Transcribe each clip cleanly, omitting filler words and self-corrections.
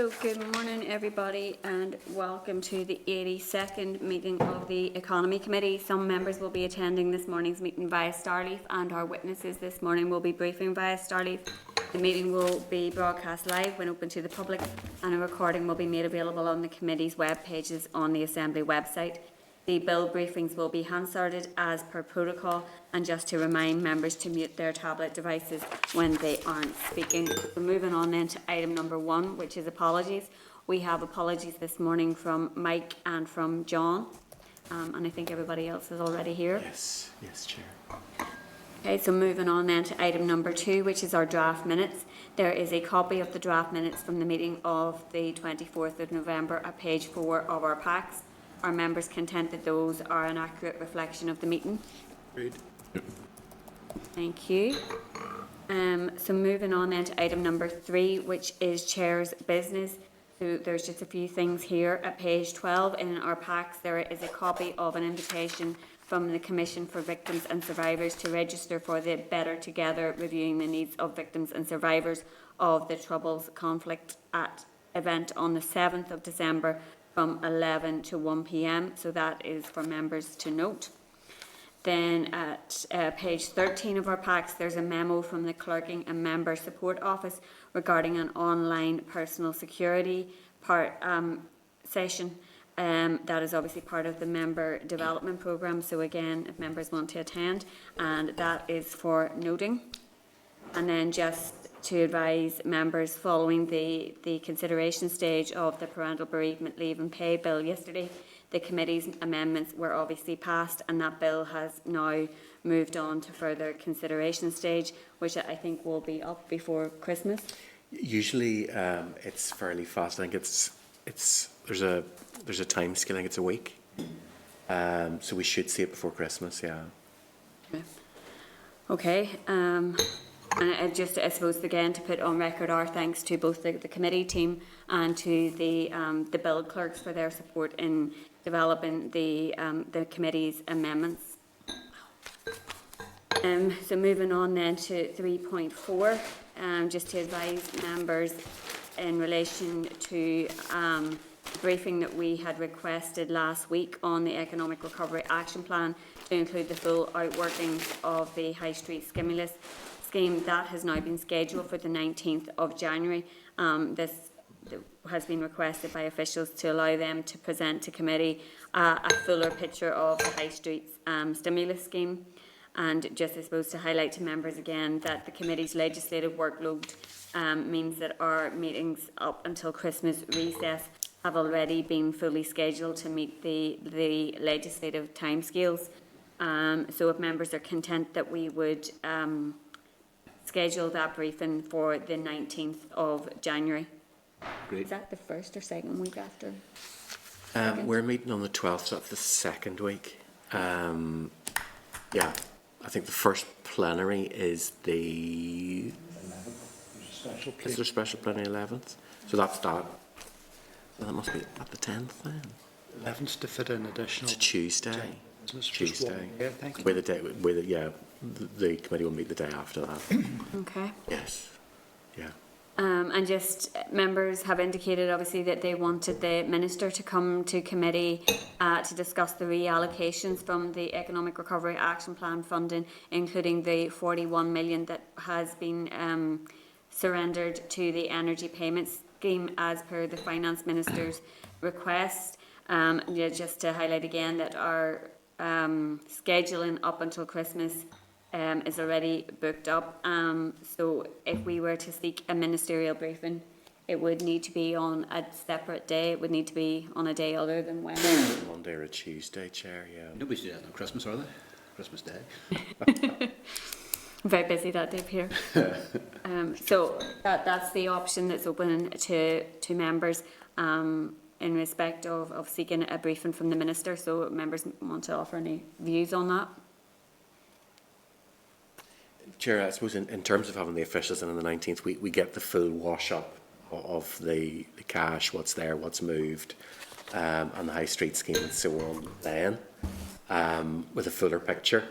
So good morning everybody and welcome to the 82nd meeting of the Economy Committee. Some members will be attending this morning's meeting via Starleaf and our witnesses this morning will be briefing via Starleaf. The meeting will be broadcast live when open to the public and a recording will be made available on the committee's web pages on the Assembly website. The bill briefings will be Hansarded as per protocol, and just to remind members to mute their tablet devices when they aren't speaking. So moving on then to item number 1, which is apologies. We have apologies this morning from Mike and from John, and I think everybody else is already here. Yes, Chair. Okay, so moving on then to item number 2, which is our draft minutes. There is a copy of the draft minutes from the meeting of the 24th of November at page 4 of our packs. Are members content that those are an accurate reflection of the meeting? Agreed. Thank you. So moving on then to item number 3, which is Chair's business. So there's just a few things here. At page 12 in our packs, there is a copy of an invitation from the Commission for Victims and Survivors to register for the Better Together Reviewing the Needs of Victims and Survivors of the Troubles Conflict event on the 7th of December from 11 to 1 p.m. So that is for members to note. Then at page 13 of our packs, there's a memo from the Clerking and Member Support Office regarding an online personal security session. That is obviously part of the member development programme. So again, if members want to attend, and that is for noting. And then just to advise members, following the consideration stage of the parental bereavement leave and pay bill yesterday, the committee's amendments were obviously passed and that bill has now moved on to further consideration stage, which I think will be up before Christmas. Usually it's fairly fast. I think there's a time scale. I think it's a week. So we should see it before Christmas, yeah. Okay. And just, I suppose, again, to put on record our thanks to both the committee team and to the bill clerks for their support in developing the committee's amendments. So moving on then to 3.4, just to advise members in relation to the briefing that we had requested last week on the Economic Recovery Action Plan to include the full outworkings of the High Street Stimulus Scheme. That has now been scheduled for the 19th of January. This has been requested by officials to allow them to present to committee a fuller picture of the High Street Stimulus Scheme. And just, I suppose, to highlight to members again that the committee's legislative workload means that our meetings up until Christmas recess have already been fully scheduled to meet the legislative timescales. So if members are content that we would schedule that briefing for the 19th of Januai. Great. Is that the first or second week after? We're meeting on the 12th, so that's the second week. Yeah, I think the first plenary is the 11th. Is there a special plenary 11th? So that's that. So that must be at the 10th then. 11th to fit in additional. It's a Tuesday. Tuesday. Yeah, thank you. The committee will meet the day after that. Okay. Yes. Yeah. And just members have indicated obviously that they wanted the Minister to come to committee to discuss the reallocations from the Economic Recovery Action Plan funding, including the 41 million that has been surrendered to the Energy Payments Scheme as per the Finance Minister's request. Just to highlight again that our scheduling up until Christmas is already booked up. So if we were to seek a ministerial briefing, it would need to be on a separate day. It would need to be on a day other than Wednesday. Monday or a Tuesday, Chair, yeah. Nobody's doing that on Christmas, are they? Christmas Day. Very busy that day here. So that's the option that's open to members in respect of seeking a briefing from the Minister. So members want to offer any views on that? Chair, I suppose in terms of having the officials in on the 19th, we get the full wash up of the cash, what's there, what's moved, and the High Street Scheme and so on then, with a fuller picture.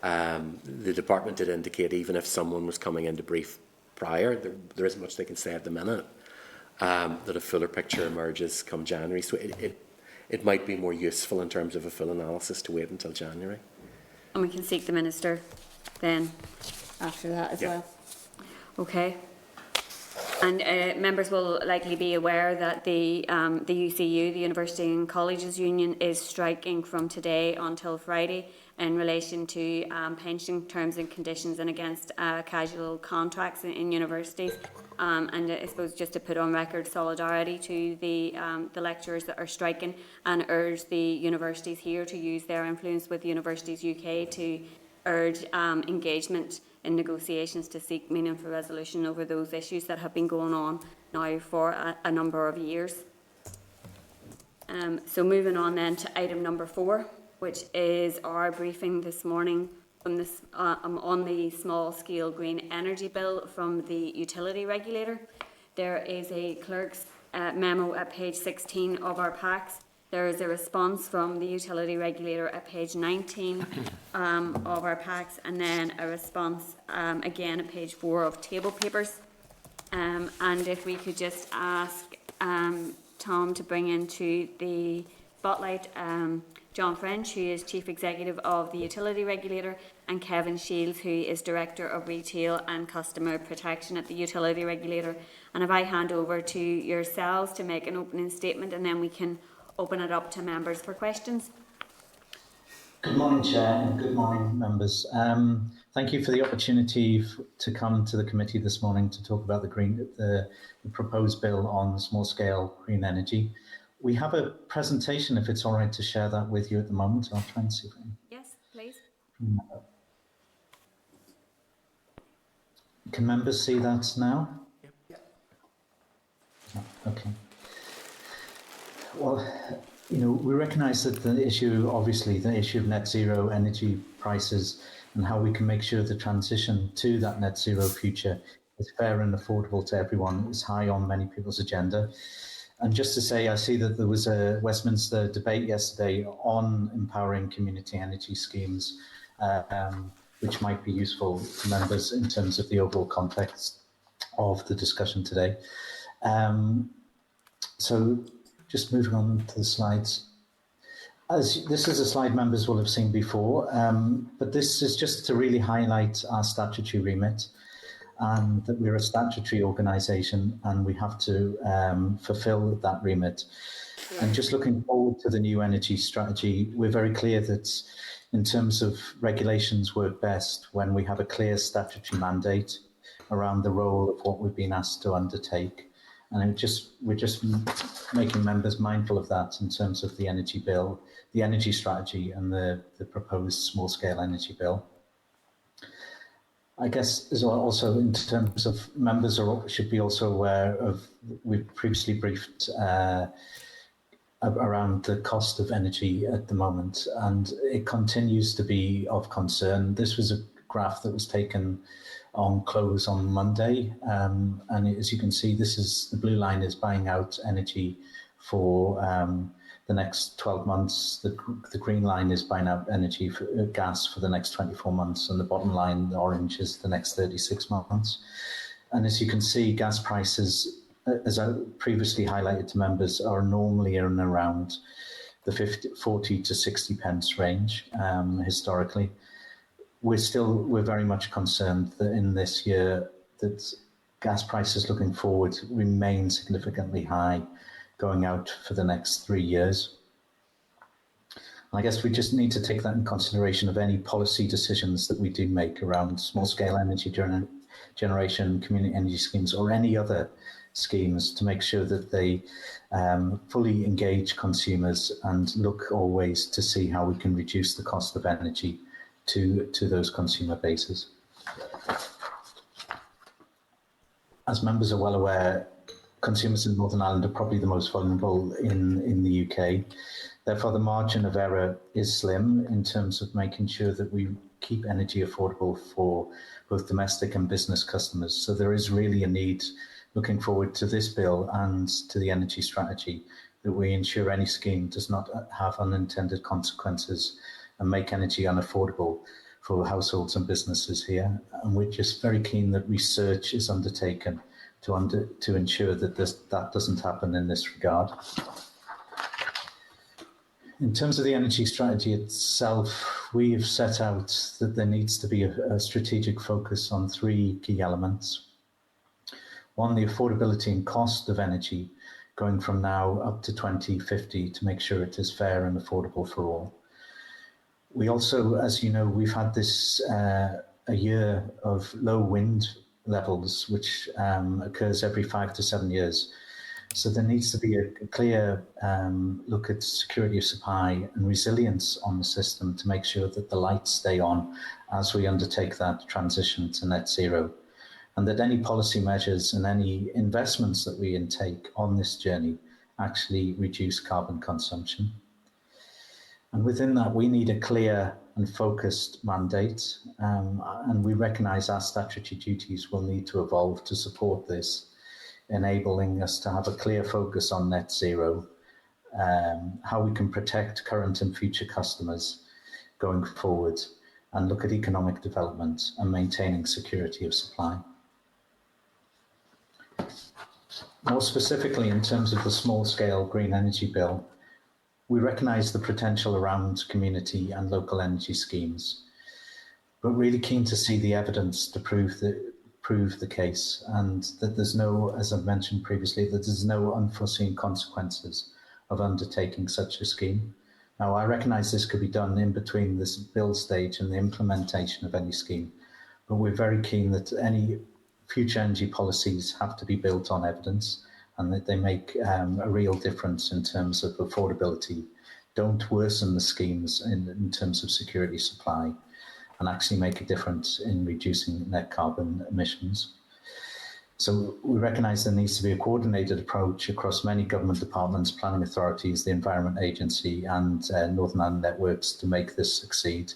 The department did indicate even if someone was coming in to brief prior, there isn't much they can say at the minute. that a fuller picture emerges come January. So it might be more useful in terms of a full analysis to wait until January. And we can seek the Minister then after that as well. Okay. And members will likely be aware that the UCU, the University and Colleges Union, is striking from today until Friday in relation to pension terms and conditions and against casual contracts in universities. And I suppose just to put on record solidarity to the lecturers that are striking, and urge the universities here to use their influence with Universities UK to urge engagement in negotiations to seek meaningful resolution over those issues that have been going on now for a number of years. So moving on then to item number 4, which is our briefing this morning from this, on the small-scale green energy bill from the Utility Regulator. There is a clerk's memo at page 16 of our packs. There is a response from the Utility Regulator at page 19 of our packs, and then a response again at page 4 of table papers. And if we could just ask Tom to bring into the spotlight John French, who is Chief Executive of the Utility Regulator, and Kevin Shields, who is Director of Retail and Customer Protection at the Utility Regulator. And if I hand over to yourselves to make an opening statement, and then we can open it up to members for questions. Good morning, Chair, and good morning, members. Thank you for the opportunity to come to the committee this morning to talk about the proposed bill on small-scale green energy. We have a presentation, if it's all right to share that with you at the moment. I'll try and see if I can. Yes, please. Can members see that now? Yep. Okay. Well, you know, we recognise that the issue of net zero energy prices and how we can make sure the transition to that net zero future is fair and affordable to everyone is high on many people's agenda. And just to say, I see that there was a Westminster debate yesterday on empowering community energy schemes, which might be useful to members in terms of the overall context of the discussion today. So just moving on to the slides. As this is a slide members will have seen before, but this is just to really highlight our statutory remit, and that we're a statutory organisation and we have to fulfil that remit. And just looking forward to the new energy strategy, we're very clear that in terms of regulations work best when we have a clear statutory mandate around the role of what we've been asked to undertake. And we're just making members mindful of that in terms of the energy bill, the energy strategy, and the proposed small-scale energy bill. I guess as well, also in terms of members should be also aware of, we've previously briefed around the cost of energy at the moment, and it continues to be of concern. This was a graph that was taken on close on Monday, and as you can see, the blue line is buying out energy for the next 12 months. The green line is buying out energy for gas for the next 24 months, and the bottom line, the orange, is the next 36 months. And as you can see, gas prices, as I previously highlighted to members, are normally in around the 40 to 60 pence range historically. We're very much concerned that in this year that gas prices looking forward remain significantly high going out for the next 3 years. I guess we just need to take that in consideration of any policy decisions that we do make around small-scale energy generation, community energy schemes, or any other schemes, to make sure that they fully engage consumers and look always to see how we can reduce the cost of energy to those consumer bases. As members are well aware, consumers in Northern Ireland are probably the most vulnerable in the UK. Therefore, the margin of error is slim in terms of making sure that we keep energy affordable for both domestic and business customers. So there is really a need, looking forward to this bill and to the energy strategy, that we ensure any scheme does not have unintended consequences and make energy unaffordable for households and businesses here. And we're just very keen that research is undertaken to ensure that that doesn't happen in this regard. In terms of the energy strategy itself, we've set out that there needs to be a strategic focus on three key elements. One, the affordability and cost of energy, going from now up to 2050 to make sure it is fair and affordable for all. We also, as you know, we've had this a year of low wind levels, which occurs every 5 to 7 years. So there needs to be a clear look at security of supply and resilience on the system to make sure that the lights stay on as we undertake that transition to net zero, and that any policy measures and any investments that we intake on this journey actually reduce carbon consumption. And within that, we need a clear and focused mandate, and we recognise our statutory duties will need to evolve to support this, enabling us to have a clear focus on net zero, how we can protect current and future customers going forward, and look at economic development and maintaining security of supply. More specifically, in terms of the small-scale green energy bill, we recognise the potential around community and local energy schemes, but really keen to see the evidence to prove the case, and that there's no, as I've mentioned previously, that there's no unforeseen consequences of undertaking such a scheme. Now, I recognise this could be done in between this build stage and the implementation of any scheme, but we're very keen that any future energy policies have to be built on evidence and that they make a real difference in terms of affordability, don't worsen the schemes in terms of security supply, and actually make a difference in reducing net carbon emissions. So we recognise there needs to be a coordinated approach across many government departments, planning authorities, the Environment Agency and Northern Ireland Networks to make this succeed.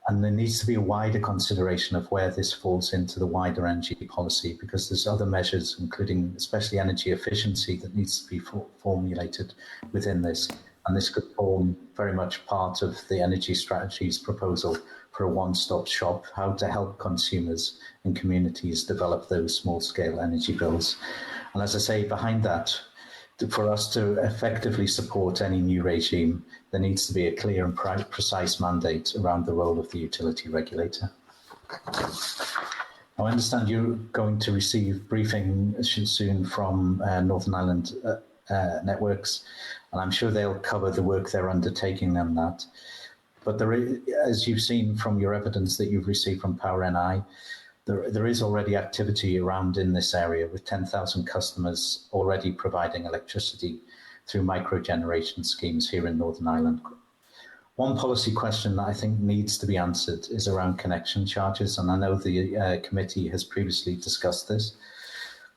And there needs to be a wider consideration of where this falls into the wider energy policy, because there's other measures, including especially energy efficiency, that needs to be formulated within this. And this could form very much part of the energy strategy's proposal for a one-stop shop, how to help consumers and communities develop those small-scale energy bills. And as I say, behind that, for us to effectively support any new regime, there needs to be a clear and precise mandate around the role of the utility regulator. Now, I understand you're going to receive briefing soon from Northern Ireland Networks, and I'm sure they'll cover the work they're undertaking on that. But there is, as you've seen from your evidence that you've received from Power NI, there is already activity around in this area, with 10,000 customers already providing electricity through micro-generation schemes here in Northern Ireland. One policy question that I think needs to be answered is around connection charges, and I know the committee has previously discussed this.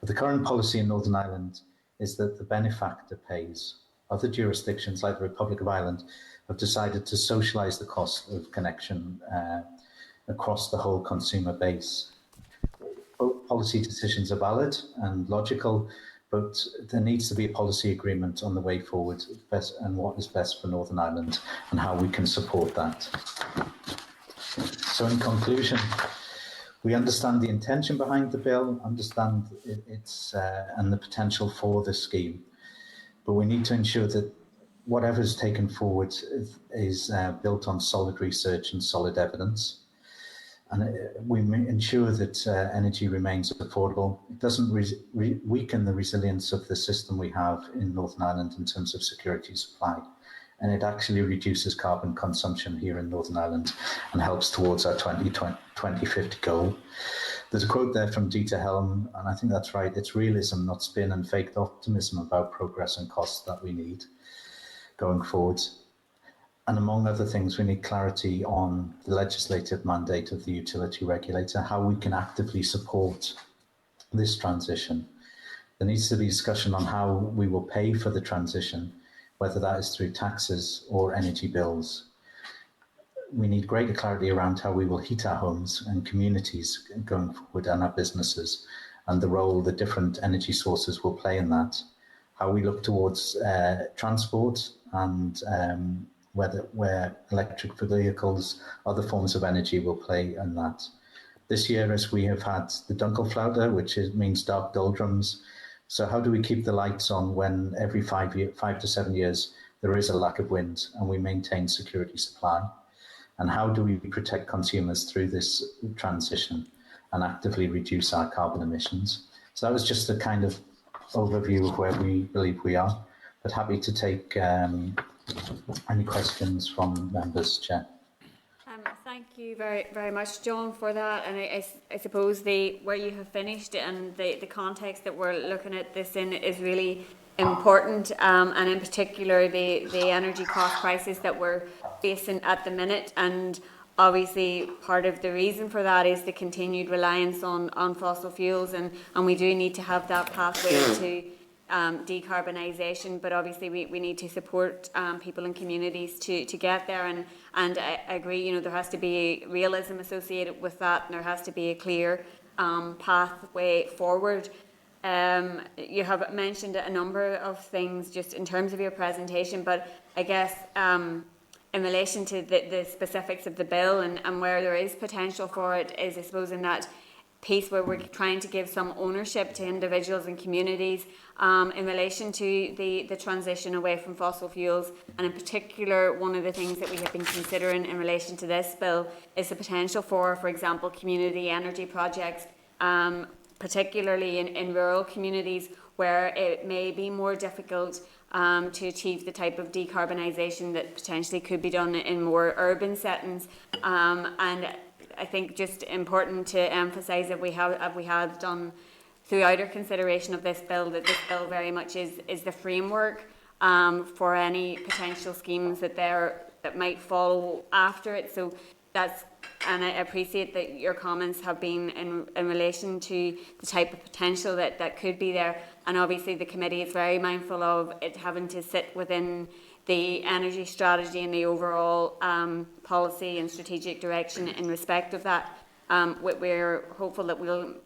But the current policy in Northern Ireland is that the benefactor pays. Other jurisdictions, like the Republic of Ireland, have decided to socialise the cost of connection across the whole consumer base. Both policy decisions are valid and logical, but there needs to be a policy agreement on the way forward and what is best for Northern Ireland and how we can support that. So in conclusion, we understand the intention behind the bill, understand its and the potential for the scheme, but we need to ensure that whatever is taken forward is built on solid research and solid evidence. And we ensure that energy remains affordable. It doesn't weaken the resilience of the system we have in Northern Ireland in terms of security supply. And it actually reduces carbon consumption here in Northern Ireland and helps towards our 2050 goal. There's a quote there from Dieter Helm, and I think that's right. It's realism, not spin and faked optimism about progress and costs that we need going forward. And among other things, we need clarity on the legislative mandate of the utility regulator, how we can actively support this transition. There needs to be discussion on how we will pay for the transition, whether that is through taxes or energy bills. We need greater clarity around how we will heat our homes and communities going forward, and our businesses, and the role the different energy sources will play in that. How we look towards transport and where electric vehicles, other forms of energy will play in that. This year, as we have had the Dunkelflaute, which means dark doldrums. So how do we keep the lights on when every 5 to 7 years there is a lack of wind and we maintain security supply? And how do we protect consumers through this transition and actively reduce our carbon emissions? So that was just a kind of overview of where we believe we are, but happy to take any questions from members, Chair. Thank you very, very much, John, for that. And I suppose where you have finished and the context that we're looking at this in is really important, and in particular the energy cost crisis that we're facing at the minute. And obviously part of the reason for that is the continued reliance on fossil fuels, and we do need to have that pathway to decarbonisation, but obviously we need to support people and communities to get there, and I agree, you know, there has to be realism associated with that, and there has to be a clear pathway forward. You have mentioned a number of things just in terms of your presentation, but I guess in relation to the specifics of the bill and where there is potential for it is, I suppose, in that piece where we're trying to give some ownership to individuals and communities in relation to the transition away from fossil fuels. And in particular, one of the things that we have been considering in relation to this bill is the potential for example, community energy projects, particularly in rural communities where it may be more difficult to achieve the type of decarbonisation that potentially could be done in more urban settings. And I think just important to emphasise that we have done throughout our consideration of this bill that this bill very much is the framework for any potential schemes that might follow after it. So that's, and I appreciate that your comments have been in relation to the type of potential that could be there. And obviously the committee is very mindful of it having to sit within the energy strategy and the overall policy and strategic direction in respect of that. We're hopeful that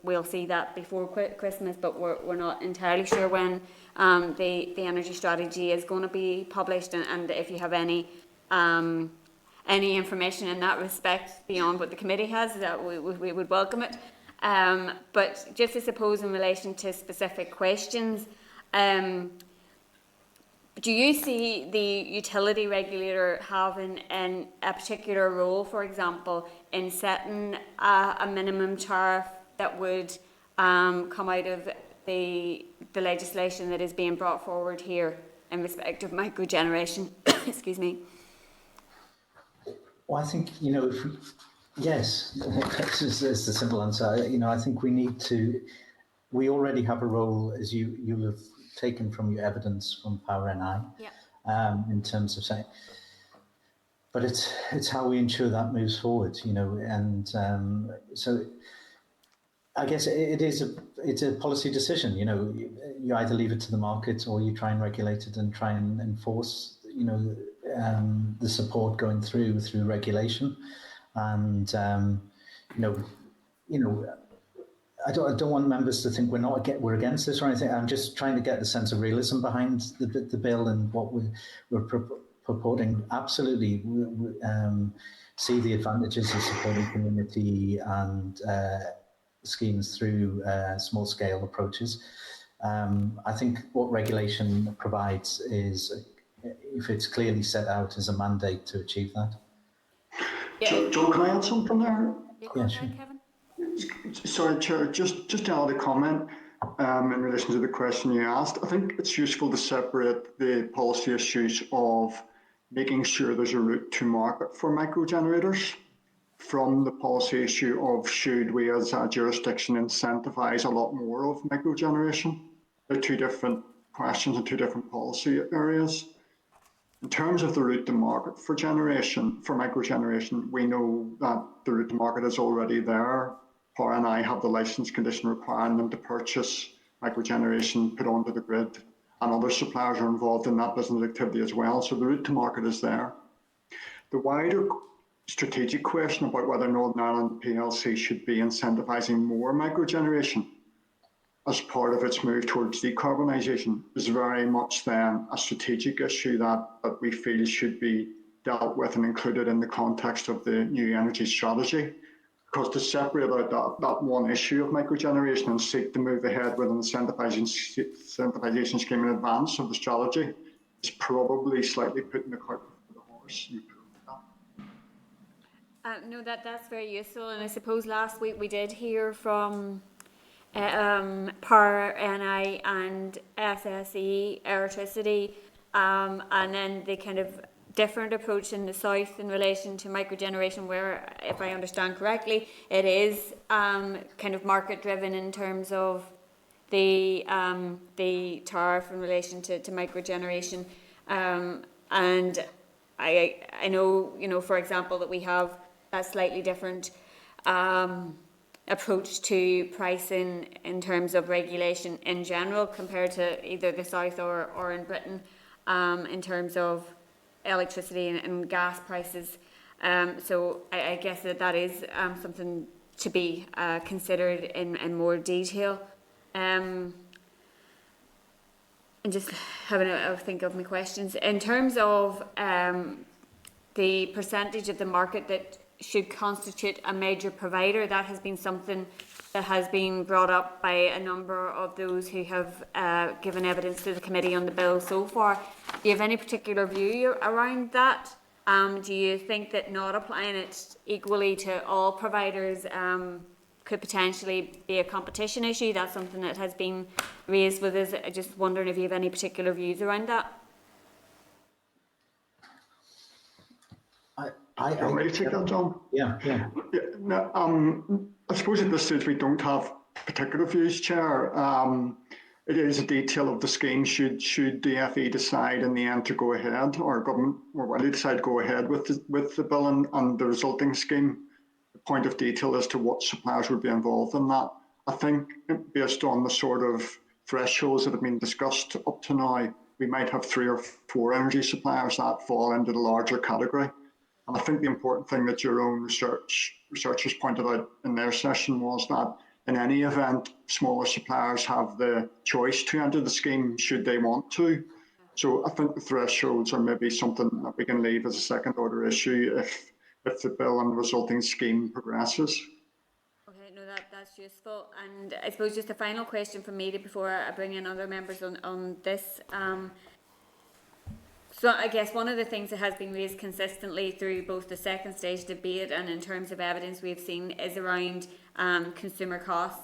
we'll see that before Christmas, but we're not entirely sure when the energy strategy is going to be published, and if you have any information in that respect beyond what the committee has, that we would welcome it. But just I suppose in relation to specific questions, do you see the utility regulator having a particular role, for example, in setting a minimum tariff that would come out of the legislation that is being brought forward here in respect of microgeneration? Excuse me. Well, I think, you know, yes, it's the simple answer. You know, I think we already have a role, as you'll have taken from your evidence from Power NI, in terms of saying, but it's how we ensure that moves forward, you know, and so I guess it's a policy decision, you know, you either leave it to the market or you try and regulate it and try and enforce, you know, the support going through regulation, and you know. I don't want members to think we're against this or anything. I'm just trying to get the sense of realism behind the bill and what we're purporting. Absolutely, we see the advantages of supporting community and schemes through small-scale approaches. I think what regulation provides is, if it's clearly set out, is a mandate to achieve that. Yeah. John, can I add something there? Yeah, sure. Kevin? Sorry, Chair, just to add a comment in relation to the question you asked. I think it's useful to separate the policy issues of making sure there's a route to market for microgenerators from the policy issue of should we as a jurisdiction incentivise a lot more of microgeneration. They're two different questions and two different policy areas. In terms of the route to market for microgeneration, we know that the route to market is already there. Power and I have the licence condition requiring them to purchase microgeneration put onto the grid, and other suppliers are involved in that business activity as well. So the route to market is there. The wider strategic question about whether Northern Ireland PLC should be incentivising more microgeneration as part of its move towards decarbonisation is very much then a strategic issue that we feel should be dealt with and included in the context of the new energy strategy. because to separate out that one issue of microgeneration and seek to move ahead with an incentivization scheme in advance of the strategy is probably slightly putting the cart before the horse. No, that's very useful, and I suppose last week we did hear from Power NI and SSE Electricity, and then the kind of different approach in the south in relation to microgeneration, where, if I understand correctly, it is kind of market driven in terms of the tariff in relation to microgeneration, and I know, for example, that we have a slightly different approach to pricing in terms of regulation in general compared to either the south or in Britain, in terms of electricity and gas prices. So I guess that is something to be considered in more detail. And just having a think of my questions. In terms of the percentage of the market that should constitute a major provider, that has been something that has been brought up by a number of those who have given evidence to the committee on the bill so far. Do you have any particular view around that? Do you think that not applying it equally to all providers could potentially be a competition issue? That's something that has been raised with us. I just wondering if you have any particular views around that. Do you want me to take that, John? Yeah. No, I suppose at this stage we don't have particular views, Chair. It is a detail of the scheme. Should DFE decide in the end to go ahead, or government or when they decide to go ahead with the bill and the resulting scheme, the point of detail as to what suppliers would be involved in that. I think based on the sort of thresholds that have been discussed up to now, we might have 3 or 4 energy suppliers that fall into the larger category. And I think the important thing that your own researchers pointed out in their session was that in any event, smaller suppliers have the choice to enter the scheme should they want to. So I think the thresholds are maybe something that we can leave as a second order issue if the bill and the resulting scheme progresses. Okay, no, that's useful. And I suppose just a final question from me before I bring in other members on this. So I guess one of the things that has been raised consistently through both the second stage debate and in terms of evidence we've seen is around consumer costs.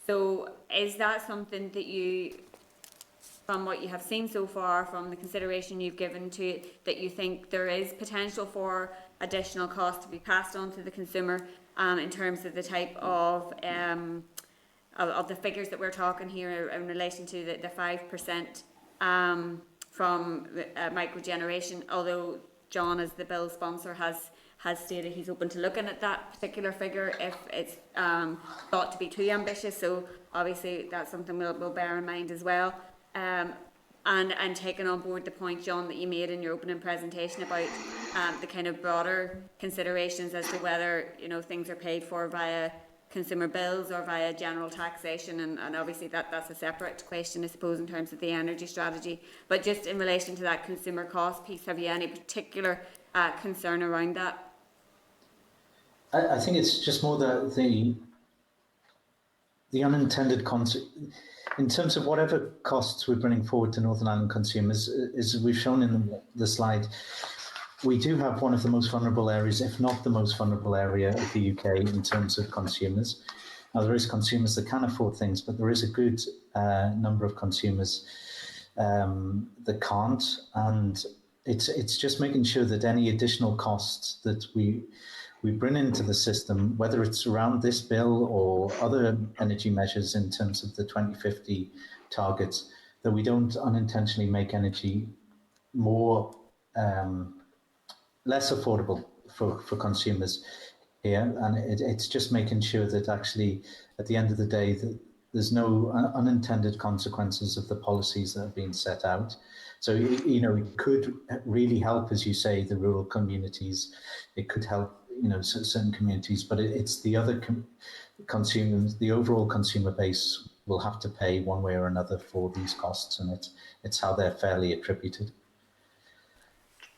So is that something that you, from what you have seen so far, from the consideration you've given to it, that you think there is potential for additional costs to be passed on to the consumer in terms of the type of the figures that we're talking here in relation to the 5% from microgeneration, although John, as the bill sponsor, has stated he's open to looking at that particular figure if it's thought to be too ambitious. So obviously that's something we'll bear in mind as well. And taking on board the point, John, that you made in your opening presentation about the kind of broader considerations as to whether things are paid for via consumer bills or via general taxation, and obviously that's a separate question, I suppose, in terms of the energy strategy. But just in relation to that consumer cost piece, have you any particular concern around that? I think it's just more the unintended consequence in terms of whatever costs we're bringing forward to Northern Ireland consumers. As we've shown in the slide, we do have one of the most vulnerable areas, if not the most vulnerable area of the UK in terms of consumers. Now, there is consumers that can afford things, but there is a good number of consumers that can't. And it's just making sure that any additional costs that we bring into the system, whether it's around this bill or other energy measures in terms of the 2050 targets, that we don't unintentionally make energy more less affordable for consumers here. And it's just making sure that actually at the end of the day that there's no unintended consequences of the policies that have been set out. So it could really help, as you say, the rural communities. It could help certain communities, but it's the other consumers, the overall consumer base will have to pay one way or another for these costs, and it's how they're fairly attributed.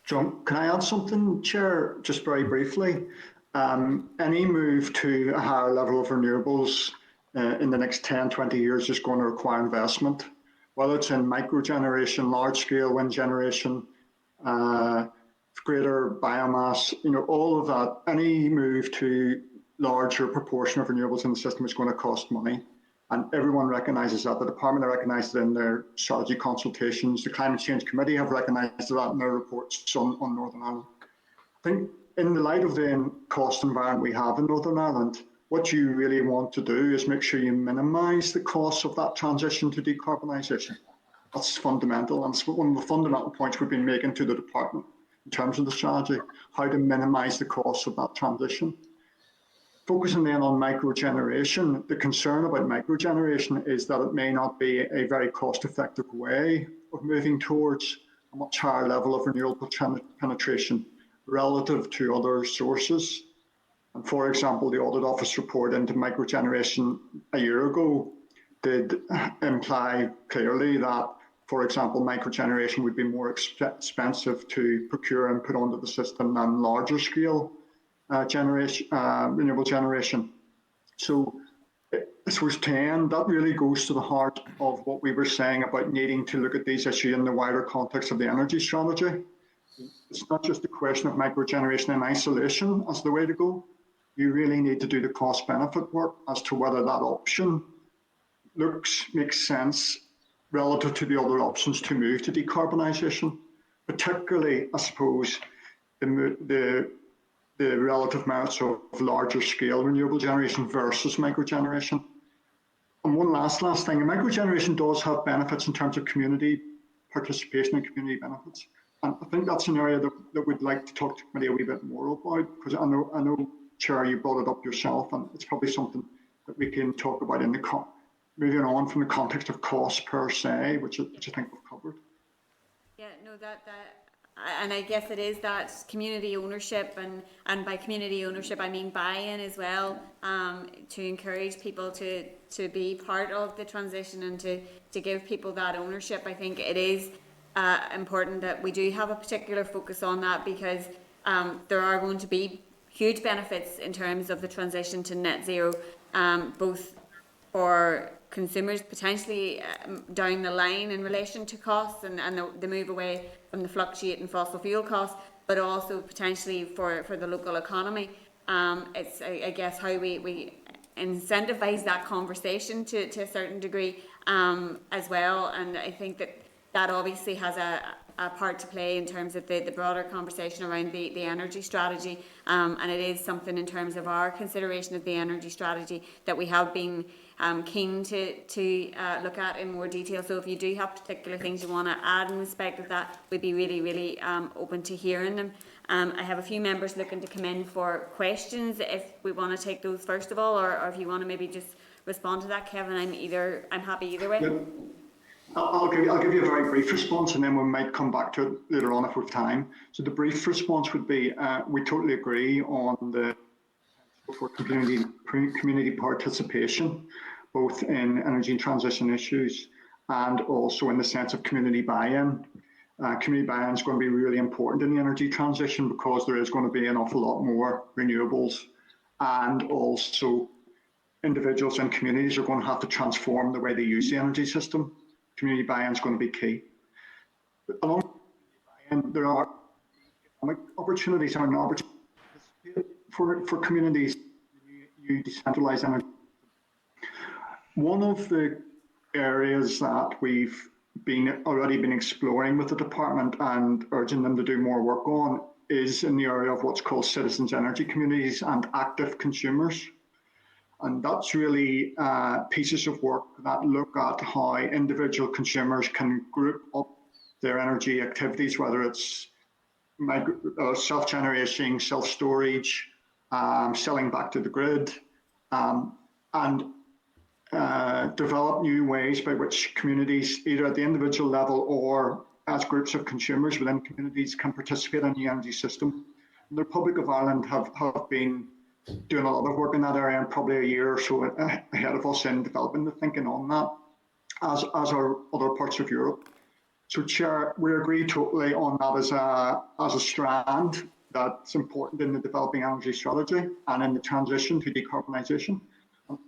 John, can I add something, Chair, just very briefly? Any move to a higher level of renewables in the next 10, 20 years is going to require investment, whether it's in microgeneration, large-scale wind generation, greater biomass, all of that. Any move to larger proportion of renewables in the system is going to cost money. And everyone recognises that. The department have recognised it in their strategy consultations. The Climate Change Committee have recognised that in their reports on Northern Ireland. I think in the light of the cost environment we have in Northern Ireland, what you really want to do is make sure you minimise the costs of that transition to decarbonisation. That's fundamental, and it's one of the fundamental points we've been making to the department in terms of the strategy, how to minimise the costs of that transition. Focusing then on microgeneration, the concern about microgeneration is that it may not be a very cost-effective way of moving towards a much higher level of renewable penetration relative to other sources. And for example, the Audit Office report into microgeneration a year ago did imply clearly that, for example, microgeneration would be more expensive to procure and put onto the system than larger scale renewable generation. So I suppose 10, that really goes to the heart of what we were saying about needing to look at these issues in the wider context of the energy strategy. It's not just a question of microgeneration in isolation as the way to go. You really need to do the cost benefit work as to whether that option makes sense relative to the other options to move to decarbonisation, particularly, I suppose, the relative merits of larger scale renewable generation versus microgeneration. And one last thing, microgeneration does have benefits in terms of community participation and community benefits. And I think that's an area that we'd like to talk to the committee a wee bit more about, because I know, Chair, you brought it up yourself, and it's probably something that we can talk about in the moving on from the context of cost per se, which I think we've covered. Yeah, no, and I guess it is that community ownership, and by community ownership I mean buy-in as well, to encourage people to be part of the transition and to give people that ownership. I think it is important that we do have a particular focus on that, because there are going to be huge benefits in terms of the transition to net zero, both for consumers potentially down the line in relation to costs and the move away from the fluctuating fossil fuel costs, but also potentially for the local economy. It's, I guess, how we incentivise that conversation to a certain degree as well. And I think that obviously has a part to play in terms of the broader conversation around the energy strategy. And it is something in terms of our consideration of the energy strategy that we have been keen to look at in more detail. So if you do have particular things you want to add in respect of that, we'd be really, really open to hearing them. I have a few members looking to come in for questions, if we want to take those first of all, or if you want to maybe just respond to that, Kevin. I'm happy either way. Yep. I'll give you a very brief response, and then we might come back to it later on if we have time. So the brief response would be, we totally agree on the for community participation, both in energy and transition issues and also in the sense of community buy-in. Community buy-in is going to be really important in the energy transition, because there is going to be an awful lot more renewables, and also individuals and communities are going to have to transform the way they use the energy system. Community buy-in is going to be key. But along with buy-in, there are opportunities for communities to use decentralised energy. One of the areas that we've already been exploring with the department and urging them to do more work on is in the area of what's called citizens' energy communities and active consumers. And that's really pieces of work that look at how individual consumers can group up their energy activities, whether it's self-generation, self-storage, selling back to the grid, and develop new ways by which communities, either at the individual level or as groups of consumers within communities, can participate in the energy system. And the Republic of Ireland have been doing a lot of work in that area, and probably a year or so ahead of us in developing the thinking on that, as are other parts of Europe. So, Chair, we agree totally on that as a strand that's important in the developing energy strategy and in the transition to decarbonisation.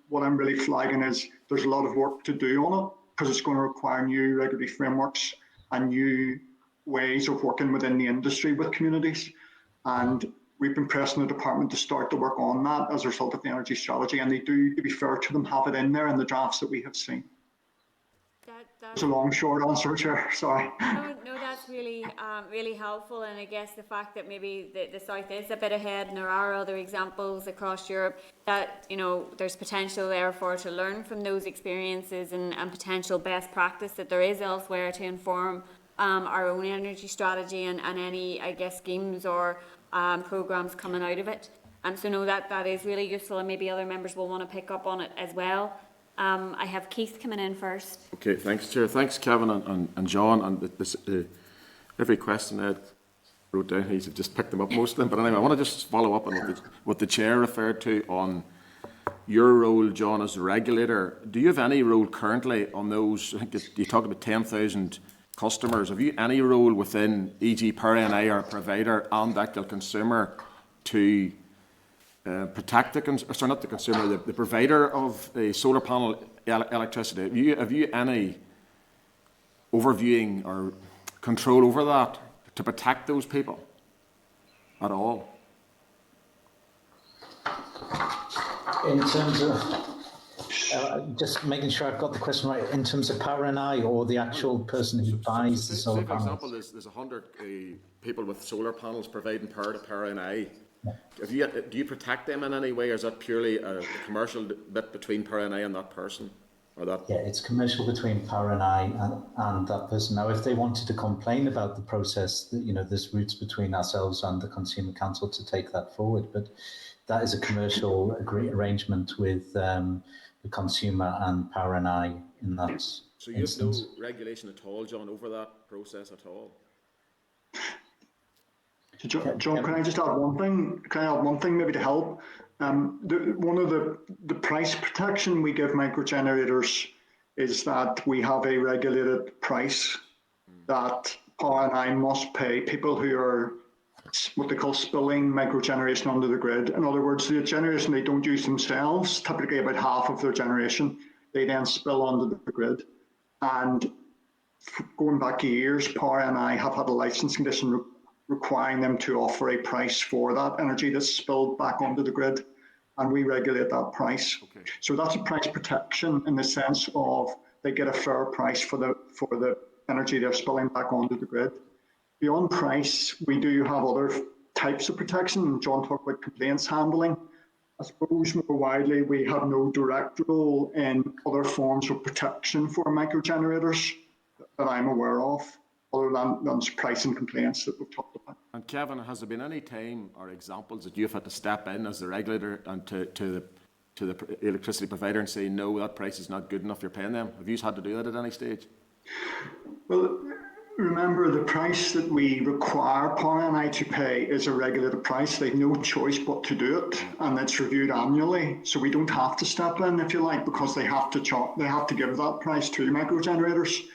What I'm really flagging is there's a lot of work to do on it because it's going to require new regulatory frameworks and new ways of working within the industry with communities. And we've been pressing the department to start to work on that as a result of the energy strategy. And they do, to be fair to them, have it in there in the drafts that we have seen. It's a long, short answer, Chair. Sorry. No, that's really, really helpful. And I guess the fact that maybe the South is a bit ahead, and there are other examples across Europe that, you know, there's potential there for to learn from those experiences and potential best practice that there is elsewhere to inform our own energy strategy and any, I guess, schemes or programmes coming out of it. So no, that is really useful, and maybe other members will want to pick up on it as well. I have Keith coming in first. Okay, thanks, Chair. Thanks, Kevin and John. And every question I wrote down, he's just picked them up, most of them. But anyway, I want to just follow up on what the Chair referred to on your role, John, as a regulator. Do you have any role currently on those? I think you talked about 10,000 customers. Have you any role within, e.g., per NI or provider and actual consumer to protect the the provider of a solar panel electricity? Have you any overviewing or control over that to protect those people at all? In terms of, just making sure I've got the question right, in terms of power NI or the actual person who buys the solar panels? For example, there's 100 people with solar panels providing power to power NI. Do you protect them in any way, or is that purely a commercial bit between Power NI and that person? Or that? Yeah, it's commercial between Power NI and that person. Now, if they wanted to complain about the process, you know, there's routes between ourselves and the Consumer Council to take that forward. But that is a commercial arrangement with the consumer and Power NI in that So you instance. have no regulation at all, John, over that process at all? So John, can I just add one thing? Can I add one thing maybe to help? One of the price protection we give microgenerators is that we have a regulated price that Power NI must pay people who are what they call spilling microgeneration onto the grid. In other words, the generation they don't use themselves, typically about half of their generation, they then spill onto the grid. And going back years, Power NI have had a license condition requiring them to offer a price for that energy that's spilled back onto the grid, and we regulate that price. Okay. So that's a price protection in the sense of they get a fair price for the energy they're spilling back onto the grid. Beyond price, we do have other types of protection. John talked about complaints handling. I suppose more widely, we have no direct role in other forms of protection for microgenerators that I'm aware of, other than price and complaints that we've talked about. And Kevin, has there been any time or examples that you've had to step in as the regulator and to the electricity provider and say, no, that price is not good enough, you're paying them? Have you had to do that at any stage? Well, remember the price that we require Power NI to pay is a regulated price. They have no choice but to do it, and it's reviewed annually. So we don't have to step in, if you like, because they have to give that price to microgenerators.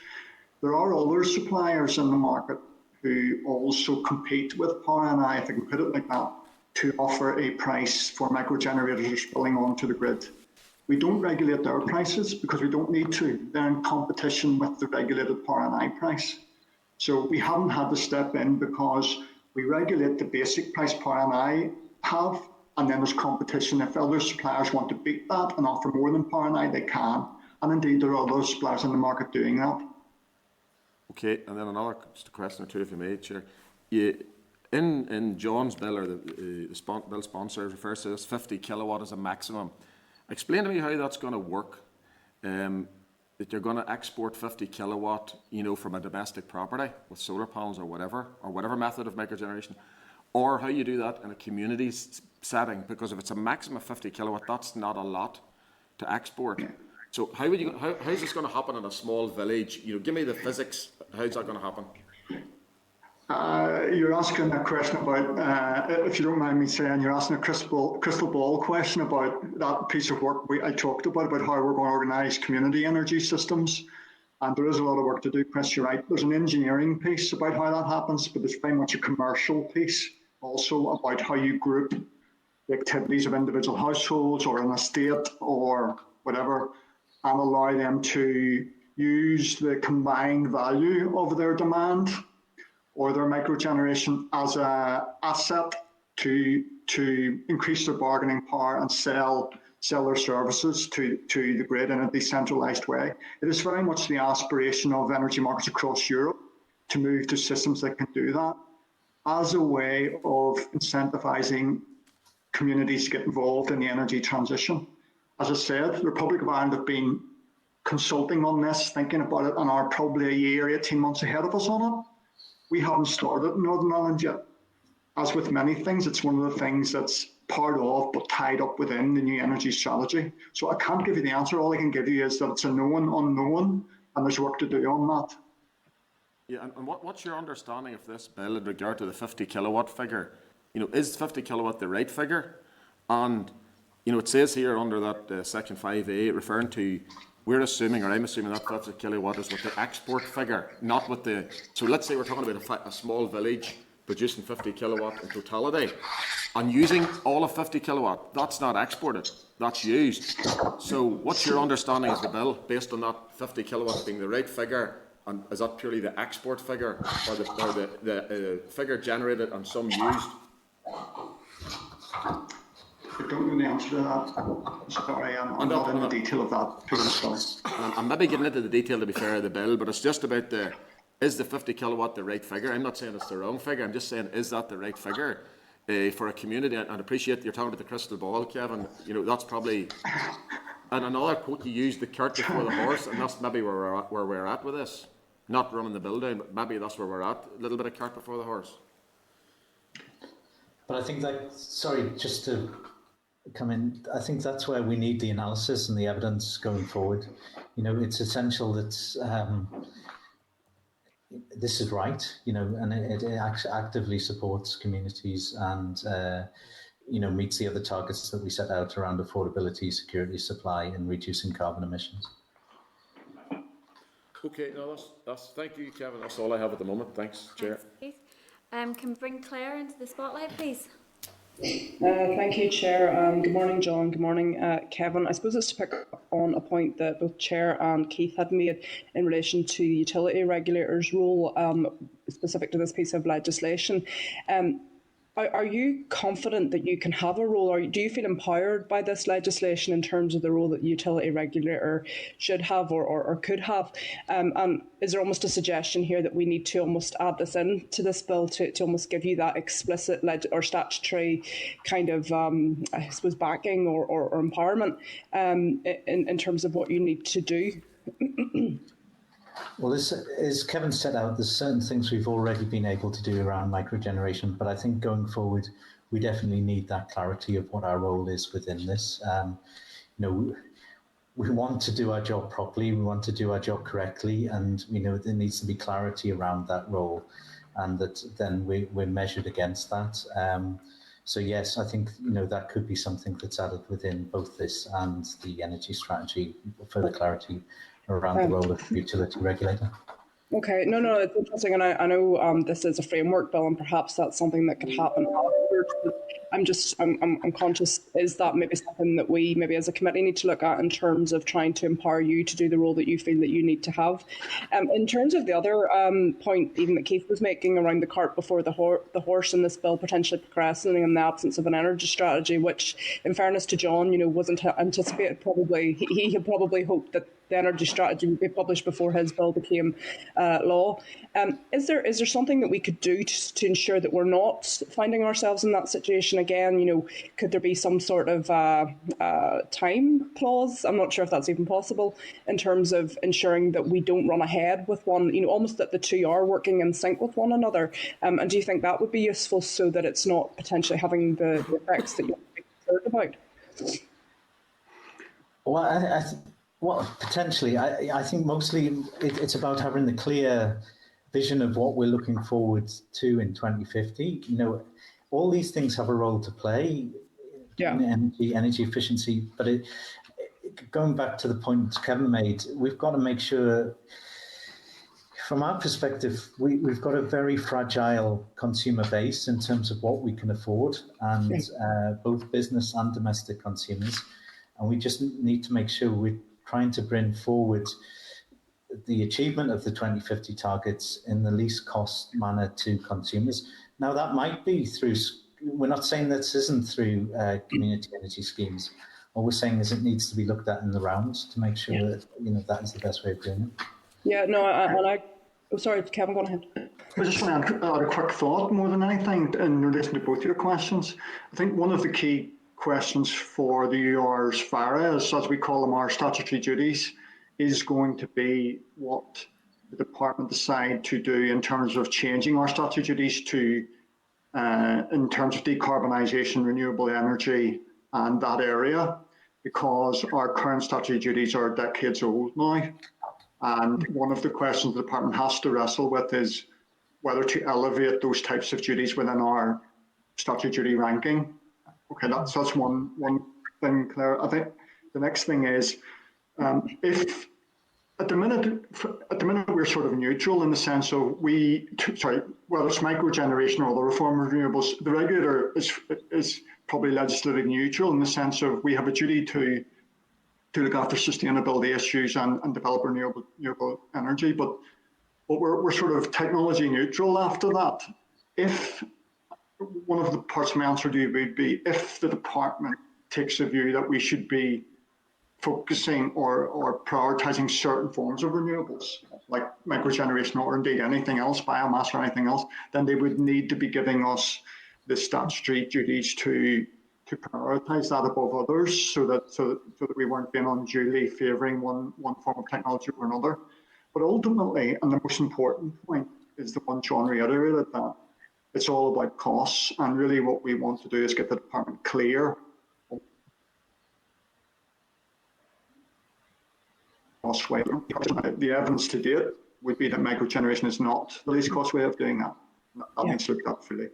There are other suppliers in the market who also compete with Power NI, if I can put it like that, to offer a price for microgenerators spilling onto the grid. We don't regulate their prices because we don't need to. They're in competition with the regulated Power NI price. So we haven't had to step in because we regulate the basic price Power NI have, and then there's competition. If other suppliers want to beat that and offer more than Power NI, they can. And indeed, there are other suppliers in the market doing that. Okay, and then another just a question or two, if you may, Chair. In John's bill, or the bill sponsor refers to this 50 kilowatt as a maximum. Explain to me how that's going to work. That you're going to export 50 kilowatt, from a domestic property with solar panels or whatever method of microgeneration, or how you do that in a community setting. Because if it's a maximum of 50 kilowatt, that's not a lot to export. So how is this going to happen in a small village? Give me the physics. How's that going to happen? You're asking a question about, if you don't mind me saying, you're asking a crystal ball question about that piece of work I talked about how we're going to organise community energy systems. And there is a lot of work to do, Chris, you're right. There's an engineering piece about how that happens, but there's very much a commercial piece also about how you group the activities of individual households or an estate or whatever, and allow them to use the combined value of their demand or their microgeneration as an asset to increase their bargaining power and sell their services to the grid in a decentralised way. It is very much the aspiration of energy markets across Europe to move to systems that can do that as a way of incentivising communities to get involved in the energy transition. As I said, the Republic of Ireland have been consulting on this, thinking about it, and are probably a year, 18 months ahead of us on it. We haven't started in Northern Ireland yet. As with many things, it's one of the things that's part of but tied up within the new energy strategy. So I can't give you the answer. All I can give you is that it's a known unknown, and there's work to do on that. Yeah, and what's your understanding of this bill in regard to the 50 kilowatt figure? You know, is 50 kilowatt the right figure? And, you know, it says here under that section 5A, referring to, we're assuming, or I'm assuming that 50 kilowatt is with the export figure, not with the, so let's say we're talking about a small village producing 50 kilowatt in totality, and using all of 50 kilowatt, that's not exported, that's used. So what's your understanding of the bill, based on that 50 kilowatt being the right figure, and is that purely the export figure, or the figure generated and some used? I don't know the answer to that. Sorry, I'm not in the detail of that. I'm maybe getting into the detail, to be fair, of the bill, but it's just about is the 50 kilowatt the right figure? I'm not saying it's the wrong figure, I'm just saying, is that the right figure for a community? And I appreciate you're talking about the crystal ball, Kevin. You know, that's probably, and another quote, you used the cart before the horse, and that's maybe where we're at with this. Not running the bill down, but maybe that's where we're at, a little bit of cart before the horse. But I think that, sorry, just to come in, I think that's where we need the analysis and the evidence going forward. You know, it's essential that this is right, you know, and it actively supports communities and, you know, meets the other targets that we set out around affordability, security, supply, and reducing carbon emissions. Okay, no, that's thank you, Kevin. That's all I have at the moment. Thanks, Chair. Thanks, Keith. Can we bring Claire into the spotlight, please? Thank you, Chair. Good morning, John. Good morning, Kevin. I suppose it's to pick up on a point that both Chair and Keith had made in relation to utility regulators' role, specific to this piece of legislation. Are you confident that you can have a role, or do you feel empowered by this legislation in terms of the role that the utility regulator should have or could have? And is there almost a suggestion here that we need to almost add this in to this bill to almost give you that explicit or statutory kind of, I suppose, backing or empowerment in terms of what you need to do? Well, as Kevin set out, there's certain things we've already been able to do around microgeneration, but I think going forward, we definitely need that clarity of what our role is within this. You know, we want to do our job properly, we want to do our job correctly, and, you know, there needs to be clarity around that role, and that then we're measured against that. So yes, I think, you know, that could be something that's added within both this and the energy strategy, further clarity around the role of the utility regulator. Okay, no, it's interesting, and I know this is a framework bill, and perhaps that's something that could happen afterwards. But I'm conscious, is that maybe something that we maybe as a committee need to look at in terms of trying to empower you to do the role that you feel that you need to have? In terms of the other point, even that Keith was making around the cart before the horse in this bill potentially progressing in the absence of an energy strategy, which, in fairness to John, you know, wasn't anticipated. Probably he had probably hoped that the energy strategy would be published before his bill became law. Is there something that we could do to ensure that we're not finding ourselves in that situation again? You know, could there be some sort of time clause? I'm not sure if that's even possible in terms of ensuring that we don't run ahead with one, you know, almost that the two are working in sync with one another. And do you think that would be useful so that it's not potentially having the effects that you're concerned about? Well, potentially. I think mostly it's about having the clear vision of what we're looking forward to in 2050. You know, all these things have a role to play in energy efficiency. But going back to the point Kevin made, we've got to make sure From our perspective, we've got a very fragile consumer base in terms of what we can afford, and both business and domestic consumers. And we just need to make sure we're trying to bring forward the achievement of the 2050 targets in the least cost manner to consumers. Now, that might be through, we're not saying this isn't through community energy schemes. What we're saying is it needs to be looked at in the round to make sure that, that is the best way of doing it. Yeah, no, oh, sorry, Kevin, go on ahead. I just want to add a quick thought more than anything in relation to both your questions. I think one of the key questions for the UR's FARAs, as we call them, our statutory duties, is going to be what the department decide to do in terms of changing our statutory duties to, in terms of decarbonisation, renewable energy, and that area, because our current statutory duties are decades old now. And one of the questions the department has to wrestle with is whether to elevate those types of duties within our statutory duty ranking. Okay, that's one thing, Claire. I think the next thing is, if at the minute we're sort of neutral in the sense of whether it's microgeneration or other form of renewables, the regulator is probably legislatively neutral in the sense of we have a duty to look after sustainability issues and develop renewable energy, but we're sort of technology neutral after that. If one of the parts of my answer to you would be if the department takes a view that we should be focusing or prioritising certain forms of renewables, like microgeneration or indeed anything else, biomass or anything else, then they would need to be giving us the statutory duties to prioritise that above others, so that we weren't being unduly favouring one form of technology or another. But ultimately, and the most important point is the one John reiterated, that it's all about costs, and really what we want to do is get the department clear. The evidence to date would be that microgeneration is not the least cost way of doing that. That needs to look at fully.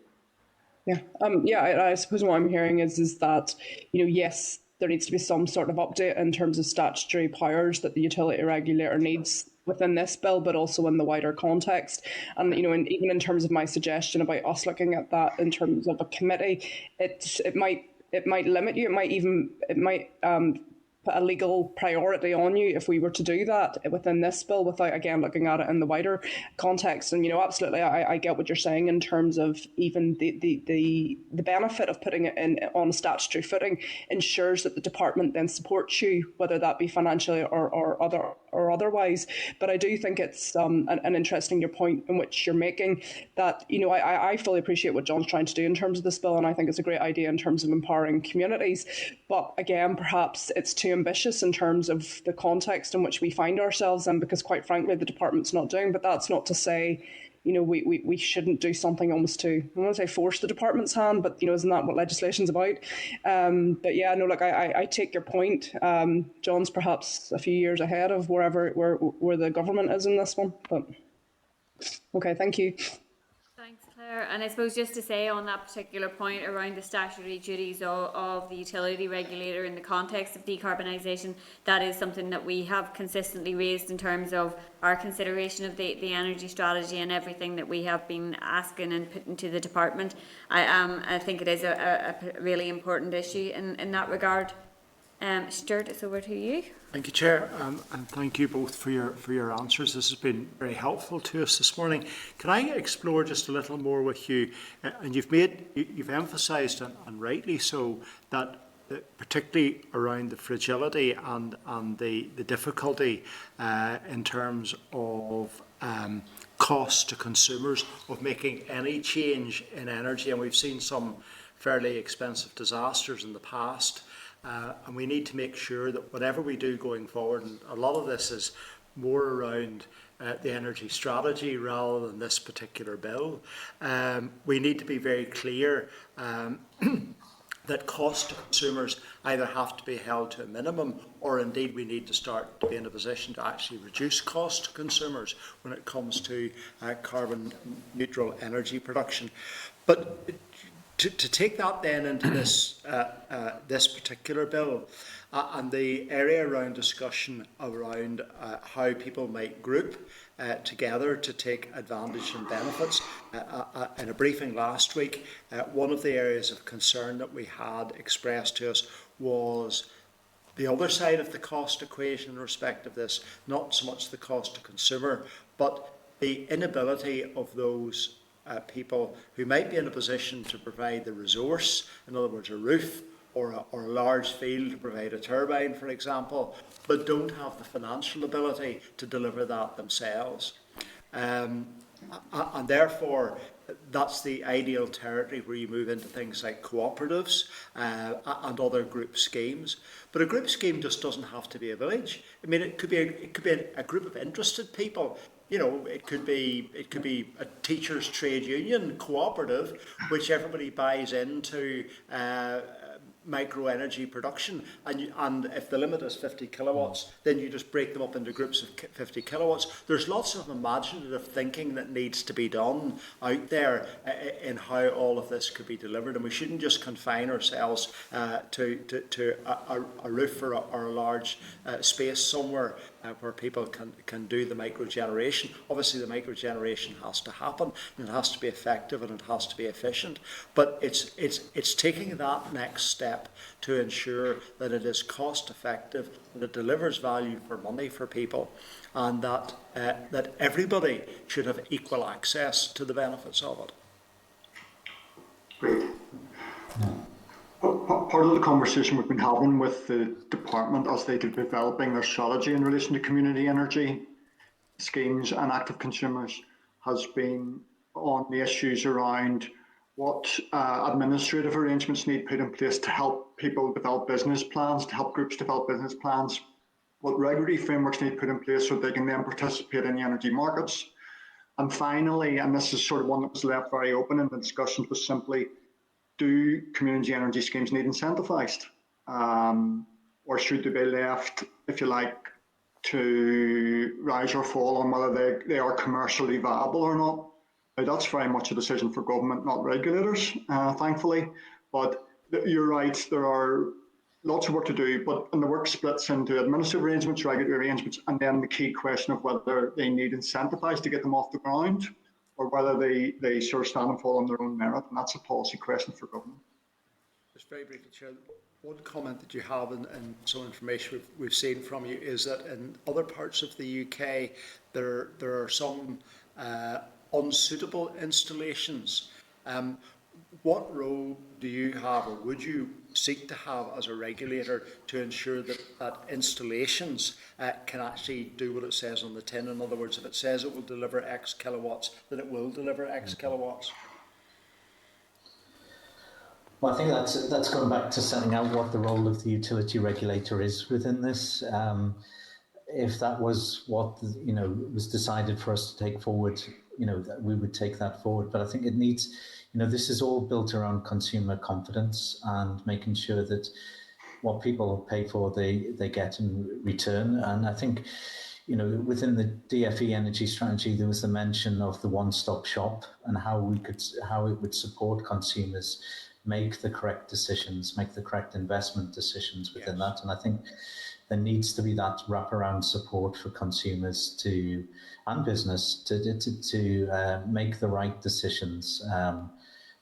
I suppose what I'm hearing is that, yes, there needs to be some sort of update in terms of statutory powers that the utility regulator needs within this bill, but also in the wider context. And, and even in terms of my suggestion about us looking at that in terms of a committee, it might limit you. It might put a legal priority on you if we were to do that within this bill without, again, looking at it in the wider context. And, absolutely, I get what you're saying in terms of even the benefit of putting it on a statutory footing ensures that the department then supports you, whether that be financially or otherwise. But I do think it's an interesting your point in which you're making that, I fully appreciate what John's trying to do in terms of this bill, and I think it's a great idea in terms of empowering communities. But again, perhaps it's too ambitious in terms of the context in which we find ourselves in, because quite frankly the department's not doing. But that's not to say we shouldn't do something almost to, I want to say force the department's hand, but isn't that what legislation's about? But yeah, no, look, I take your point. John's perhaps a few years ahead of where the government is in this one, but okay, thank you. Thanks, Claire. And I suppose just to say on that particular point around the statutory duties of the utility regulator in the context of decarbonisation, that is something that we have consistently raised in terms of our consideration of the energy strategy and everything that we have been asking and putting to the department. I think it is a really important issue in that regard. Stuart, it's over to you. Thank you, Chair, and thank you both for your answers. This has been very helpful to us this morning. Can I explore just a little more with you? And you've emphasised, and rightly so, that particularly around the fragility and the difficulty in terms of cost to consumers of making any change in energy, and we've seen some fairly expensive disasters in the past. And we need to make sure that whatever we do going forward, and a lot of this is more around the energy strategy rather than this particular bill, we need to be very clear that cost to consumers either have to be held to a minimum, or indeed we need to start to be in a position to actually reduce cost to consumers when it comes to carbon neutral energy production. But to take that then into this particular bill and the area around discussion around how people might group together to take advantage and benefits. In a briefing last week, one of the areas of concern that we had expressed to us was the other side of the cost equation in respect of this, not so much the cost to consumer, but the inability of those people who might be in a position to provide the resource, in other words, a roof or a large field to provide a turbine, for example, but don't have the financial ability to deliver that themselves. And therefore, that's the ideal territory where you move into things like cooperatives and other group schemes. But a group scheme just doesn't have to be a village. I mean, it could be a group of interested people. You know, it could be a teachers' trade union cooperative, which everybody buys into. Micro energy production, and if the limit is 50 kilowatts, then you just break them up into groups of 50 kilowatts. There's lots of imaginative thinking that needs to be done out there in how all of this could be delivered, and we shouldn't just confine ourselves to a roof or a large space somewhere where people can do the micro generation. Obviously, the micro generation has to happen, and it has to be effective, and it has to be efficient. But it's taking that next step to ensure that it is cost effective, that it delivers value for money for people, and that everybody should have equal access to the benefits of it. Great. Part of the conversation we've been having with the department as they keep developing their strategy in relation to community energy schemes and active consumers has been on the issues around what administrative arrangements need put in place to help people develop business plans, to help groups develop business plans, what regulatory frameworks need put in place so they can then participate in the energy markets. And finally, and this is sort of one that was left very open in the discussions, was simply, do community energy schemes need incentivised? Or should they be left, if you like, to rise or fall on whether they are commercially viable or not? Now, that's very much a decision for government, not regulators, thankfully. But you're right, there are lots of work to do, and the work splits into administrative arrangements, regulatory arrangements, and then the key question of whether they need incentivised to get them off the ground, or whether they sort of stand and fall on their own merit, and that's a policy question for government. Just very briefly, Chair, one comment that you have and some information we've seen from you is that in other parts of the UK there are some unsuitable installations. What role do you have, or would you seek to have as a regulator, to ensure that installations can actually do what it says on the tin? In other words, if it says it will deliver X kilowatts, then it will deliver X kilowatts. Well, I think that's going back to setting out what the role of the utility regulator is within this. If that was what was decided for us to take forward, that we would take that forward. But I think it needs, this is all built around consumer confidence and making sure that what people pay for, they get in return. And I think, within the DFE energy strategy, there was the mention of the one-stop shop and how it would support consumers make the correct decisions, make the correct investment decisions within that. And I think there needs to be that wraparound support for consumers and business to make the right decisions and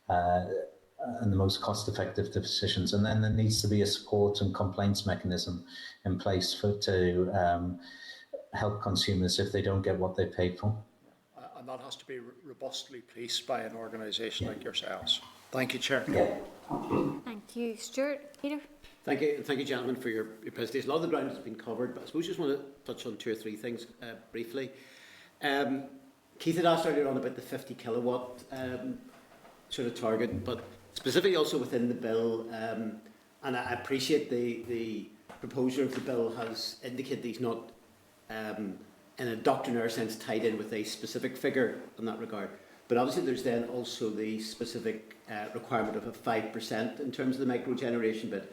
the most cost-effective decisions. And then there needs to be a support and complaints mechanism in place to help consumers if they don't get what they paid for. And that has to be robustly policed by an organisation like yourselves. Thank you, Chair. Thank you. Stuart, Peter? Thank you, gentlemen, for your presentation. A lot of the ground has been covered, but I suppose I just want to touch on two or three things briefly. Keith had asked earlier on about the 50 kilowatt sort of target, but specifically also within the bill, and I appreciate the proposer of the bill has indicated he's not, in a doctrinaire sense, tied in with a specific figure in that regard. But obviously there's then also the specific requirement of a 5% in terms of the micro-generation bit.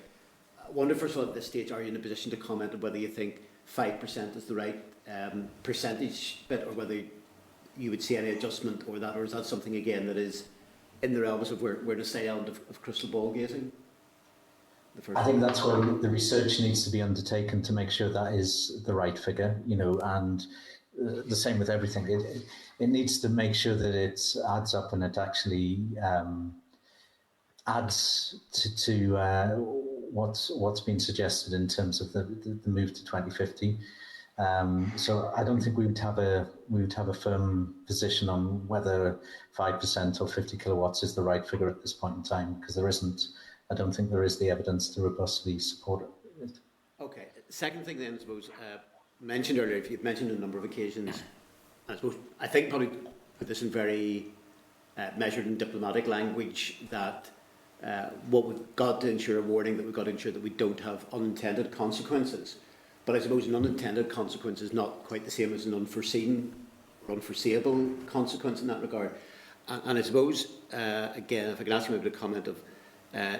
I wonder, first of all, at this stage, are you in a position to comment on whether you think 5% is the right percentage bit, or whether you would see any adjustment or is that something, again, that is in the realms of where to say element of crystal ball gazing? I think that's where the research needs to be undertaken to make sure that is the right figure, and the same with everything. It needs to make sure that it adds up and it actually adds to what's been suggested in terms of the move to 2050. So I don't think we would have a firm position on whether 5% or 50 kilowatts is the right figure at this point in time, because there isn't. I don't think there is the evidence to robustly support it. Okay. Second thing then, I suppose, mentioned earlier, if you've mentioned on a number of occasions, I think probably put this in very measured and diplomatic language, that what we've got to ensure, a warning that we've got to ensure that we don't have unintended consequences. But I suppose an unintended consequence is not quite the same as an unforeseen or unforeseeable consequence in that regard. And I suppose, again, if I can ask you maybe a comment of,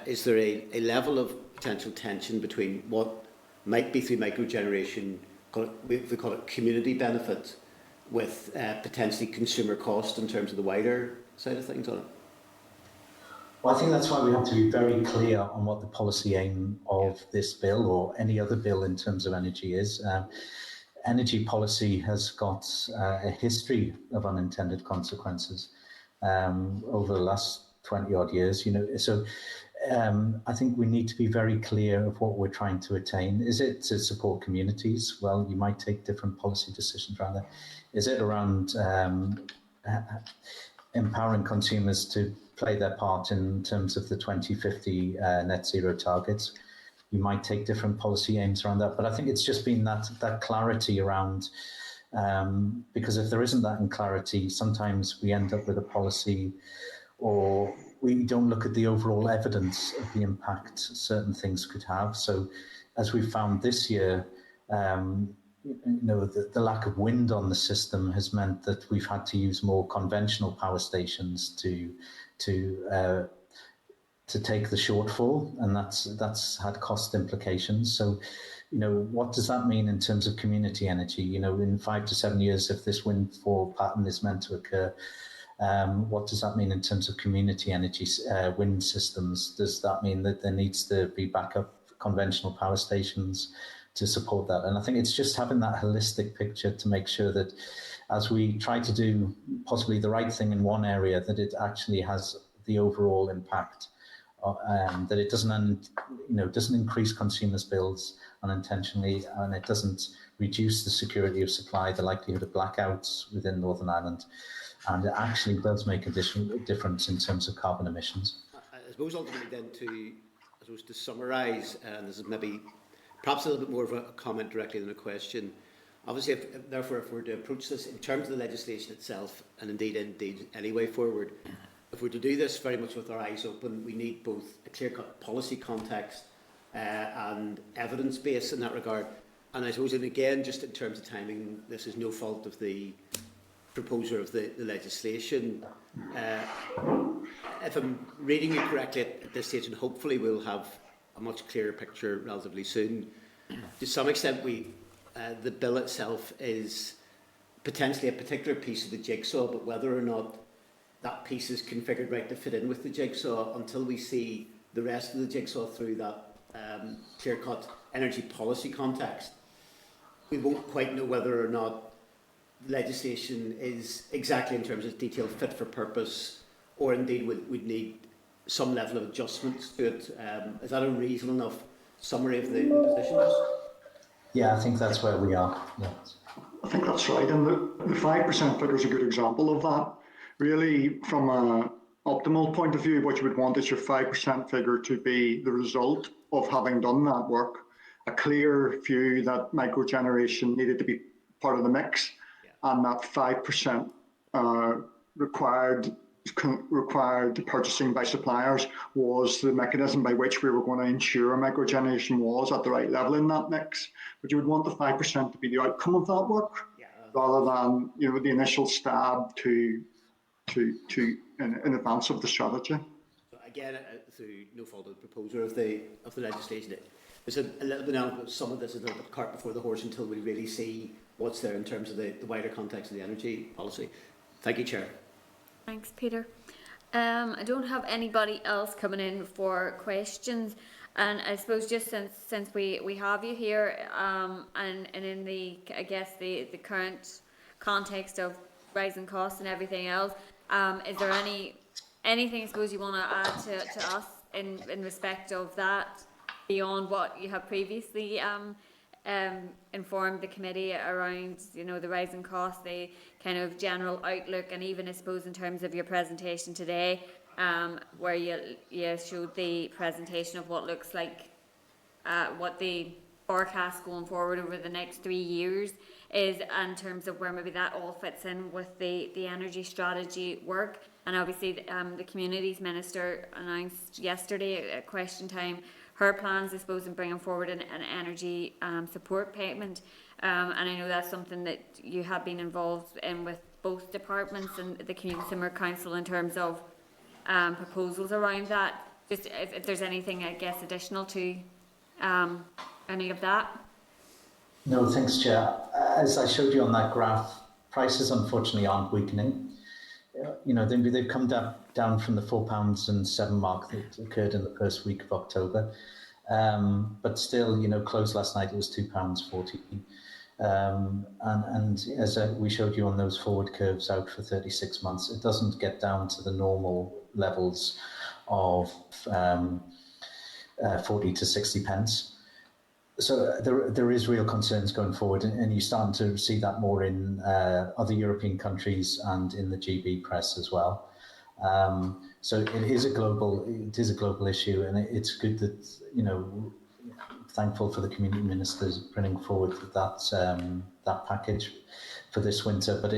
is there a level of potential tension between what might be through microgeneration, we call it community benefit, with potentially consumer cost in terms of the wider side of things on it? Well, I think that's why we have to be very clear on what the policy aim of this bill or any other bill in terms of energy is. Energy policy has got a history of unintended consequences over the last 20 odd years, so I think we need to be very clear of what we're trying to attain. Is it to support communities? Well, you might take different policy decisions around that. Is it around empowering consumers to play their part in terms of the 2050 net zero targets? You might take different policy aims around that, but I think it's just been that clarity around, because if there isn't that in clarity, sometimes we end up with a policy, or we don't look at the overall evidence of the impact certain things could have. So as we found this year, the lack of wind on the system has meant that we've had to use more conventional power stations to take the shortfall, and that's had cost implications. So, what does that mean in terms of community energy? In 5 to 7 years, if this windfall pattern is meant to occur, what does that mean in terms of community energy wind systems? Does that mean that there needs to be backup conventional power stations to support that? And I think it's just having that holistic picture to make sure that as we try to do possibly the right thing in one area, that it actually has the overall impact, that it doesn't increase consumers' bills unintentionally, and it doesn't reduce the security of supply, the likelihood of blackouts within Northern Ireland, and it actually does make a difference in terms of carbon emissions. I suppose ultimately then to summarise, and this is maybe perhaps a little bit more of a comment directly than a question. Obviously, if we're to approach this in terms of the legislation itself, and indeed any way forward, if we're to do this very much with our eyes open, we need both a clear-cut policy context and evidence base in that regard. And I suppose, and again, just in terms of timing, this is no fault of the proposer of the legislation. If I'm reading you correctly at this stage, and hopefully we'll have a much clearer picture relatively soon, to some extent the bill itself is potentially a particular piece of the jigsaw, but whether or not that piece is configured right to fit in with the jigsaw, until we see the rest of the jigsaw through that clear-cut energy policy context, we won't quite know whether or not legislation is exactly in terms of detail fit for purpose, or indeed we'd need some level of adjustments to it. Is that a reasonable enough summary of the positions? Yeah, I think that's where we are. Yeah. I think that's right, and the 5% figure is a good example of that. Really, from an optimal point of view, what you would want is your 5% figure to be the result of having done that work, a clear view that microgeneration needed to be part of the mix, and that 5% required purchasing by suppliers was the mechanism by which we were going to ensure microgeneration was at the right level in that mix. But you would want the 5% to be the outcome of that work, rather than the initial stab in advance of the strategy. So again, through no fault of the proposer of the legislation, there's a little bit now. Some of this is a little bit cart before the horse until we really see what's there in terms of the wider context of the energy policy. Thank you, Chair. Thanks, Peter. I don't have anybody else coming in for questions, and I suppose just since we have you here, and in the current context of rising costs and everything else. Is there anything I suppose you want to add to us in respect of that beyond what you have previously informed the committee around, the rising costs, the kind of general outlook, and even I suppose in terms of your presentation today, where you showed the presentation of what looks like what the forecast going forward over the next 3 years is, in terms of where maybe that all fits in with the energy strategy work. And obviously the Communities Minister announced yesterday at question time her plans, I suppose, in bringing forward an energy support payment. And I know that's something that you have been involved in with both departments and the Consumer Council in terms of proposals around that. Just if there's anything, I guess, additional to any of that. No, thanks, Chair. As I showed you on that graph, prices unfortunately aren't weakening. They've come down from the £4.07 mark that occurred in the first week of October. But still, closed last night, it was £2.40. And as we showed you on those forward curves out for 36 months, it doesn't get down to the normal levels of 40 to 60 pence. So there is real concerns going forward, and you're starting to see that more in other European countries and in the GB press as well. So it is a global issue, and it's good that thankful for the community ministers bringing forward that package for this winter. But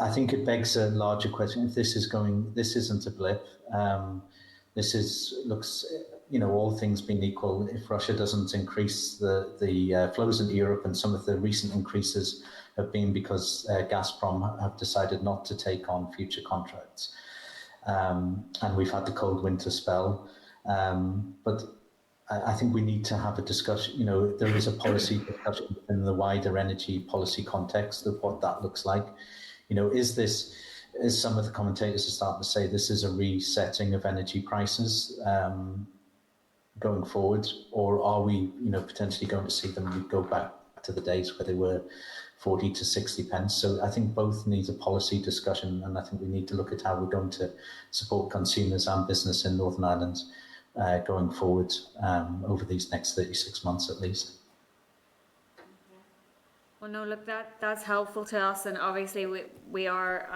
I think it begs a larger question. If this isn't a blip. Looks. All things being equal, if Russia doesn't increase the flows into Europe, and some of the recent increases have been because Gazprom have decided not to take on future contracts, and we've had the cold winter spell. But I think we need to have a discussion. There is a policy discussion in the wider energy policy context of what that looks like. As some of the commentators are starting to say, this is a resetting of energy prices going forward, or are we, potentially going to see them go back to the days where they were 40 to 60 pence? So I think both need a policy discussion, and I think we need to look at how we're going to support consumers and business in Northern Ireland going forward over these next 36 months at least. Well, no, look, that's helpful to us, and obviously we are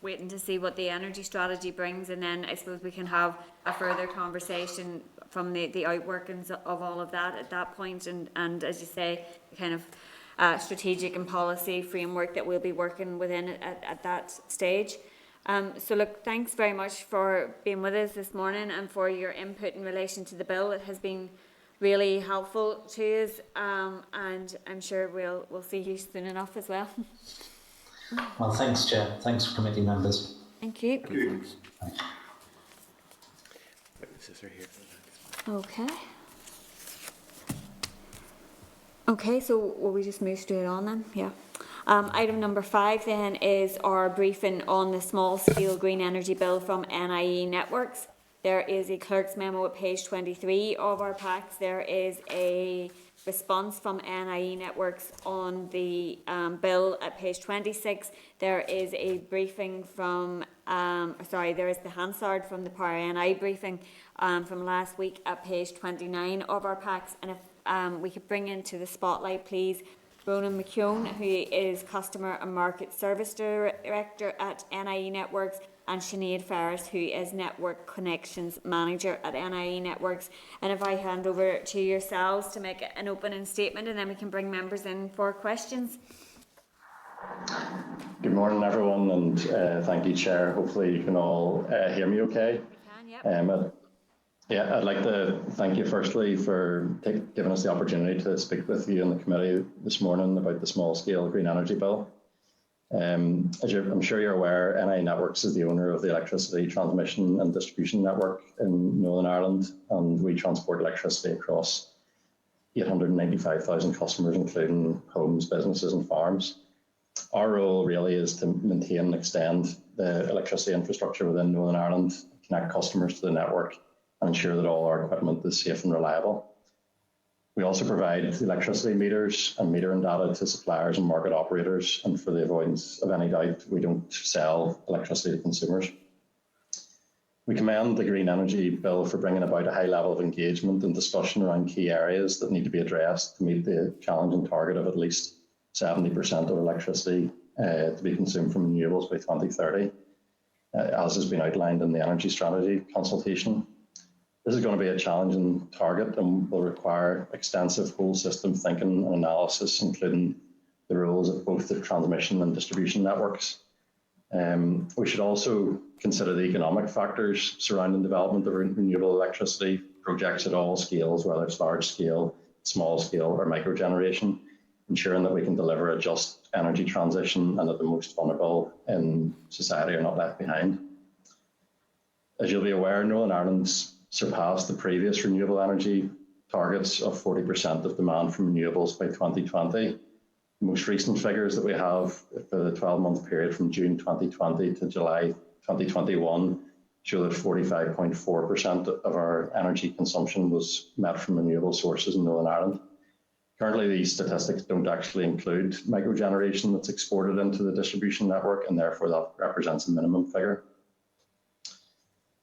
waiting to see what the energy strategy brings, and then I suppose we can have a further conversation from the outworkings of all of that at that point, and as you say, kind of strategic and policy framework that we'll be working within at that stage. So look, thanks very much for being with us this morning and for your input in relation to the bill. It has been really helpful to us, and I'm sure we'll see you soon enough as well. Well, thanks, Chair. Thanks, committee members. Thank you. Thanks. Witnesses are here. Okay. Okay, so will we just move straight on then? Yeah. Item number 5 then is our briefing on the small-scale green energy bill from NIE Networks. There is a clerk's memo at page 23 of our packs. There is a response from NIE Networks on the bill at page 26. There is a briefing from, there is the Hansard from the Power NI briefing from last week at page 29 of our packs. And if we could bring into the spotlight, please, Ronan McKeown, who is Customer and Market Service Director at NIE Networks, and Sinead Ferris, who is Network Connections Manager at NIE Networks. And if I hand over to yourselves to make an opening statement, and then we can bring members in for questions. Good morning, everyone, and thank you, Chair. Hopefully you can all hear me okay. You can, yep. I'd like to thank you firstly for giving us the opportunity to speak with you in the committee this morning about the small-scale green energy bill. As I'm sure you're aware, NI Networks is the owner of the electricity transmission and distribution network in Northern Ireland, and we transport electricity across 895,000 customers, including homes, businesses and farms. Our role really is to maintain and extend the electricity infrastructure within Northern Ireland, connect customers to the network, and ensure that all our equipment is safe and reliable. We also provide electricity meters and metering data to suppliers and market operators, and for the avoidance of any doubt, we don't sell electricity to consumers. We commend the Green Energy Bill for bringing about a high level of engagement and discussion around key areas that need to be addressed to meet the challenging target of at least 70% of electricity to be consumed from renewables by 2030, as has been outlined in the Energy Strategy consultation. This is going to be a challenging target and will require extensive whole system thinking and analysis, including the roles of both the transmission and distribution networks. We should also consider the economic factors surrounding development of renewable electricity projects at all scales, whether it's large scale, small scale, or micro generation, ensuring that we can deliver a just energy transition and that the most vulnerable in society are not left behind. As you'll be aware, Northern Ireland's surpassed the previous renewable energy targets of 40% of demand from renewables by 2020. The most recent figures that we have for the 12-month period from June 2020 to July 2021 show that 45.4% of our energy consumption was met from renewable sources in Northern Ireland. Currently, these statistics don't actually include microgeneration that's exported into the distribution network, and therefore that represents a minimum figure.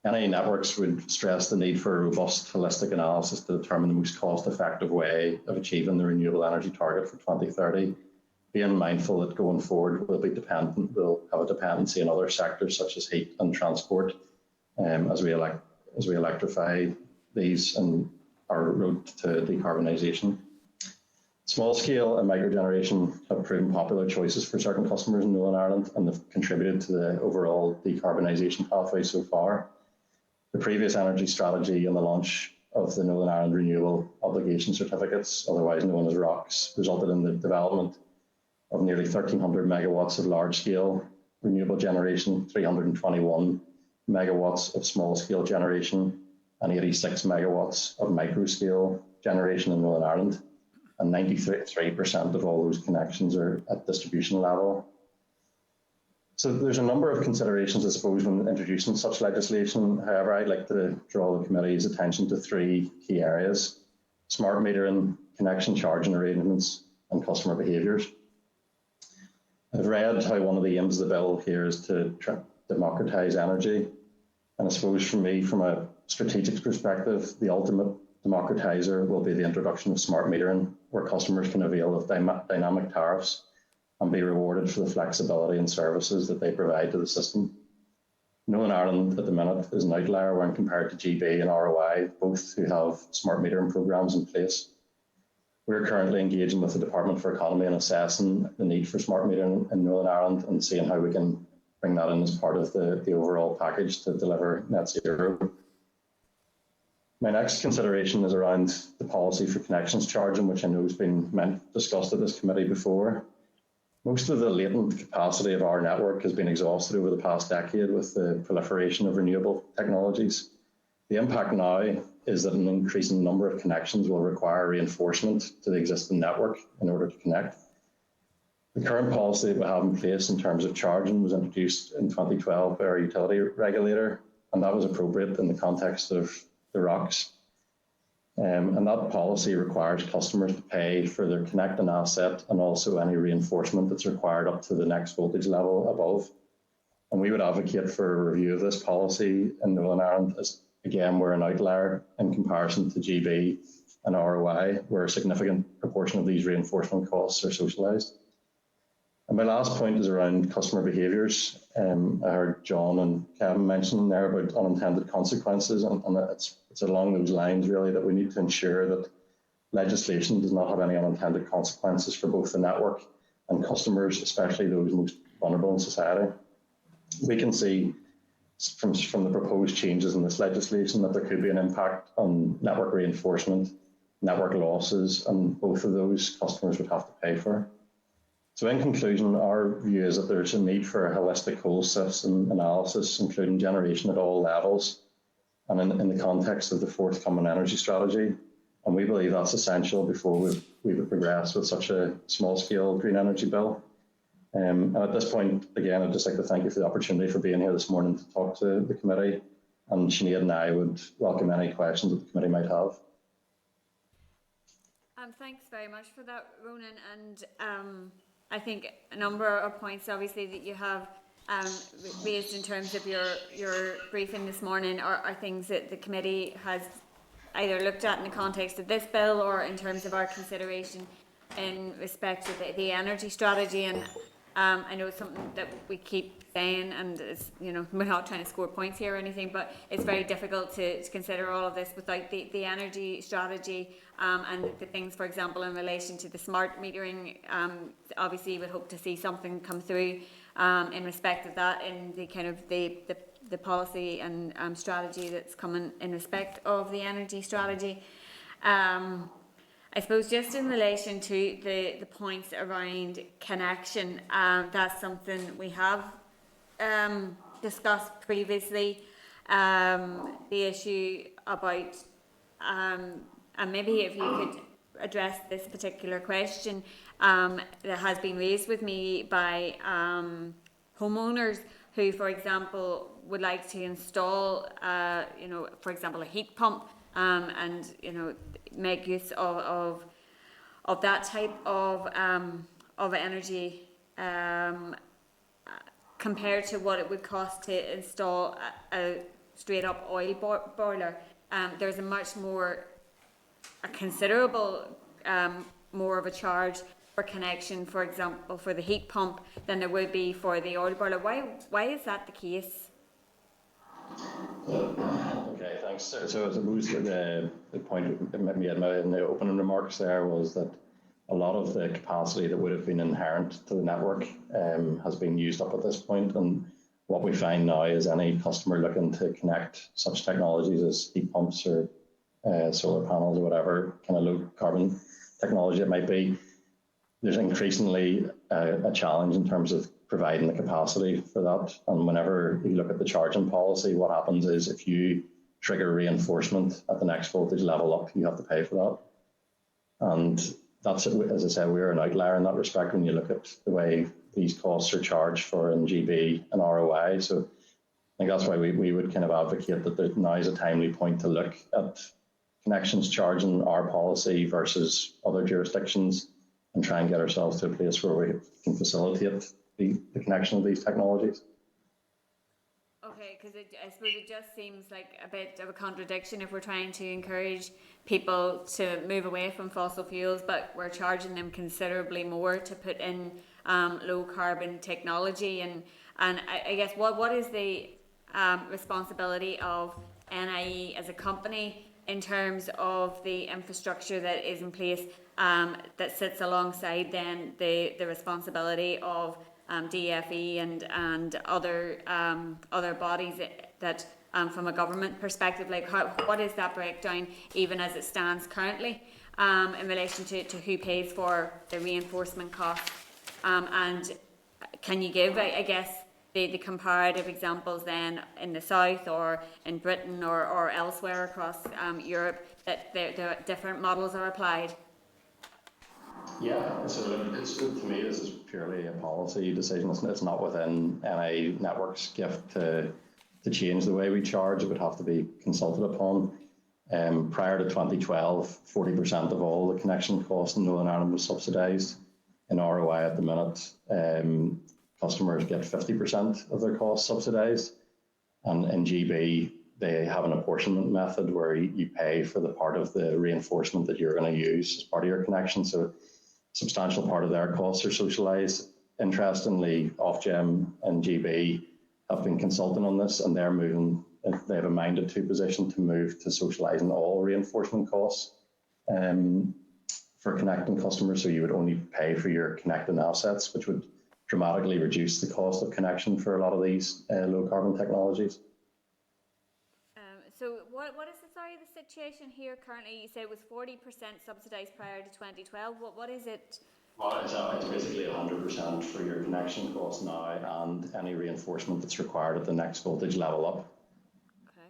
Any networks would stress the need for a robust, holistic analysis to determine the most cost-effective way of achieving the renewable energy target for 2030, being mindful that going forward we'll have a dependency in other sectors such as heat and transport as we electrify these and our road to decarbonisation. Small-scale and microgeneration have proven popular choices for certain customers in Northern Ireland and have contributed to the overall decarbonisation pathway so far. The previous energy strategy and the launch of the Northern Ireland Renewable Obligation Certificates, otherwise known as ROCs, resulted in the development of nearly 1,300 megawatts of large-scale renewable generation, 321 megawatts of small-scale generation, and 86 megawatts of micro-scale generation in Northern Ireland. And 93% of all those connections are at distribution level. So there's a number of considerations, I suppose, when introducing such legislation. However, I'd like to draw the committee's attention to three key areas: smart metering, connection charging arrangements, and customer behaviours. I've read how one of the aims of the bill here is to democratise energy. And I suppose for me, from a strategic perspective, the ultimate democratiser will be the introduction of smart metering, where customers can avail of dynamic tariffs and be rewarded for the flexibility and services that they provide to the system. Northern Ireland at the minute is an outlier when compared to GB and ROI, both who have smart metering programmes in place. We're currently engaging with the Department for Economy and assessing the need for smart metering in Northern Ireland and seeing how we can bring that in as part of the overall package to deliver net zero. My next consideration is around the policy for connections charging, which I know has been discussed at this committee before. Most of the latent capacity of our network has been exhausted over the past decade with the proliferation of renewable technologies. The impact now is that an increasing number of connections will require reinforcement to the existing network in order to connect. The current policy that we have in place in terms of charging was introduced in 2012 by our utility regulator, and that was appropriate in the context of the ROCs. And that policy requires customers to pay for their connecting asset and also any reinforcement that's required up to the next voltage level above. And we would advocate for a review of this policy in Northern Ireland, as again, we're an outlier in comparison to GB and ROI, where a significant proportion of these reinforcement costs are socialised. And my last point is around customer behaviours. I heard John and Kevin mention there about unintended consequences, and it's along those lines really that we need to ensure that legislation does not have any unintended consequences for both the network and customers, especially those most vulnerable in society. We can see from the proposed changes in this legislation that there could be an impact on network reinforcement, network losses, and both of those customers would have to pay for. So in conclusion, our view is that there's a need for a holistic whole system analysis, including generation at all levels, and in the context of the forthcoming energy strategy. And we believe that's essential before we would progress with such a small-scale green energy bill. And at this point, again, I'd just like to thank you for the opportunity for being here this morning to talk to the committee. And Sinead and I would welcome any questions that the committee might have. Thanks very much for that, Ronan. And I think a number of points, obviously, that you have raised in terms of your briefing this morning are things that the committee has either looked at in the context of this bill or in terms of our consideration in respect of the energy strategy. And I know it's something that we keep saying, and it's, you know, we're not trying to score points here or anything, but it's very difficult to consider all of this without the energy strategy and the things, for example, in relation to the smart metering. Obviously, you would hope to see something come through in respect of that in the kind of the policy and strategy that's coming in respect of the energy strategy. I suppose just in relation to the points around connection, that's something we have discussed previously. The issue about, and maybe if you could address this particular question that has been raised with me by homeowners who, for example, would like to install, you know, for example, a heat pump and, you know, make use of that type of energy compared to what it would cost to install a straight up oil boiler. There's a considerable more of a charge for connection, for example, for the heat pump than there would be for the oil boiler. Why is that the case? Okay, thanks. So I suppose the point maybe in the opening remarks there was that a lot of the capacity that would have been inherent to the network has been used up at this point. And what we find now is any customer looking to connect such technologies as heat pumps or solar panels or whatever kind of low carbon technology it might be, there's increasingly a challenge in terms of providing the capacity for that. And whenever you look at the charging policy, what happens is if you trigger reinforcement at the next voltage level up, you have to pay for that. And that's, as I said, we're an outlier in that respect when you look at the way these costs are charged for in GB and ROI. So I think that's why we would kind of advocate that now is a timely point to look at connections charging our policy versus other jurisdictions and try and get ourselves to a place where we can facilitate the connection of these technologies. Okay, because I suppose it just seems like a bit of a contradiction if we're trying to encourage people to move away from fossil fuels, but we're charging them considerably more to put in low carbon technology. And I guess what is the responsibility of NIE as a company in terms of the infrastructure that is in place that sits alongside then the responsibility of DFE and other bodies that from a government perspective, like what is that breakdown even as it stands currently in relation to who pays for the reinforcement costs, and can you give I guess the comparative examples then in the south or in Britain or elsewhere across Europe that the different models are applied? Yeah, so to me, this is purely a policy decision. It's not within any network's gift to change the way we charge. It would have to be consulted upon. Prior to 2012, 40% of all the connection costs in Northern Ireland was subsidised. In ROI at the minute, customers get 50% of their costs subsidised. And in GB, they have an apportionment method where you pay for the part of the reinforcement that you're going to use as part of your connection. So a substantial part of their costs are socialised. Interestingly, Ofgem and GB have been consulting on this, and they have a minded to position to move to socialising all reinforcement costs for connecting customers. So you would only pay for your connecting assets, which would dramatically reduce the cost of connection for a lot of these low carbon technologies. So what is the situation here currently? You said it was 40% subsidised prior to 2012. What is it? Well, it's basically 100% for your connection costs now and any reinforcement that's required at the next voltage level up. Okay.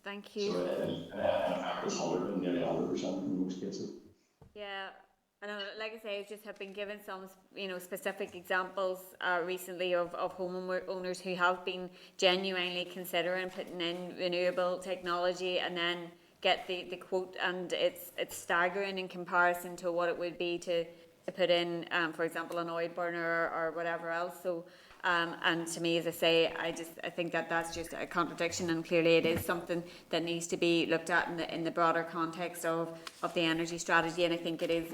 Thank you. So in fact, it's nearly 100% in most cases. Yeah. I know, like I say, I just have been given some, specific examples recently of homeowners who have been genuinely considering putting in renewable technology and then get the quote, and it's staggering in comparison to what it would be to put in, for example, an oil burner or whatever else. So, and to me, as I say, I think that's just a contradiction, and clearly it is something that needs to be looked at in the broader context of the energy strategy. And I think it is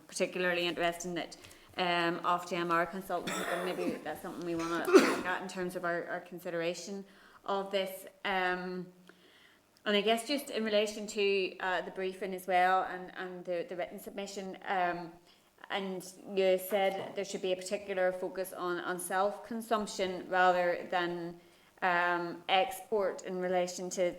particularly interesting that Ofgem, our consultants, and maybe that's something we want to look at in terms of our consideration of this. And I guess just in relation to the briefing as well, and the written submission, and you said there should be a particular focus on self-consumption rather than export in relation to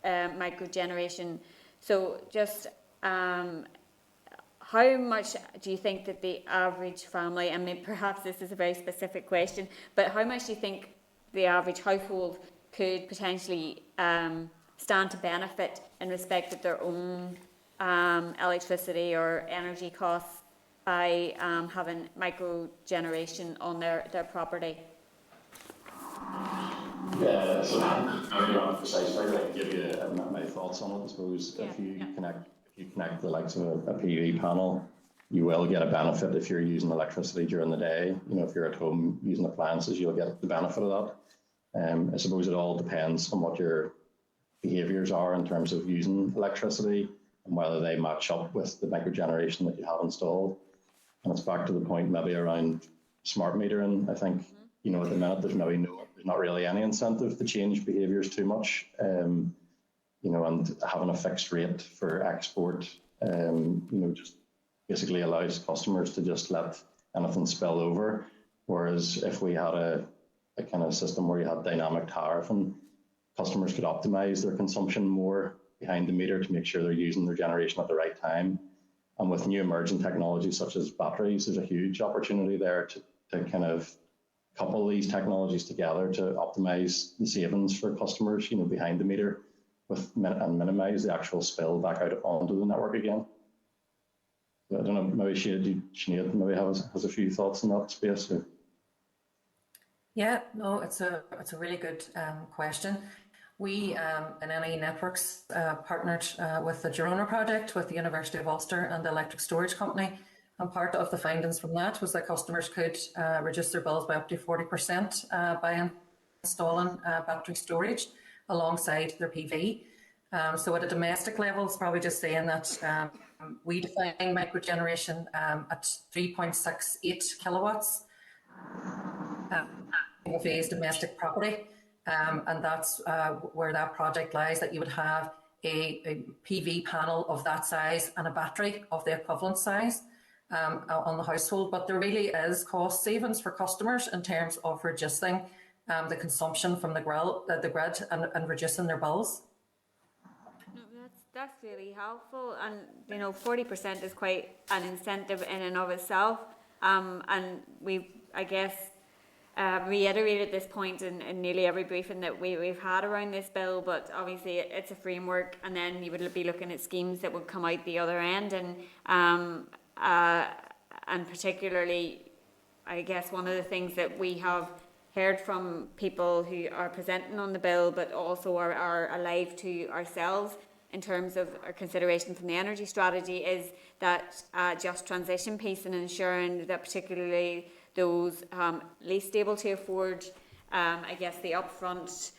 microgeneration. So just how much do you think that the average family, I mean perhaps this is a very specific question, but how much do you think the average household could potentially stand to benefit in respect of their own electricity or energy costs by having microgeneration on their property? Yeah, so maybe on a precise figure, I can give you my thoughts on it. I suppose if you connect the likes of a PV panel, you will get a benefit if you're using electricity during the day. You know, if you're at home using appliances, you'll get the benefit of that. I suppose it all depends on what your behaviours are in terms of using electricity and whether they match up with the microgeneration that you have installed. And it's back to the point maybe around smart metering. I think, you know, at the minute there's not really any incentive to change behaviours too much. You know, and having a fixed rate for export, you know, just basically allows customers to just let anything spill over. Whereas if we had a kind of system where you had dynamic tariff and customers could optimise their consumption more behind the meter to make sure they're using their generation at the right time. And with new emerging technologies such as batteries, there's a huge opportunity there to kind of couple these technologies together to optimise the savings for customers, you know, behind the meter and minimise the actual spill back out onto the network again. So I don't know, maybe Sinead maybe has a few thoughts in that space. Or... Yeah, no, it's a really good question. We in NE Networks partnered with the Girona project with the University of Ulster and the Electric Storage Company, and part of the findings from that was that customers could reduce their bills by up to 40% by installing battery storage alongside their PV. So at a domestic level, it's probably just saying that we define microgeneration at 3.68 kilowatts of phase domestic property. And that's where that project lies, that you would have a PV panel of that size and a battery of the equivalent size on the household. But there really is cost savings for customers in terms of reducing the consumption from the grid and reducing their bills. No, that's really helpful, and you know, 40% is quite an incentive in and of itself. And we've, I guess, reiterated this point in nearly every briefing that we've had around this bill, but obviously it's a framework, and then you would be looking at schemes that would come out the other end, and particularly, I guess one of the things that we have heard from people who are presenting on the bill, but also are alive to ourselves in terms of our consideration from the energy strategy, is that just transition piece and ensuring that particularly those least able to afford, I guess, the upfront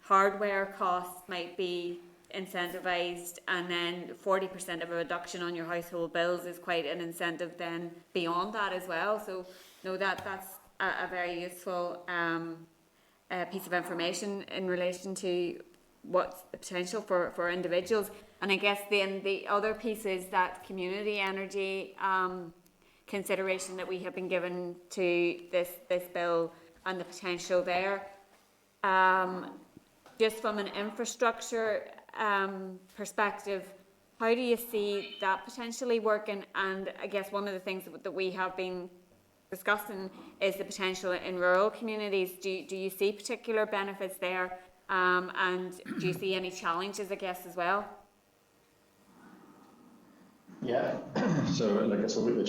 hardware costs might be incentivised, and then 40% of a reduction on your household bills is quite an incentive then beyond that as well. So no, that's a very useful piece of information in relation to what's the potential for individuals. And I guess then the other piece is that community energy consideration that we have been given to this bill and the potential there. Just from an infrastructure perspective, how do you see that potentially working? And I guess one of the things that we have been discussing is the potential in rural communities. Do you see particular benefits there? And do you see any challenges, I guess, as well? Yeah, so like I said, the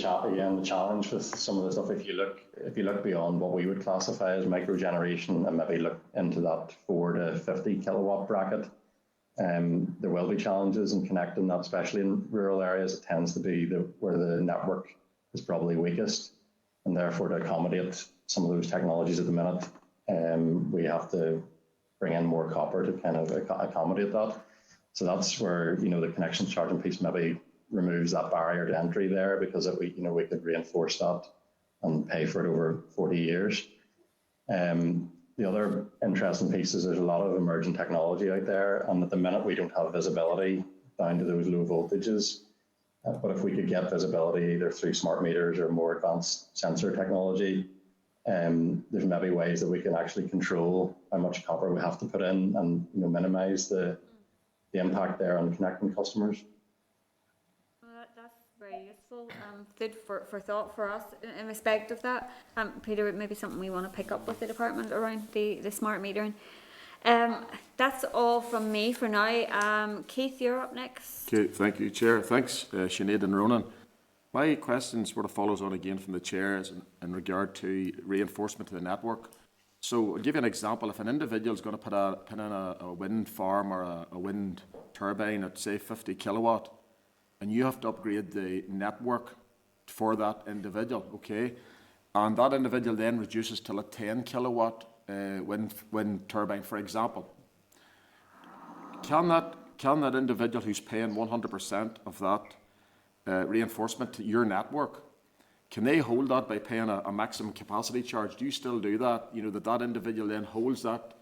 challenge with some of the stuff, if you look beyond what we would classify as microgeneration and maybe look into that 4 to 50 kilowatt bracket, There will be challenges in connecting that, especially in rural areas. It tends to be where the network is probably weakest, and therefore to accommodate some of those technologies at the minute, we have to bring in more copper to kind of accommodate that. So that's where, the connections charging piece maybe removes that barrier to entry there, because we could reinforce that and pay for it over 40 years. The other interesting piece is there's a lot of emerging technology out there, and at the minute we don't have visibility down to those low voltages. But if we could get visibility either through smart meters or more advanced sensor technology, there's maybe ways that we can actually control how much copper we have to put in and minimise the impact there on connecting customers. That's very useful. Food for thought for us in respect of that. Peter, maybe something we want to pick up with the department around the smart metering. That's all from me for now. Keith, you're up next. Okay, thank you, Chair. Thanks, Sinead and Ronan. My question sort of follows on again from the Chair in regard to reinforcement of the network. So I'll give you an example. If an individual is going to put in a wind farm or a wind turbine at, say, 50 kilowatt, and you have to upgrade the network for that individual, okay? And that individual then reduces to a 10 kilowatt wind turbine, for example. Can that individual who's paying 100% of that reinforcement to your network, can they hold that by paying a maximum capacity charge? Do you still do that? That individual then holds that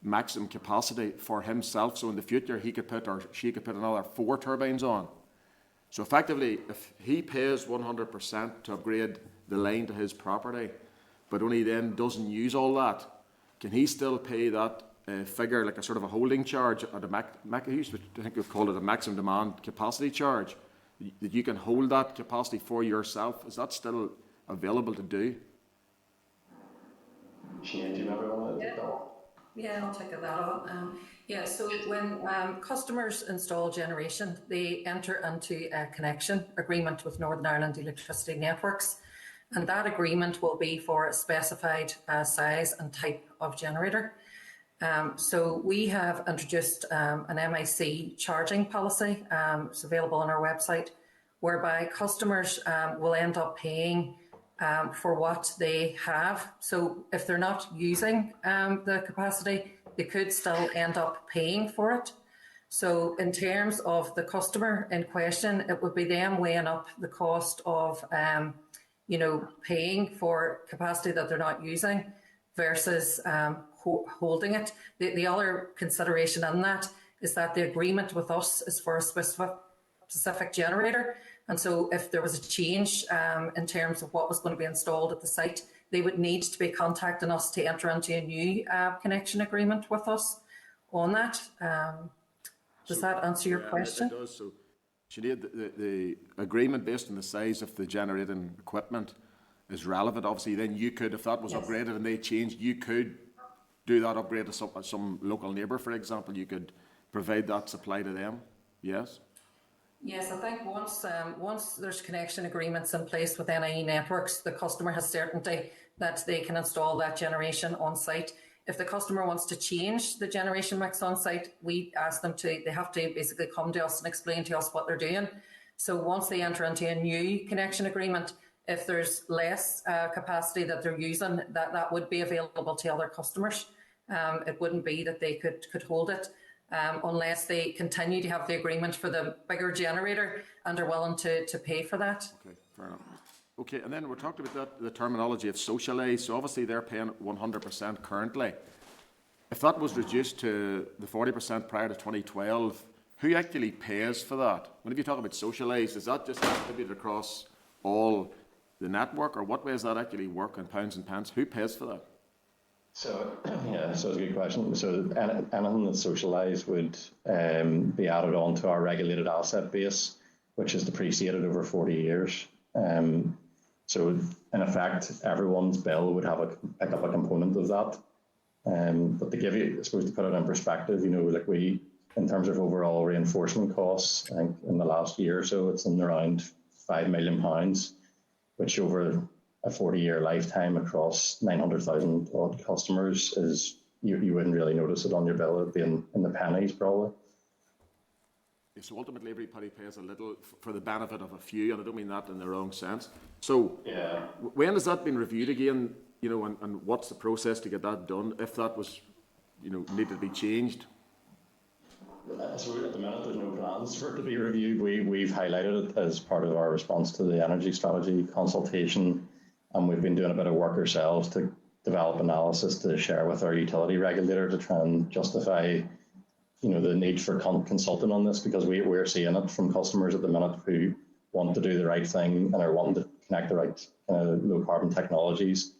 maximum capacity for himself, so in the future he could put or she could put another 4 turbines on. So effectively, if he pays 100% to upgrade the line to his property, but only then doesn't use all that, can he still pay that figure, like a sort of a holding charge at I used to think we've called it a maximum demand capacity charge, that you can hold that capacity for yourself? Is that still available to do? Sinead, do you remember one? Yeah, I'll take that on. So when customers install generation, they enter into a connection agreement with Northern Ireland Electricity Networks, and that agreement will be for a specified size and type of generator. So we have introduced an MIC charging policy. It's available on our website, whereby customers will end up paying for what they have. So if they're not using the capacity, they could still end up paying for it. So in terms of the customer in question, it would be them weighing up the cost of paying for capacity that they're not using versus holding it. The other consideration in that is that the agreement with us is for a specific generator. And so if there was a change in terms of what was going to be installed at the site, they would need to be contacting us to enter into a new connection agreement with us on that. Does that answer your question? It does. So, Sinead, the agreement based on the size of the generating equipment is relevant. Obviously, then you could, if that was upgraded and they changed, you could do that upgrade to some local neighbour, for example. You could provide that supply to them. Yes? Yes, I think once there's connection agreements in place with NIE networks, the customer has certainty that they can install that generation on site. If the customer wants to change the generation mix on site, we ask them they have to basically come to us and explain to us what they're doing. So once they enter into a new connection agreement, if there's less capacity that they're using, that would be available to other customers. It wouldn't be that they could hold it. Unless they continue to have the agreement for the bigger generator and are willing to pay for that. Okay, fair enough. Okay, and then we're talking about the terminology of socialise. So obviously they're paying 100% currently. If that was reduced to the 40% prior to 2012, who actually pays for that? Whenever you talk about socialise, is that just distributed across all the network, or what way does that actually work in pounds and pence? Who pays for that? So, it's a good question. So anything that's socialised would be added on to our regulated asset base, which is depreciated over 40 years. So in effect, everyone's bill would pick up a component of that. But to give you, I suppose, to put it in perspective, in terms of overall reinforcement costs, I think in the last year or so, it's in around £5 million, which over a 40-year lifetime across 900,000 odd customers is, you wouldn't really notice it on your bill. It'd be in the pennies probably. So ultimately, everybody pays a little for the benefit of a few, and I don't mean that in the wrong sense. So, when has that been reviewed again? You know, and what's the process to get that done? If that was, you know, needed to be changed. So at the minute, there's no plans for it to be reviewed. We've highlighted it as part of our response to the energy strategy consultation, and we've been doing a bit of work ourselves to develop analysis to share with our utility regulator to try and justify, you know, the need for consulting on this, because we're seeing it from customers at the minute who want to do the right thing and are wanting to connect the right low carbon technologies.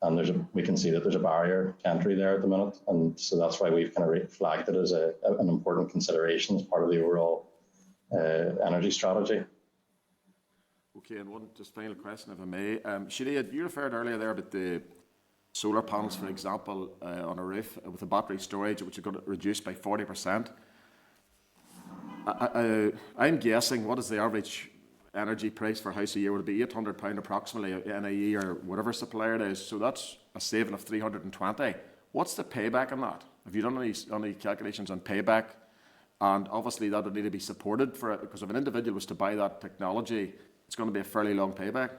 And we can see that there's a barrier to entry there at the minute, and so that's why we've kind of flagged it as an important consideration as part of the overall energy strategy. Okay, and one just final question, if I may. Sinead, you referred earlier there about the solar panels, for example, on a roof with the battery storage, which are going to reduce by 40%. I'm guessing, what is the average energy price for a house a year? Would it be £800 approximately NIE or whatever supplier it is? So that's a saving of 320. What's the payback on that? Have you done any calculations on payback? And obviously that would need to be supported because if an individual was to buy that technology, it's going to be a fairly long payback.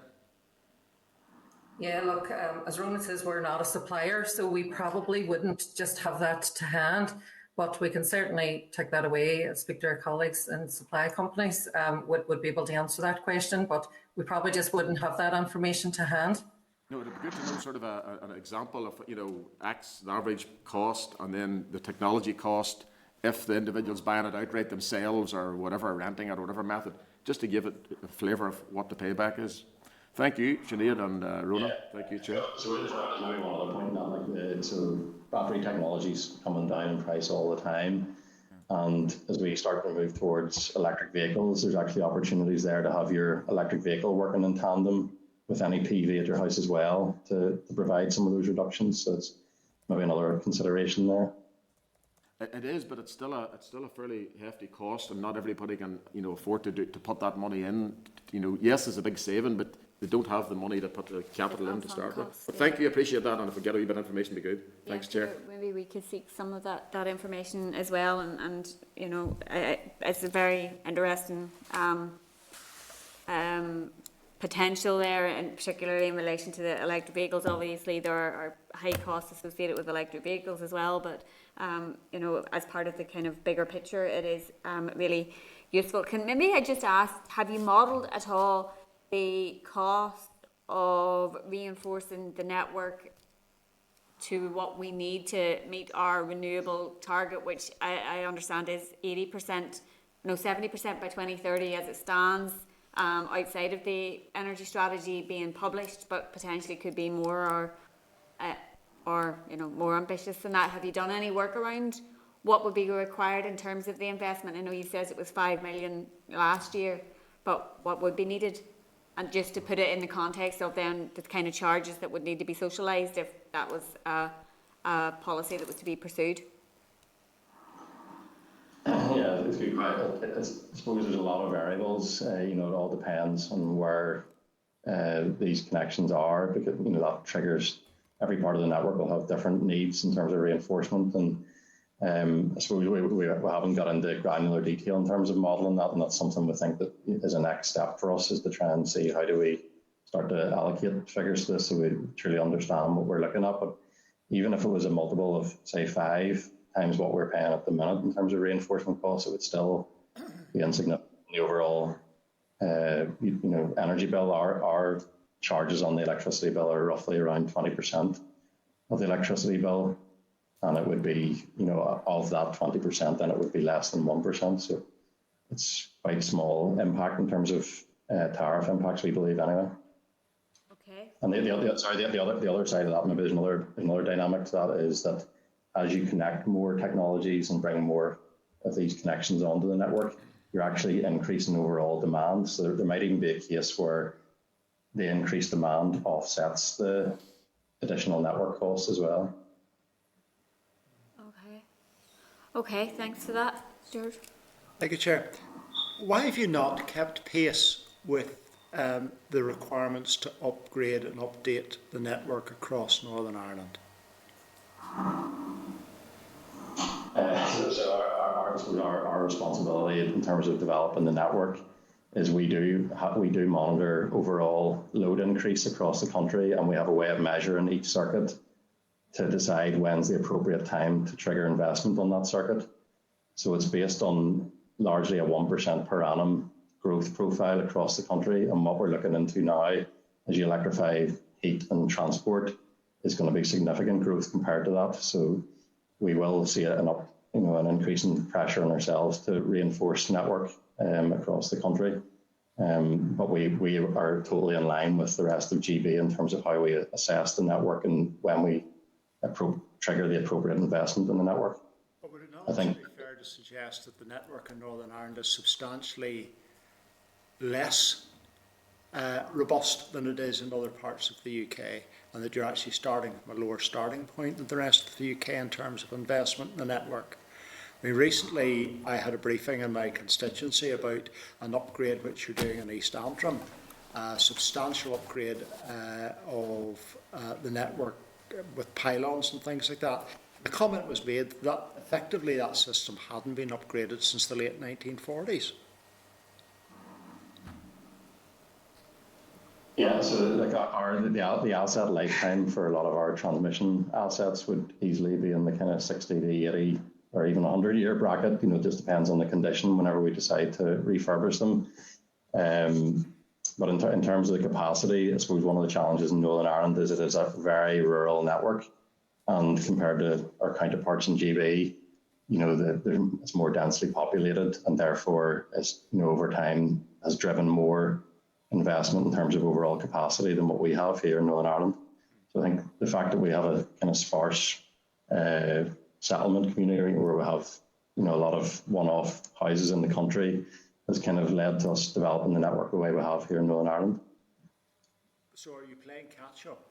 Yeah, look, as Ronan says, we're not a supplier, so we probably wouldn't just have that to hand. But we can certainly take that away and speak to our colleagues in supply companies, would be able to answer that question, but we probably just wouldn't have that information to hand. No, it'd be good to know sort of an example of, you know, X, the average cost, and then the technology cost, if the individual's buying it outright themselves or whatever, renting it or whatever method, just to give it a flavour of what the payback is. Thank you, Sinead and Rona. Thank you, Chair. So there's maybe one other point in that, so battery technology's coming down in price all the time. And as we start to move towards electric vehicles, there's actually opportunities there to have your electric vehicle working in tandem with any PV at your house as well to provide some of those reductions. So it's maybe another consideration there. It is, but it's still a fairly hefty cost, and not everybody can, you know, afford to put that money in. You know, yes, it's a big saving, but they don't have the money to put the capital in to start with. But thank you, appreciate that, and if we get a wee bit of information, be good. Thanks, Chair. Maybe we could seek some of that information as well, and you know, it's a very interesting potential there, and particularly in relation to the electric vehicles. Obviously, there are high costs associated with electric vehicles as well, but you know, as part of the kind of bigger picture, it is really useful. Maybe I just ask, have you modelled at all the cost of reinforcing the network to what we need to meet our renewable target, which I understand is 70% by 2030 as it stands, outside of the energy strategy being published, but potentially could be more or you know, more ambitious than that. Have you done any work around what would be required in terms of the investment? I know you said it was 5 million last year, but what would be needed? And just to put it in the context of then the kind of charges that would need to be socialised if that was a policy that was to be pursued. Yeah, it's good. I suppose there's a lot of variables. You know, it all depends on where these connections are, because, you know, that triggers every part of the network will have different needs in terms of reinforcement. And I suppose we haven't got into granular detail in terms of modelling that, and that's something we think that is a next step for us, is to try and see how do we start to allocate figures to this so we truly understand what we're looking at. But even if it was a multiple of, say, 5 times what we're paying at the minute in terms of reinforcement costs, it would still be insignificant in the overall you know, energy bill. Our charges on the electricity bill are roughly around 20% of the electricity bill. And it would be, you know, of that 20%, then it would be less than 1%. So it's quite small impact in terms of tariff impacts, we believe, anyway. Okay. And the other side of that, maybe there's another dynamic to that, is that as you connect more technologies and bring more of these connections onto the network, you're actually increasing overall demand. So there might even be a case where the increased demand offsets the additional network costs as well. Okay, thanks for that, Stuart. Thank you, Chair. Why have you not kept pace with the requirements to upgrade and update the network across Northern Ireland? So our responsibility in terms of developing the network is we do monitor overall load increase across the country, and we have a way of measuring each circuit to decide when's the appropriate time to trigger investment on that circuit. So it's based on largely a 1% per annum growth profile across the country, and what we're looking into now as you electrify heat and transport is going to be significant growth compared to that. So we will see an increase in pressure on ourselves to reinforce the network across the country. But we are totally in line with the rest of GB in terms of how we assess the network and when we trigger the appropriate investment in the network. But would it not be fair to suggest that the network in Northern Ireland is substantially less robust than it is in other parts of the UK, and that you're actually starting from a lower starting point than the rest of the UK in terms of investment in the network? I mean, recently I had a briefing in my constituency about an upgrade which you're doing in East Antrim, a substantial upgrade of the network with pylons and things like that. The comment was made that effectively that system hadn't been upgraded since the late 1940s. Yeah, so like the asset lifetime for a lot of our transmission assets would easily be in the kind of 60 to 80 or even 100-year bracket. You know, it just depends on the condition whenever we decide to refurbish them. But in terms of the capacity, I suppose one of the challenges in Northern Ireland is it is a very rural network, and compared to our counterparts in GB, you know, it's more densely populated, and therefore, as you know, over time has driven more investment in terms of overall capacity than what we have here in Northern Ireland. So I think the fact that we have a kind of sparse settlement community where we have, you know, a lot of one-off houses in the country has kind of led to us developing the network the way we have here in Northern Ireland. So are you playing catch-up?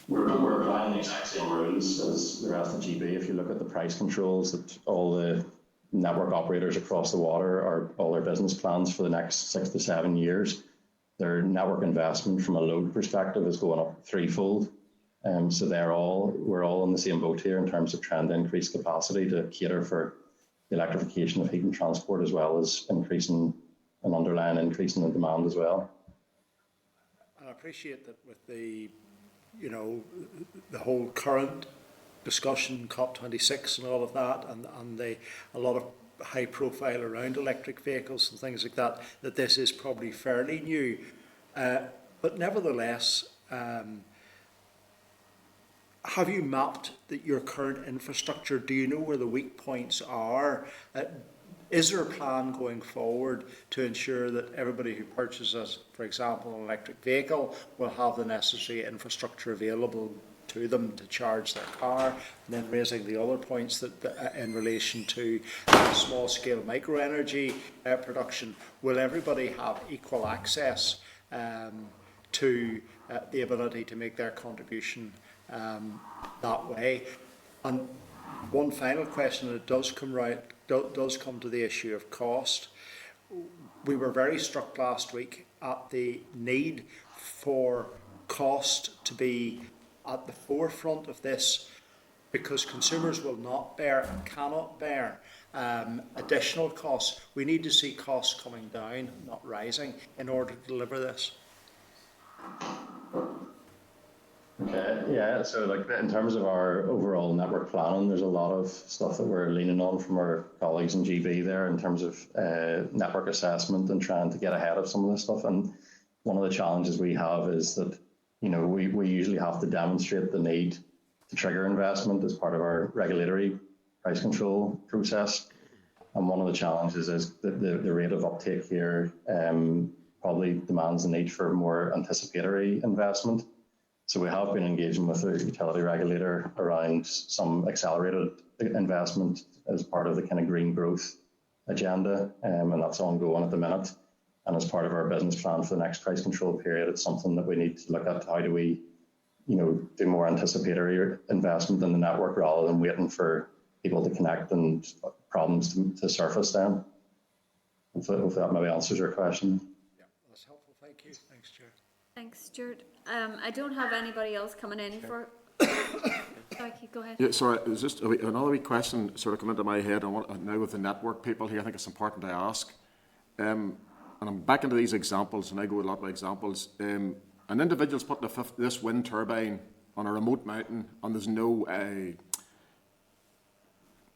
We're applying the exact same rules as the rest of GB. If you look at the price controls that all the network operators across the water are all their business plans for the next 6 to 7 years, their network investment from a load perspective is going up threefold. So we're all in the same boat here in terms of trying to increase capacity to cater for the electrification of heat and transport, as well as increasing an underlying increase in the demand as well. And I appreciate that with the, you know, the whole current discussion, COP26 and all of that, and a lot of high profile around electric vehicles and things like that, that this is probably fairly new. But nevertheless, have you mapped your current infrastructure? Do you know where the weak points are? Is there a plan going forward to ensure that everybody who purchases, for example, an electric vehicle will have the necessary infrastructure available to them to charge their car? And then raising the other points that in relation to small-scale microenergy production, will everybody have equal access to the ability to make their contribution that way? And one final question that does come to the issue of cost. We were very struck last week at the need for cost to be at the forefront of this, because consumers will not bear and cannot bear additional costs. We need to see costs coming down, not rising, in order to deliver this. Okay, yeah, so like in terms of our overall network planning, there's a lot of stuff that we're leaning on from our colleagues in GB there in terms of network assessment and trying to get ahead of some of this stuff. And one of the challenges we have is that, you know, we usually have to demonstrate the need to trigger investment as part of our regulatory price control process. And one of the challenges is that the rate of uptake here probably demands the need for more anticipatory investment. So we have been engaging with the utility regulator around some accelerated investment as part of the kind of green growth agenda, and that's ongoing at the minute. And as part of our business plan for the next price control period, it's something that we need to look at. How do we, you know, do more anticipatory investment in the network rather than waiting for people to connect and problems to surface then? Hopefully that maybe answers your question. Yeah, that's helpful. Thank you. Thanks, Chair. Thanks, Stuart. I don't have anybody else coming in Sorry, Keith, go ahead. Yeah, sorry, it was just another wee question sort of come into my head. Now with the network people here, I think it's important to ask. And I'm back into these examples, and I go with a lot of examples. An individual's putting this wind turbine on a remote mountain, and there's no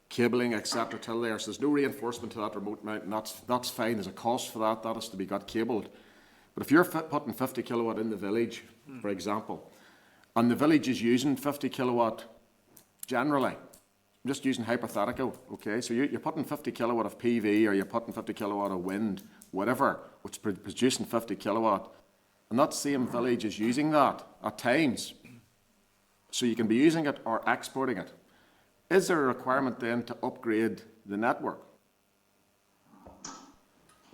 cabling, etc. till there, so there's no reinforcement to that remote mountain. That's fine. There's a cost for that. That has to be got cabled. But if you're putting 50 kilowatt in the village, for example, and the village is using 50 kilowatt generally, I'm just using hypothetical, okay? So you're putting 50 kilowatt of PV, or you're putting 50 kilowatt of wind, whatever, which is producing 50 kilowatt, and that same village is using that at times. So you can be using it or exporting it. Is there a requirement then to upgrade the network?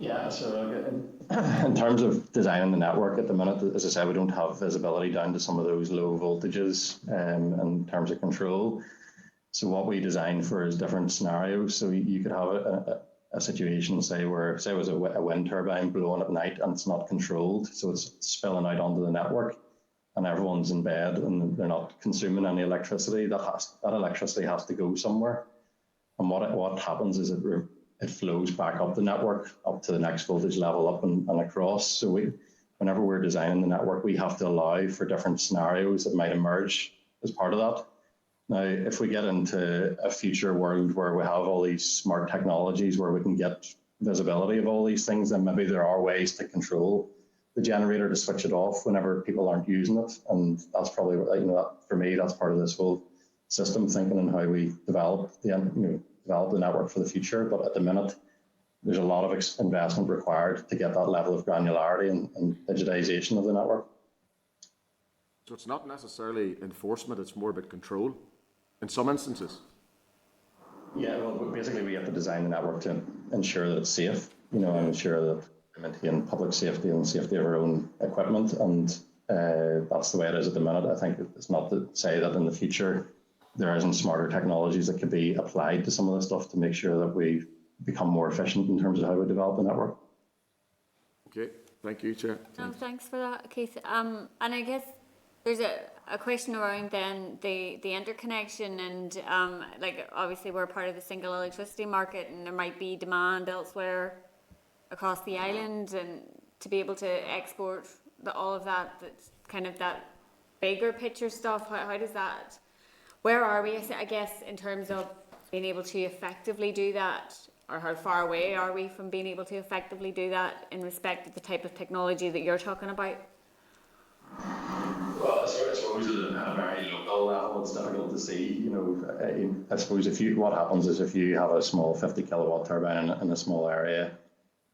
Yeah, so in terms of designing the network at the minute, as I said, we don't have visibility down to some of those low voltages in terms of control. So what we design for is different scenarios. So you could have a situation, say it was a wind turbine blowing at night and it's not controlled, so it's spilling out onto the network, and everyone's in bed and they're not consuming any electricity. That electricity has to go somewhere. And what happens is it flows back up the network, up to the next voltage level up and across. So whenever we're designing the network, we have to allow for different scenarios that might emerge as part of that. Now, if we get into a future world where we have all these smart technologies where we can get visibility of all these things, then maybe there are ways to control the generator to switch it off whenever people aren't using it. And that's probably, for me, that's part of this whole system thinking and how we develop the network for the future. But at the minute, there's a lot of investment required to get that level of granularity and digitization of the network. So it's not necessarily enforcement, it's more about control in some instances. Yeah, well, basically we have to design the network to ensure that it's safe, and ensure that we maintain public safety and safety of our own equipment. And that's the way it is at the minute. I think it's not to say that in the future there isn't smarter technologies that could be applied to some of the stuff to make sure that we become more efficient in terms of how we develop the network. Okay, thank you, Chair. No, thanks for that, Keith. And I guess there's a question around then the interconnection and obviously we're part of the single electricity market and there might be demand elsewhere across the island, and to be able to export all of that's kind of that bigger picture stuff. How does that? Where are we, I guess, in terms of being able to effectively do that, or how far away are we from being able to effectively do that in respect of the type of technology that you're talking about? Well, I suppose at a very local level, it's difficult to see. I suppose what happens is if you have a small 50 kilowatt turbine in a small area,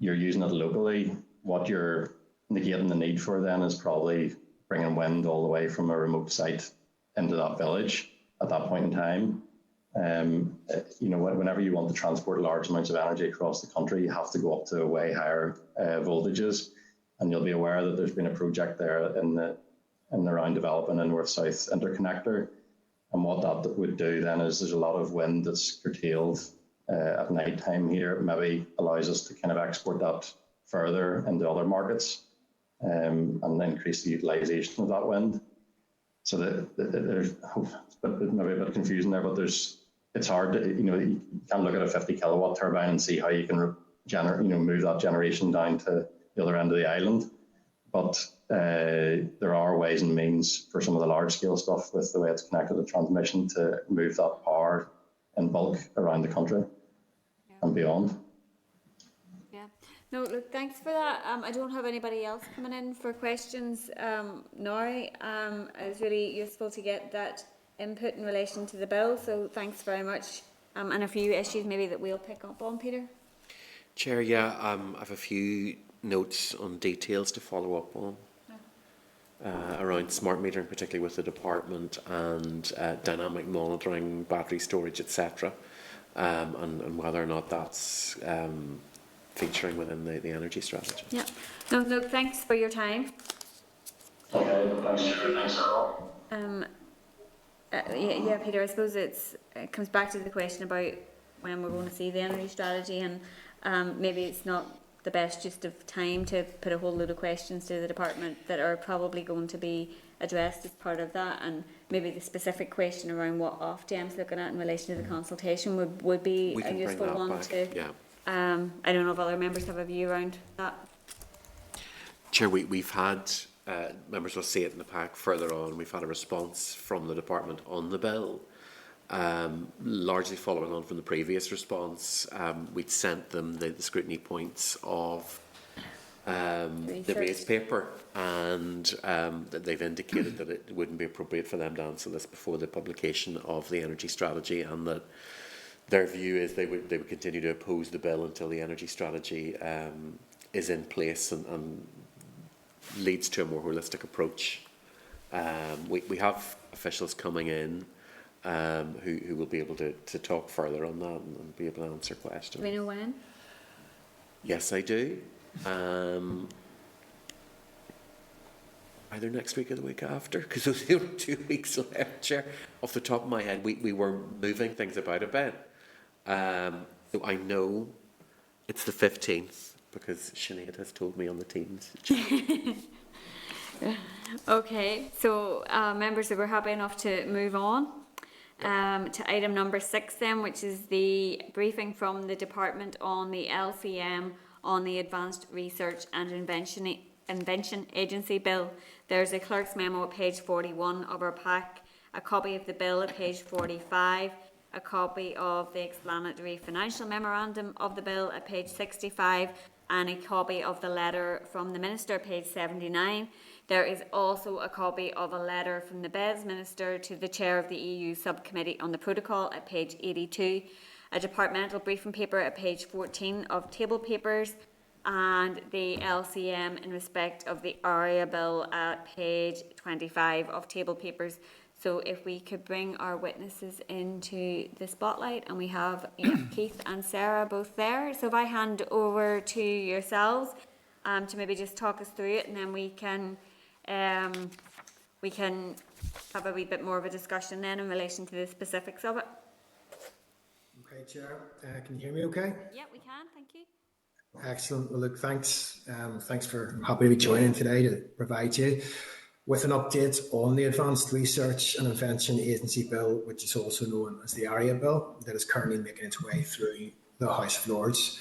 you're using it locally. What you're negating the need for then is probably bringing wind all the way from a remote site into that village at that point in time. Whenever you want to transport large amounts of energy across the country, you have to go up to way higher voltages. And you'll be aware that there's been a project there in around developing a north-south interconnector. And what that would do then is there's a lot of wind that's curtailed at night time here. It maybe allows us to kind of export that further into other markets and increase the utilisation of that wind. So there's maybe a bit confusing there, but it's hard to, you can't look at a 50 kilowatt turbine and see how you can move that generation down to the other end of the island. But there are ways and means for some of the large scale stuff with the way it's connected to transmission to move that power in bulk around the country and beyond. Yeah. No, look, thanks for that. I don't have anybody else coming in for questions now. It was really useful to get that input in relation to the bill, so thanks very much. And a few issues maybe that we'll pick up on, Peter. Chair, yeah, I have a few notes on details to follow up on around smart metering, particularly with the department, and dynamic monitoring, battery storage, etc., and whether or not that's featuring within the energy strategy. Yeah. No, look, thanks for your time. Okay, thanks, Chair. Thanks, all. Yeah, Peter, I suppose it comes back to the question about when we're going to see the energy strategy, and maybe it's not the best use of time to put a whole load of questions to the department that are probably going to be addressed as part of that, and maybe the specific question around what Ofgem's looking at in relation to the consultation would be We a can bring useful that one back, to. yeah. I don't know if other members have a view around that. Chair, we've had, members will see it in the pack further on, we've had a response from the department on the bill, largely following on from the previous response. We'd sent them the scrutiny points of the raised paper, and that they've indicated that it wouldn't be appropriate for them to answer this before the publication of the energy strategy, and that their view is they would continue to oppose the bill until the energy strategy is in place and leads to a more holistic approach. We have officials coming in who will be able to talk further on that and be able to answer questions. Do we know when? Yes, I do. Either next week or the week after, because there's only 2 weeks left, Chair. Off the top of my head, we were moving things about a bit. So I know it's the 15th, because Sinead has told me on the Teams. Okay, so members, if we're happy enough to move on to item number 6 then, which is the briefing from the department on the LCM on the Advanced Research and Invention Agency Bill. There's a clerk's memo at page 41 of our pack, a copy of the bill at page 45, a copy of the explanatory financial memorandum of the bill at page 65, and a copy of the letter from the Minister at page 79. There is also a copy of a letter from the BES Minister to the Chair of the EU Subcommittee on the Protocol at page 82, a departmental briefing paper at page 14 of table papers, and the LCM in respect of the ARIA bill at page 25 of table papers. So if we could bring our witnesses into the spotlight, and we have Keith and Sarah both there. So if I hand over to yourselves to maybe just talk us through it, and then we can have a wee bit more of a discussion then in relation to the specifics of it. Okay, Chair. Can you hear me okay? Yeah, we can, thank you. Excellent. Well, look, thanks. Thanks for, I'm happy to be joining today to provide you with an update on the Advanced Research and Invention Agency Bill, which is also known as the ARIA Bill, that is currently making its way through the House of Lords.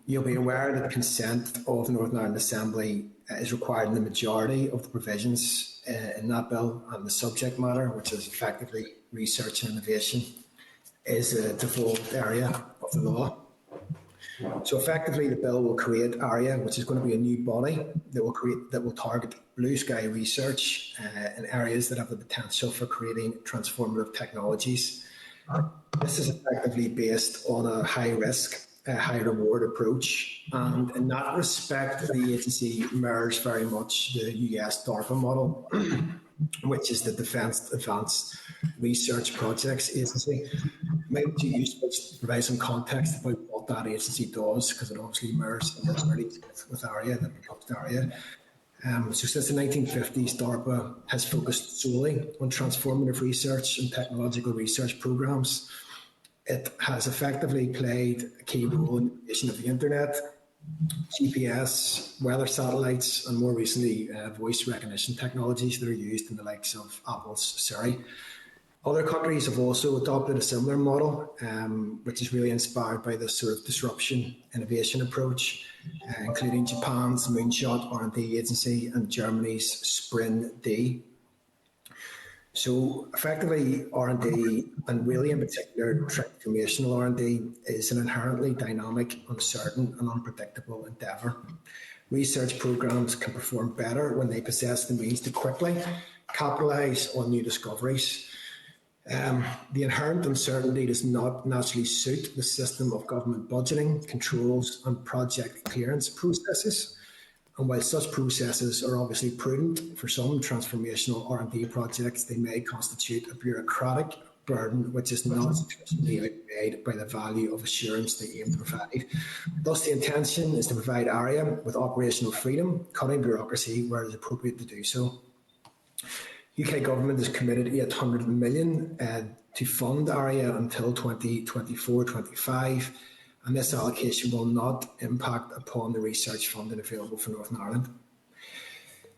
You'll be aware that consent of the Northern Ireland Assembly is required in the majority of the provisions in that bill, and the subject matter, which is effectively research and innovation, is a devolved area of the law. So effectively, the bill will create ARIA, which is going to be a new body that will target blue sky research in areas that have the potential for creating transformative technologies. This is effectively based on a high risk, high reward approach, and in that respect, the agency mirrors very much the US DARPA model, which is the Defence Advanced Research Projects Agency. It might be useful to provide some context about what that agency does, because it obviously mirrors similarities with ARIA, the proposed ARIA. So since the 1950s, DARPA has focused solely on transformative research and technological research programs. It has effectively played a key role in the creation of the internet, GPS, weather satellites, and more recently, voice recognition technologies that are used in the likes of Apple's Siri. Other countries have also adopted a similar model, which is really inspired by this sort of disruption innovation approach, including Japan's Moonshot R&D Agency and Germany's SPRIN-D. So effectively, R&D, and really in particular transformational R&D, is an inherently dynamic, uncertain and unpredictable endeavour. Research programmes can perform better when they possess the means to quickly capitalise on new discoveries. The inherent uncertainty does not naturally suit the system of government budgeting, controls and project clearance processes. And while such processes are obviously prudent for some transformational R&D projects, they may constitute a bureaucratic burden which is not sufficiently outweighed by the value of assurance they aim to provide. Thus, the intention is to provide ARIA with operational freedom, cutting bureaucracy where it is appropriate to do so. UK government is committed 800 million to fund ARIA until 2024-25. And this allocation will not impact upon the research funding available for Northern Ireland.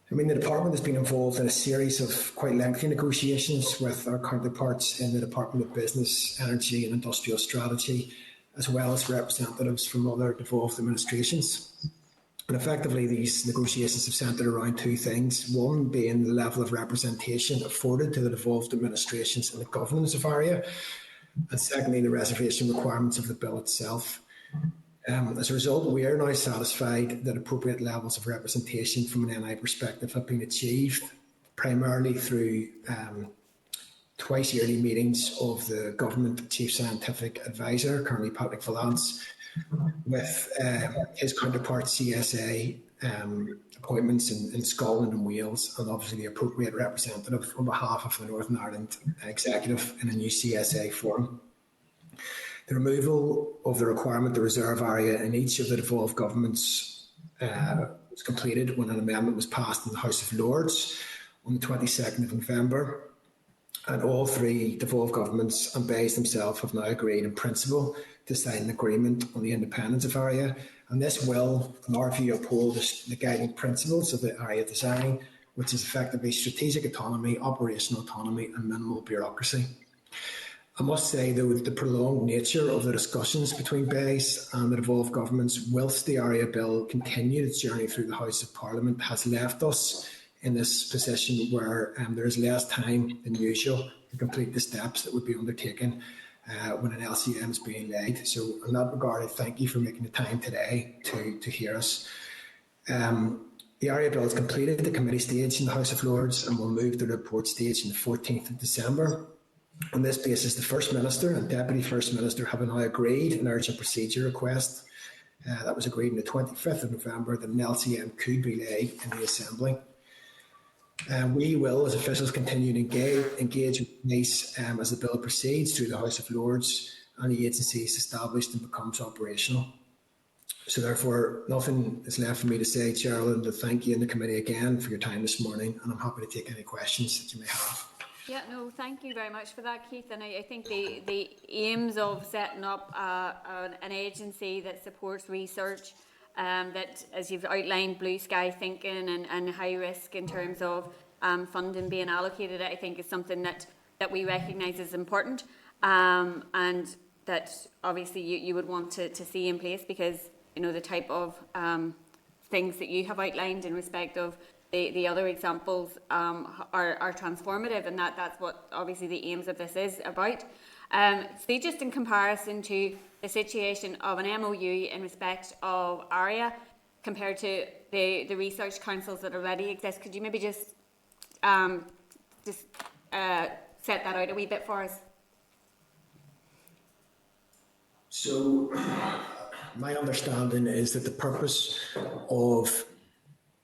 I mean, the department has been involved in a series of quite lengthy negotiations with our counterparts in the Department of Business, Energy and Industrial Strategy, as well as representatives from other devolved administrations. And effectively, these negotiations have centred around two things. One being the level of representation afforded to the devolved administrations in the governance of ARIA, and secondly, the reservation requirements of the bill itself. As a result, we are now satisfied that appropriate levels of representation from an NI perspective have been achieved, primarily through twice yearly meetings of the Government Chief Scientific Advisor, currently Patrick Valance, with his counterpart CSA appointments in Scotland and Wales, and obviously the appropriate representative on behalf of the Northern Ireland Executive in a new CSA forum. The removal of the requirement to reserve area in each of the devolved governments was completed when an amendment was passed in the House of Lords on the 22nd of November. And all three devolved governments and BEIS themselves have now agreed in principle to sign an agreement on the independence of ARIA. And this will, in our view, uphold the guiding principles of the ARIA design, which is effectively strategic autonomy, operational autonomy, and minimal bureaucracy. I must say, though, the prolonged nature of the discussions between BEIS and the devolved governments, whilst the ARIA bill continued its journey through the House of Parliament, has left us in this position where there is less time than usual to complete the steps that would be undertaken when an LCM is being laid. So in that regard, I thank you for making the time today to hear us. The ARIA bill has completed the committee stage in the House of Lords and will move to the report stage on the 14th of December. On this basis, the First Minister and Deputy First Minister have now agreed an urgent procedure request that was agreed on the 25th of November that an LCM could be laid in the Assembly. We will, as officials, continue to engage with NICE as the bill proceeds through the House of Lords and the agency is established and becomes operational. So therefore, nothing is left for me to say, Chair, other than to thank you and the committee again for your time this morning, and I'm happy to take any questions that you may have. Yeah, no, thank you very much for that, Keith. And I think the aims of setting up an agency that supports research, that, as you've outlined, blue sky thinking and high risk in terms of funding being allocated, I think is something that we recognise as important, and that obviously you would want to see in place, because you know the type of things that you have outlined in respect of the other examples are transformative, and that's what obviously the aims of this is about. So just in comparison to the situation of an MOU in respect of ARIA compared to the research councils that already exist, could you maybe just set that out a wee bit for us? So my understanding is that the purpose of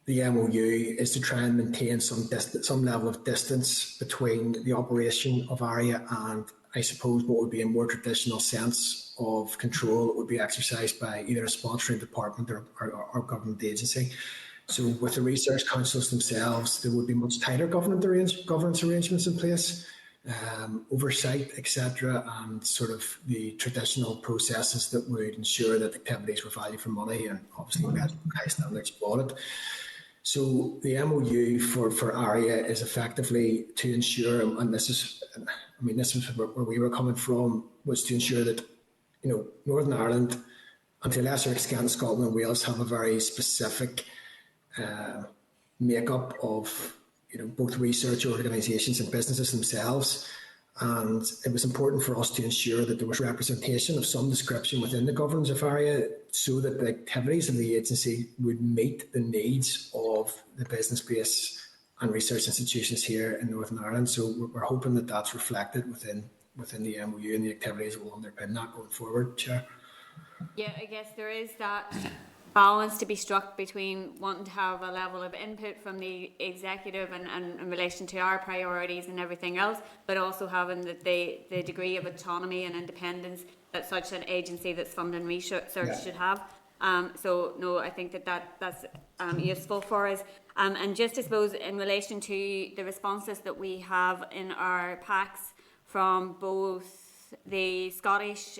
the MOU is to try and maintain some level of distance between the operation of ARIA and, I suppose, what would be a more traditional sense of control that would be exercised by either a sponsoring department or government agency. So with the research councils themselves, there would be much tighter governance arrangements in place, oversight, etc., and sort of the traditional processes that would ensure that activities were value for money and obviously met high standards of audit. So the MOU for ARIA is effectively to ensure, and this is where we were coming from, was to ensure that, you know, Northern Ireland, and to a lesser extent Scotland and Wales, have a very specific makeup of, you know, both research organisations and businesses themselves. And it was important for us to ensure that there was representation of some description within the governance of ARIA, so that the activities of the agency would meet the needs of the business base and research institutions here in Northern Ireland. So we're hoping that that's reflected within the MOU, and the activities will underpin that going forward, Chair. Yeah, I guess there is that balance to be struck between wanting to have a level of input from the executive and in relation to our priorities and everything else, but also having the degree of autonomy and independence that such an agency that's funding research should have. So no, I think that's useful for us. And just I suppose in relation to the responses that we have in our packs from both the Scottish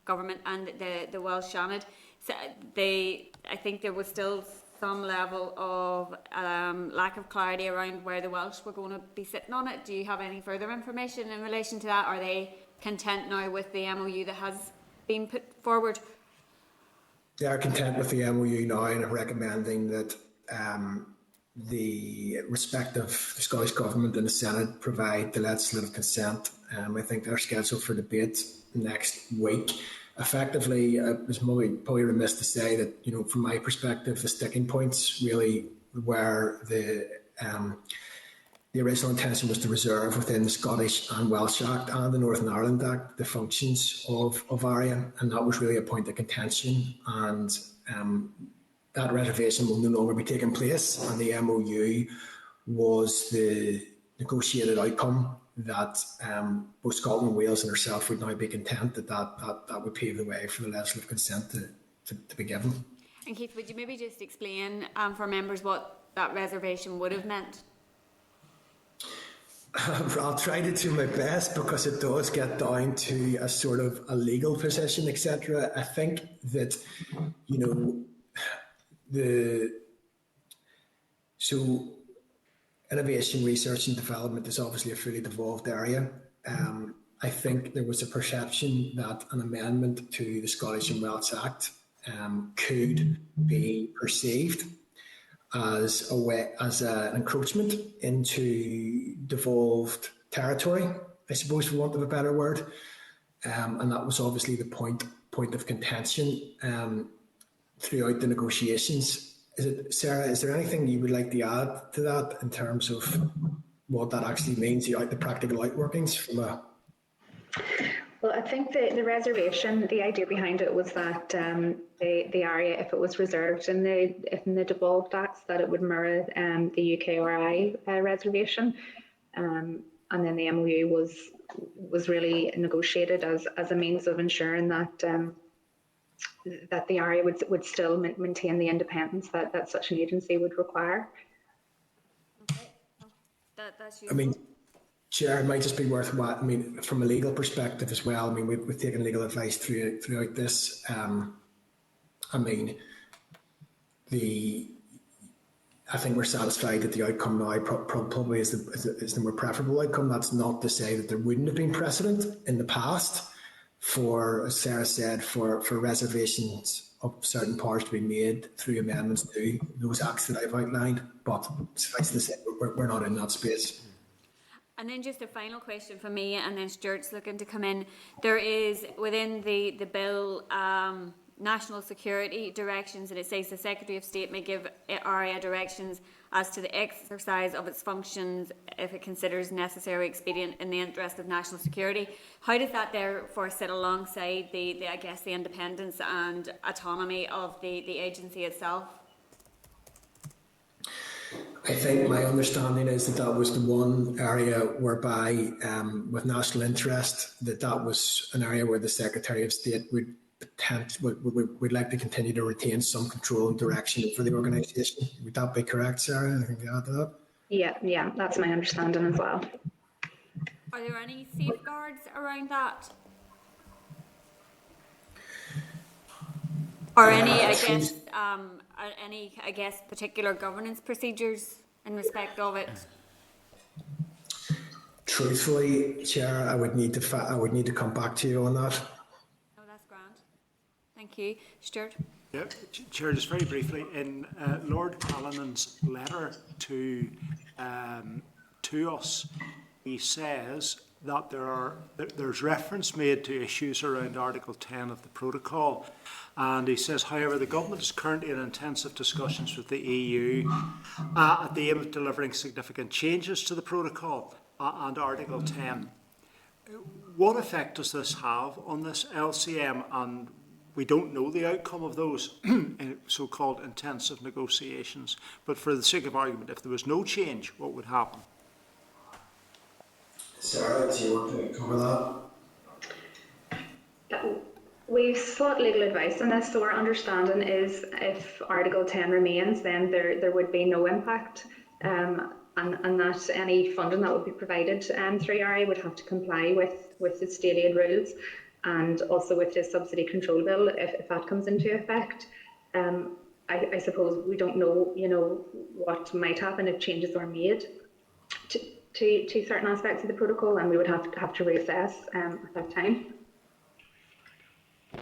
government and the Welsh Seanad, so I think there was still some level of lack of clarity around where the Welsh were going to be sitting on it. Do you have any further information in relation to that? Are they content now with the MOU that has been put forward? They are content with the MOU now and are recommending that the respective Scottish Government and the Senate provide the legislative consent. I think they're scheduled for debate next week. Effectively, it was probably remiss to say that, you know, from my perspective, the sticking points really were the original intention was to reserve within the Scottish and Welsh Act and the Northern Ireland Act the functions of ARIA, and that was really a point of contention, and that reservation will no longer be taking place, and the MOU was the negotiated outcome that both Scotland and Wales and herself would now be content that would pave the way for the legislative consent to be given. And Keith, would you maybe just explain for members what that reservation would have meant? I'll try to do my best, because it does get down to a sort of a legal position, etc. I think that, you know, so innovation, research and development is obviously a fully devolved area. I think there was a perception that an amendment to the Scottish and Welsh Act could be perceived as an encroachment into devolved territory, I suppose, for want of a better word. And that was obviously the point of contention throughout the negotiations. Sarah, is there anything you would like to add to that in terms of what that actually means, the practical outworkings from a... Well, I think the reservation, the idea behind it was that the area, if it was reserved in the devolved acts, that it would mirror the UKRI reservation, and then the MOU was really negotiated as a means of ensuring that that the area would still maintain the independence that such an agency would require. Okay, that's useful. I mean, Chair, it might just be worthwhile. I mean, from a legal perspective as well. I mean, we've taken legal advice throughout this. I mean, I think we're satisfied that the outcome now probably is the more preferable outcome. That's not to say that there wouldn't have been precedent in the past for, as Sarah said, for reservations of certain powers to be made through amendments to those acts that I've outlined. But suffice to say, we're not in that space. And then just a final question for me, and then Stuart's looking to come in. There is within the bill national security directions, and it says the Secretary of State may give ARIA directions as to the exercise of its functions if it considers necessary expedient in the interest of national security. How does that therefore sit alongside the I guess the independence and autonomy of the agency itself? I think my understanding is that was the one area whereby, with national interest, that was an area where the Secretary of State would like to continue to retain some control and direction for the organisation. Would that be correct, Sarah? Anything to add to that? Yeah, that's my understanding as well. Are there any safeguards around that? Or any, I guess, particular governance procedures in respect of it? Truthfully, Chair, I would need to come back to you on that. No, that's grand. Thank you, Stuart. Yeah, Chair, just very briefly, in Lord Callinan's letter to us, he says that there's reference made to issues around Article 10 of the protocol. And he says, however, the government is currently in intensive discussions with the EU at the aim of delivering significant changes to the protocol and Article 10. What effect does this have on this LCM? And we don't know the outcome of those so-called intensive negotiations. But for the sake of argument, if there was no change, what would happen? Sarah, do you want to cover that? We've sought legal advice on this, so our understanding is if Article 10 remains, then there would be no impact, and that any funding that would be provided through ARIA would have to comply with the state aid rules and also with the subsidy control bill if that comes into effect. I suppose we don't know, what might happen if changes are made to certain aspects of the protocol, and we would have to reassess at that time.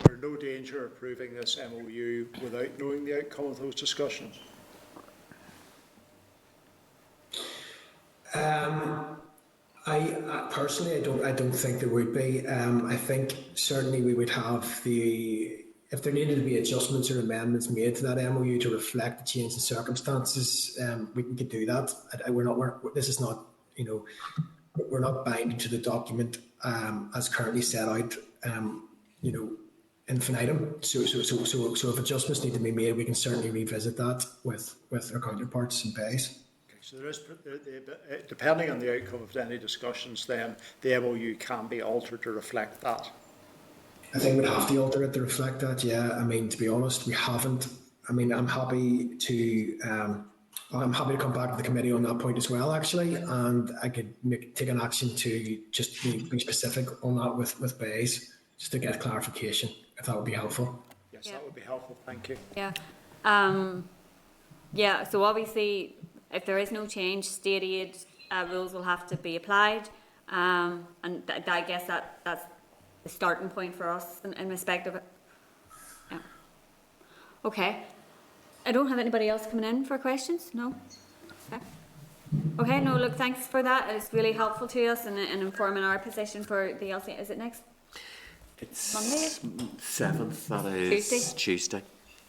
There's no danger of approving this MOU without knowing the outcome of those discussions? I personally, I don't think there would be. I think certainly we would have if there needed to be adjustments or amendments made to that MOU to reflect the change in circumstances, we could do that. This is not, we're not binding to the document as currently set out, infinitum. So if adjustments need to be made, we can certainly revisit that with our counterparts in base. So there is, depending on the outcome of any discussions, then the MOU can be altered to reflect that. I think we'd have to alter it to reflect that. Yeah, I mean, to be honest, we haven't. I mean, I'm happy to come back to the committee on that point as well, actually, and I could take an action to just be specific on that with Bays, just to get clarification, if that would be helpful. Yes, that would be helpful. Thank you. Yeah. Yeah. So obviously, if there is no change, state aid rules will have to be applied, and I guess that's the starting point for us in respect of it. Yeah. Okay. I don't have anybody else coming in for questions. No. Okay. Okay. No. Look, thanks for that. It's really helpful to us in informing our position for the LC. Is it next? It's Monday? 7th. That is Tuesday.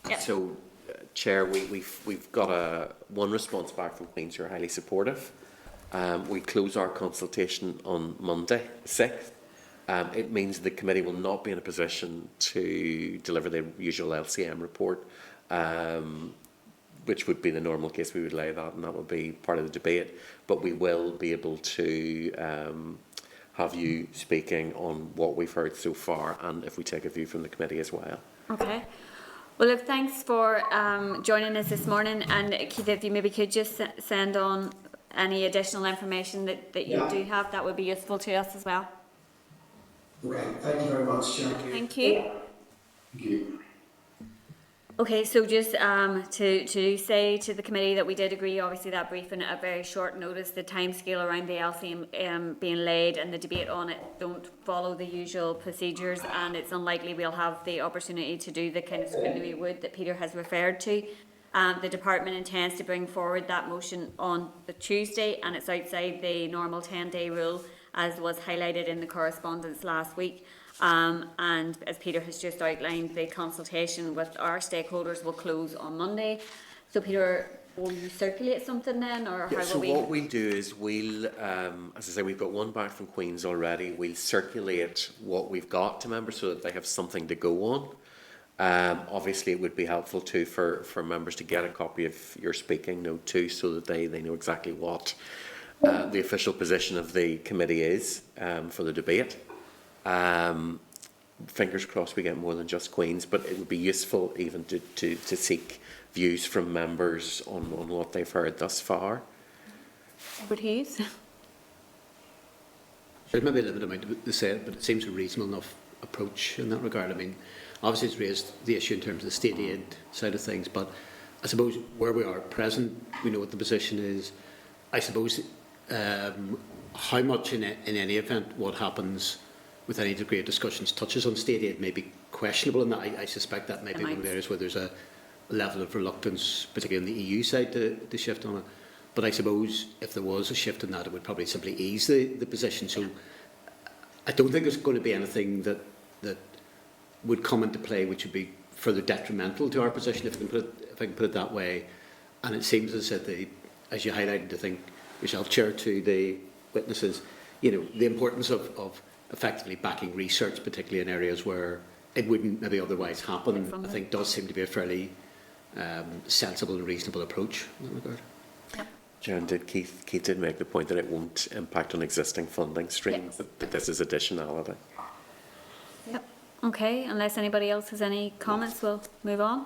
Yeah. So, Chair, we've got one response back from Queen's who are highly supportive. We close our consultation on Monday, 6th. It means the committee will not be in a position to deliver the usual LCM report, which would be the normal case. We would lay that, and that would be part of the debate. But we will be able to have you speaking on what we've heard so far, and if we take a view from the committee as well. Okay. Well, look, thanks for joining us this morning. And Keith, if you maybe could just send on any additional information that you do have, that would be useful to us as well. Okay, thank you very much, Chair. Thank you. Thank you. Okay, so just to say to the committee that we did agree, obviously, that briefing at a very short notice, the timescale around the LCM being laid and the debate on it don't follow the usual procedures, and it's unlikely we'll have the opportunity to do the kind of scrutiny we would that Peter has referred to. The department intends to bring forward that motion on the Tuesday, and it's outside the normal 10-day rule, as was highlighted in the correspondence last week. And as Peter has just outlined, the consultation with our stakeholders will close on Monday. So Peter, will you circulate something then, or how will we? So what we'll do is we'll, as I say, we've got one back from Queen's already. We'll circulate what we've got to members so that they have something to go on. Obviously, it would be helpful too for members to get a copy of your speaking note too, so that they know exactly what the official position of the committee is for the debate. Fingers crossed we get more than just Queen's, but it would be useful even to seek views from members on what they've heard thus far. Would Hughes? There's maybe a limited amount to say, but it seems a reasonable enough approach in that regard. I mean, obviously it's raised the issue in terms of the state aid side of things, but I suppose where we are at present, we know what the position is. I suppose how much in any event what happens with any degree of discussions touches on state aid may be questionable, and I suspect that may be one of the areas where there's a level of reluctance, particularly on the EU side, to shift on it. But I suppose if there was a shift in that, it would probably simply ease the position. So I don't think there's going to be anything that would come into play which would be further detrimental to our position, if I can put it that way. And it seems, as I said, as you highlighted, I think yourself, Chair, to the witnesses, the importance of effectively backing research, particularly in areas where it wouldn't maybe otherwise happen, I think does seem to be a fairly sensible and reasonable approach in that regard. John, Keith did make the point that it won't impact on existing funding streams, but this is additionality. Yep. Okay, unless anybody else has any comments, we'll move on.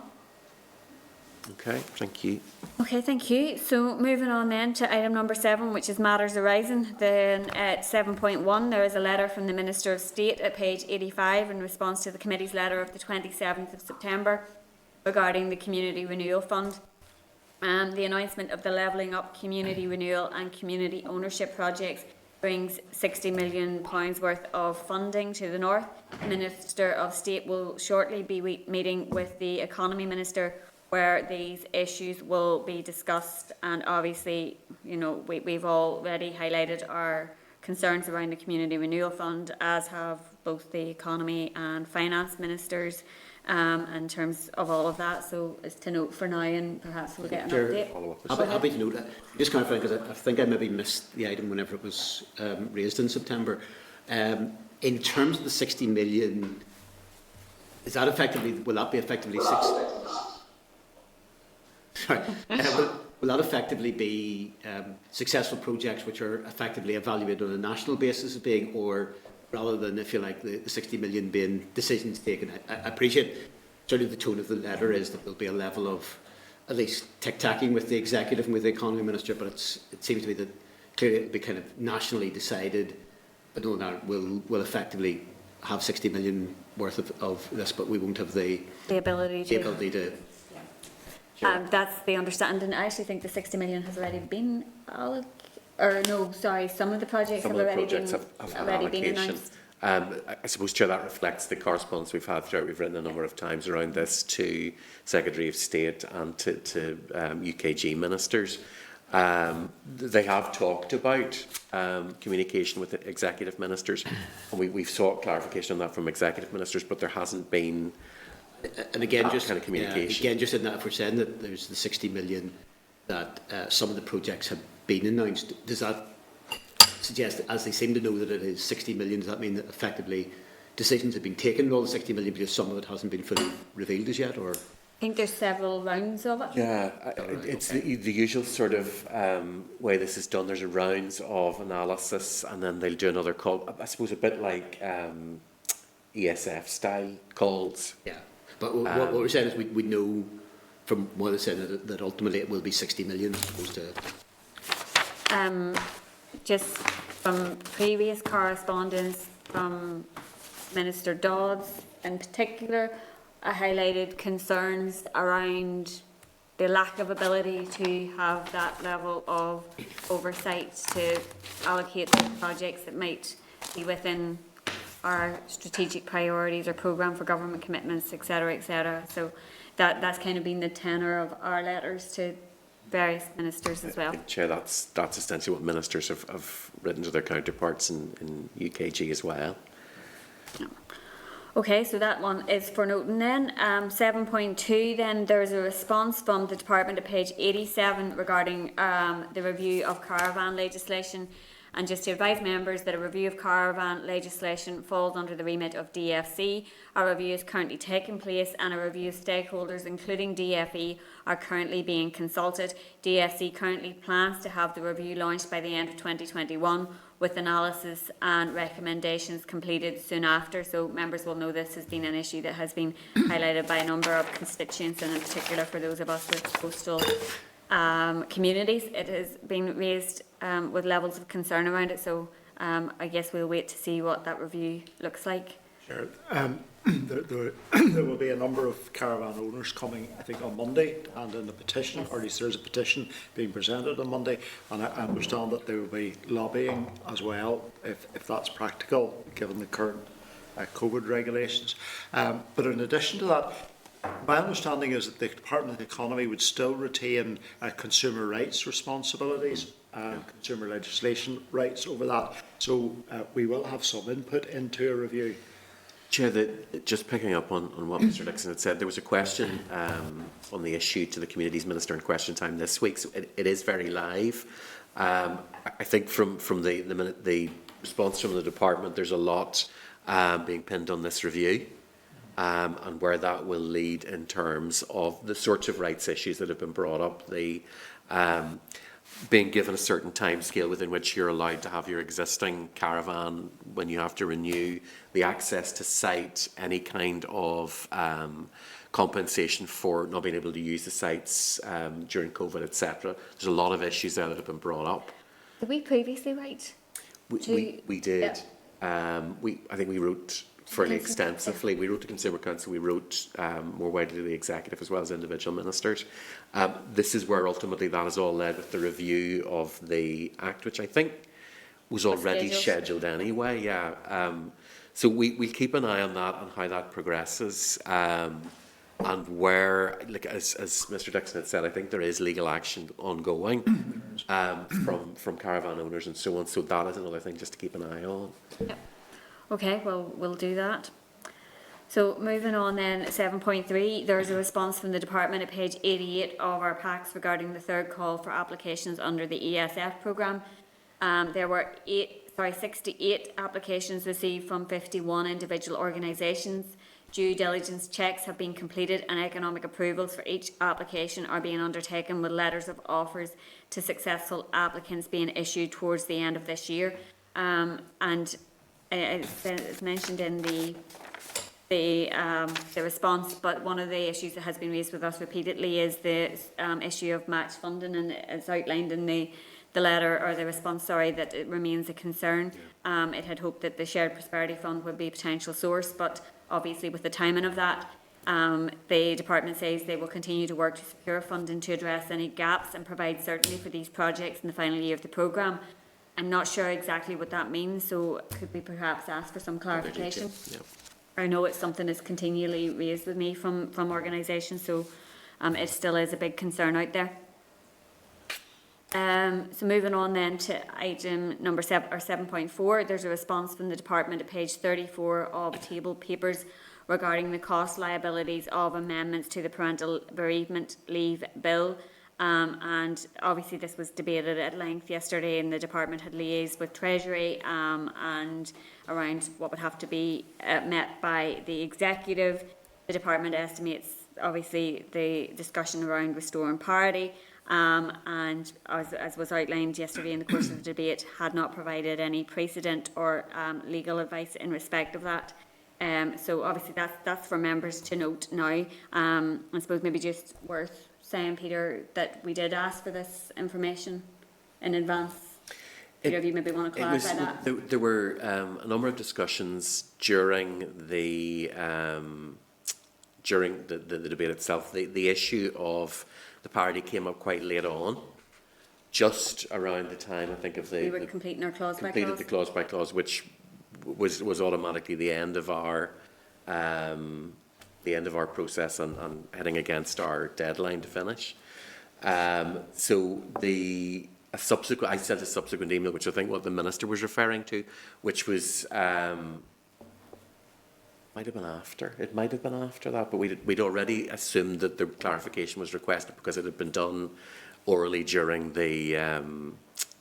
Okay, thank you. Okay, thank you. So moving on then to item number 7, which is matters arising. Then at 7.1, there is a letter from the Minister of State at page 85 in response to the committee's letter of the 27th of September, regarding the Community Renewal Fund. The announcement of the Levelling Up Community Renewal and Community Ownership projects brings £60 million worth of funding to the North. The Minister of State will shortly be meeting with the Economy Minister, where these issues will be discussed. And obviously, you know, we've already highlighted our concerns around the Community Renewal Fund, as have both the Economy and Finance Ministers, in terms of all of that. So it's to note for now, and perhaps we'll get an update. Happy to note that. Just kind of because I think I maybe missed the item whenever it was raised in September. In terms of the 60 million, is that effectively, will that be effectively will that effectively be successful projects which are effectively evaluated on a national basis as being, or rather than, if you like, the 60 million being decisions taken? I appreciate certainly the tone of the letter is that there'll be a level of at least tic-tacking with the executive and with the economy minister, but it seems to me that clearly it'll be kind of nationally decided. But no, that will effectively have 60 million worth of this, but we won't have the ability to. That's the understanding. I actually think the 60 million has already been some of the projects have already been announced. I suppose, Chair, that reflects the correspondence we've had throughout. We've written a number of times around this to Secretary of State and to UKG ministers. They have talked about communication with the executive ministers, and we've sought clarification on that from executive ministers, but there hasn't been. And again, just kind of communication. Again, just in that, if we're saying that there's the 60 million that some of the projects have been announced, does that suggest, as they seem to know that it is 60 million, does that mean that effectively decisions have been taken on all the 60 million because some of it hasn't been fully revealed as yet? Or I think there's several rounds of it. Yeah, it's the usual sort of way this is done. There's a rounds of analysis, and then they'll do another call. I suppose a bit like ESF style calls. Yeah. But what we're saying is we know from what they're saying that ultimately it will be 60 million as opposed to... Just from previous correspondence from Minister Dodds in particular, I highlighted concerns around the lack of ability to have that level of oversight to allocate the projects that might be within our strategic priorities or programme for government commitments, etc., etc. So that's kind of been the tenor of our letters to various ministers as well. Chair, that's essentially what ministers have written to their counterparts in UKG as well. Yeah. Okay, so that one is for noting then. 7.2 then, there's a response from the department at page 87 regarding the review of caravan legislation. And just to advise members that a review of caravan legislation falls under the remit of DFC. A review is currently taking place, and a review of stakeholders, including DFE, are currently being consulted. DFC currently plans to have the review launched by the end of 2021, with analysis and recommendations completed soon after. So members will know this has been an issue that has been highlighted by a number of constituents, and in particular for those of us with coastal communities. It has been raised with levels of concern around it, so I guess we'll wait to see what that review looks like. Sure. There will be a number of caravan owners coming, I think, on Monday, and in the petition, or at least there's a petition being presented on Monday, and I understand that there will be lobbying as well, if that's practical, given the current COVID regulations. But in addition to that, my understanding is that the Department of the Economy would still retain consumer rights responsibilities and consumer legislation rights over that. So we will have some input into a review. Chair, just picking up on what Mr Dixon had said, there was a question on the issue to the Communities Minister in question time this week, so it is very live. I think from the response from the department, there's a lot being pinned on this review. And where that will lead in terms of the sorts of rights issues that have been brought up, the being given a certain time scale within which you're allowed to have your existing caravan when you have to renew, the access to site, any kind of compensation for not being able to use the sites during COVID, etc. There's a lot of issues there that have been brought up. Did we previously write? We did. Yeah. I think we wrote fairly extensively. We wrote to Consumer Council, we wrote more widely to the Executive as well as individual ministers. This is where ultimately that is all led with the review of the Act, which I think was already scheduled anyway, yeah. So we'll keep an eye on that and how that progresses. And where, like as Mr. Dixon had said, I think there is legal action ongoing from caravan owners and so on. So that is another thing just to keep an eye on. Yep. Okay, well, we'll do that. So moving on then, 7.3, there's a response from the department at page 88 of our packs regarding the third call for applications under the ESF programme. There were 68 applications received from 51 individual organisations. Due diligence checks have been completed and economic approvals for each application are being undertaken, with letters of offers to successful applicants being issued towards the end of this year. And it's mentioned in the response, but one of the issues that has been raised with us repeatedly is the issue of match funding, and it's outlined in the letter, or the response, sorry, that it remains a concern. It had hoped that the Shared Prosperity Fund would be a potential source, but obviously with the timing of that, the department says they will continue to work to secure funding to address any gaps and provide certainty for these projects in the final year of the programme. I'm not sure exactly what that means, so could we perhaps ask for some clarification? Yeah. I know it's something that's continually raised with me from organisations, so it still is a big concern out there. So moving on then to item number 7.4, there's a response from the department at page 34 of table papers regarding the cost liabilities of amendments to the parental bereavement leave bill. And obviously this was debated at length yesterday, and the department had liaised with Treasury and around what would have to be met by the Executive. The department estimates obviously the discussion around restoring parity, and as was outlined yesterday in the course of the debate, had not provided any precedent or legal advice in respect of that. So obviously that's for members to note now. I suppose maybe just worth saying, Peter, that we did ask for this information in advance. Peter, if you maybe want to clarify that. There were a number of discussions during the debate itself. The issue of the parity came up quite late on, just around the time, I think, of we were completing our clause by clause. Completed the clause by clause, which was automatically the end of our process and heading against our deadline to finish. So I sent a subsequent email, which I think what the minister was referring to, which was might have been after that, but we'd already assumed that the clarification was requested because it had been done orally during the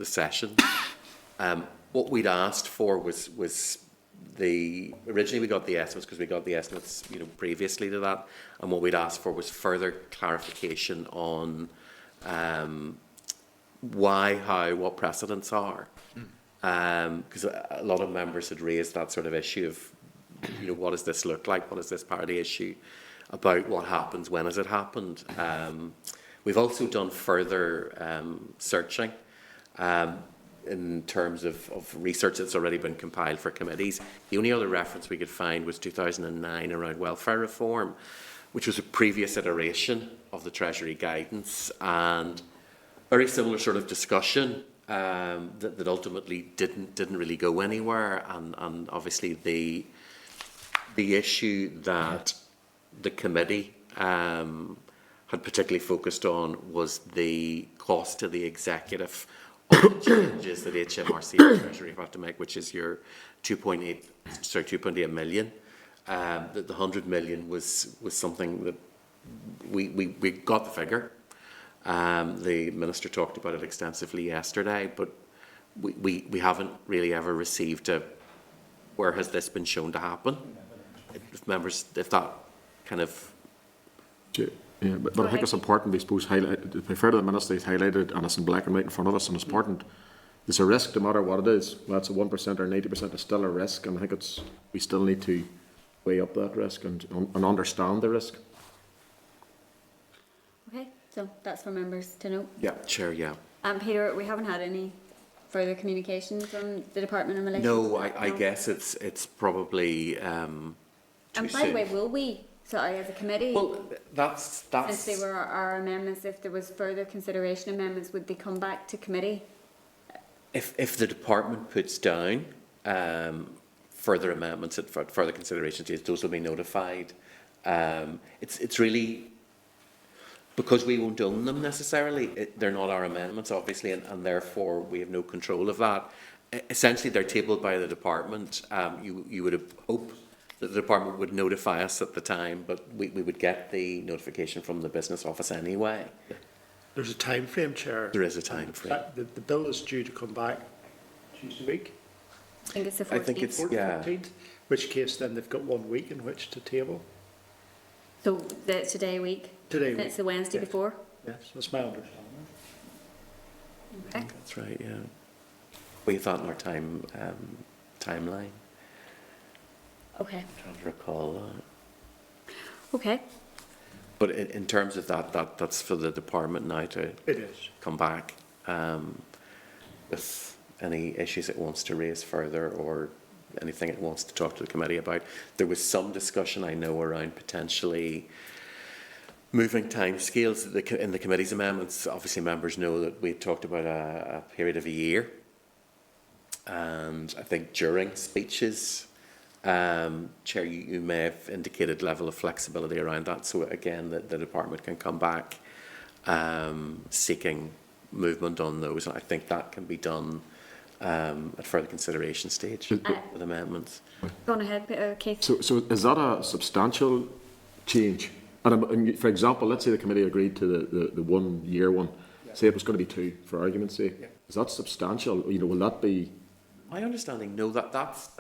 session. What we'd asked for was originally we got the estimates because we got the estimates previously to that, and what we'd asked for was further clarification on why, how, what precedents are, because a lot of members had raised that sort of issue of what does this look like, what is this parity issue about, what happens, when has it happened. We've also done further searching in terms of research that's already been compiled for committees. The only other reference we could find was 2009 around welfare reform, which was a previous iteration of the Treasury guidance, and very similar sort of discussion that ultimately didn't really go anywhere, and obviously the issue that the committee had particularly focused on was the cost to the Executive of the changes that HMRC and Treasury have to make, which is your 2.8 million. That the 100 million was something that we got the figure. The Minister talked about it extensively yesterday, but we haven't really ever received where has this been shown to happen. If that kind of... Yeah, but I think it's important, I suppose, to be fair to the Minister, he's highlighted, and it's in black and white in front of us, and it's important. There's a risk no matter what it is. Whether it's a 1% or 90%, it's still a risk, and I think we still need to weigh up that risk and understand the risk. Okay, so that's for members to know. Yeah, Chair, yeah. Peter, we haven't had any further communication from the department in relation? No, I guess it's probably too And by the soon. way, will we, sorry, as a committee, Well, that's since they were our amendments, if there was further consideration amendments, would they come back to committee? if the department puts down further amendments at further consideration stage, those will be notified. It's really because we won't own them necessarily. They're not our amendments, obviously, and therefore we have no control of that. Essentially, they're tabled by the department. You would have hoped that the department would notify us at the time, but we would get the notification from the business office anyway. There's a time frame, Chair. There is a time frame. The bill is due to come back Tuesday week. I think it's the 14th. I think it's, yeah. 14th, which case then they've got 1 week in which to table. So that's today week? Today It's week. the Wednesday Yes. before? Yes, that's my understanding. Okay. That's right, yeah. We thought in our timeline. Okay. I'm trying to recall that. Okay. But in terms of that's for the department now to It is. come back with any issues it wants to raise further or anything it wants to talk to the committee about. There was some discussion, I know, around potentially moving timescales in the committee's amendments. Obviously, members know that we talked about a period of a year. And I think during speeches, Chair, you may have indicated level of flexibility around that. So again, the department can come back seeking movement on those. And I think that can be done at further consideration stage with amendments. Go on ahead, Keith. So is that a substantial change? And for example, let's say the committee agreed to the 1 year one. Say it was going to be 2, for argument's sake. Yeah. Is that substantial? Will that be? My understanding, no, that's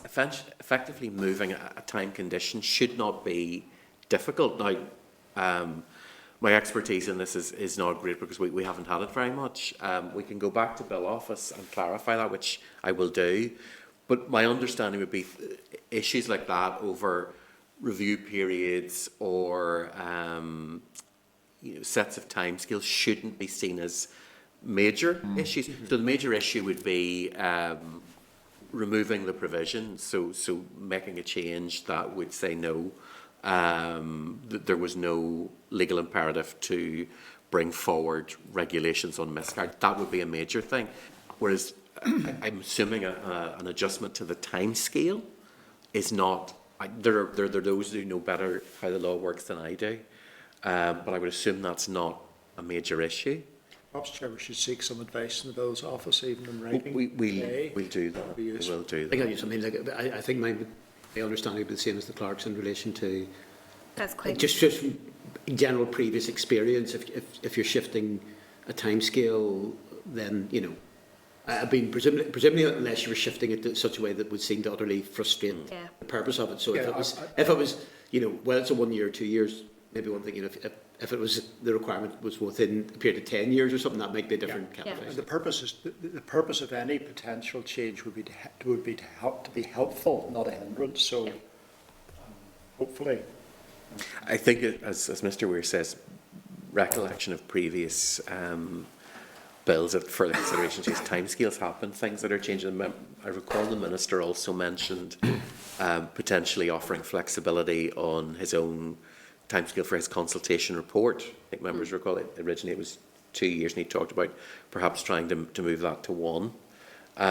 effectively moving a time condition should not be difficult. Now, my expertise in this is not great because we haven't had it very much. We can go back to Bill Office and clarify that, which I will do. But my understanding would be issues like that over review periods or sets of timescales shouldn't be seen as major issues. So the major issue would be removing the provision, so making a change that would say no, that there was no legal imperative to bring forward regulations on miscarriage. That would be a major thing. Whereas I'm assuming an adjustment to the time scale is not. There are those who know better how the law works than I do, but I would assume that's not a major issue. Perhaps, Chair, we should seek some advice in the Bill's office, even in writing. We'll do that. We will do I think that. something like I think my understanding would be the same as the clerk's in relation to That's quite. just from general previous experience. If you're shifting a timescale, then I mean presumably unless you were shifting it in such a way that would seem to utterly frustrate the purpose of it. So if it was well, it's a 1 year, 2 years, maybe one thing. If it was the requirement was within a period of 10 years or something, that might be a different calculation. And the purpose of any potential change would be to be helpful, not a hindrance. So hopefully, I think, as Mr. Weir says, recollection of previous bills at further consideration stage timescales happen, things that are changing. I recall the Minister also mentioned potentially offering flexibility on his own timescale for his consultation report. I think members recall it originally it was 2 years, and he talked about perhaps trying to move that to 1.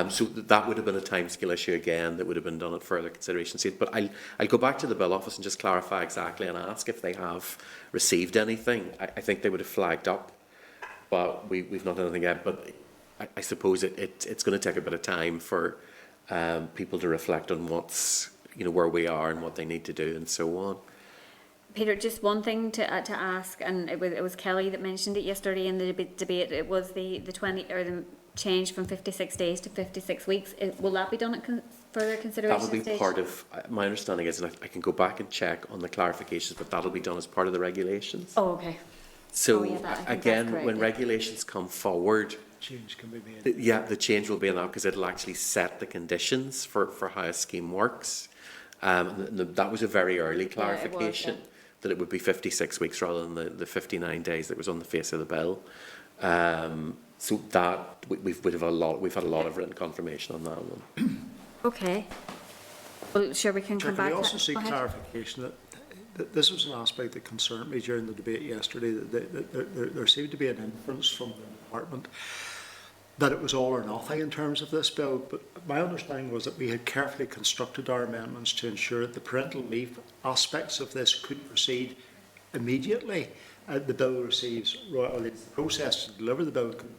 So that would have been a timescale issue again that would have been done at further consideration stage. But I'll go back to the Bill Office and just clarify exactly and ask if they have received anything. I think they would have flagged up, but we've not done anything yet. But I suppose it's going to take a bit of time for people to reflect on what's where we are and what they need to do and so on. Peter, just one thing to ask, and it was Kelly that mentioned it yesterday in the debate. It was the 20 or the change from 56 days to 56 weeks. Will that be done at further consideration That will be stage? part of, my understanding is, and I can go back and check on the clarifications, but that'll be done as part of the regulations. Oh, okay. So I think that's again, correct, when yeah. regulations come forward, change can be made. the change will be in that because it'll actually set the conditions for how a scheme works. That was a very early clarification, that it would be 56 weeks rather than the 59 days that was on the face of the bill. So that we've had a lot of written confirmation on that one. Okay. Well, sure, we can Chair, come can back we to also that. seek Go ahead. clarification that this was an aspect that concerned me during the debate yesterday, that there seemed to be an inference from the department that it was all or nothing in terms of this bill, but my understanding was that we had carefully constructed our amendments to ensure that the parental leave aspects of this could proceed immediately. The bill receives royal, the process to deliver the bill could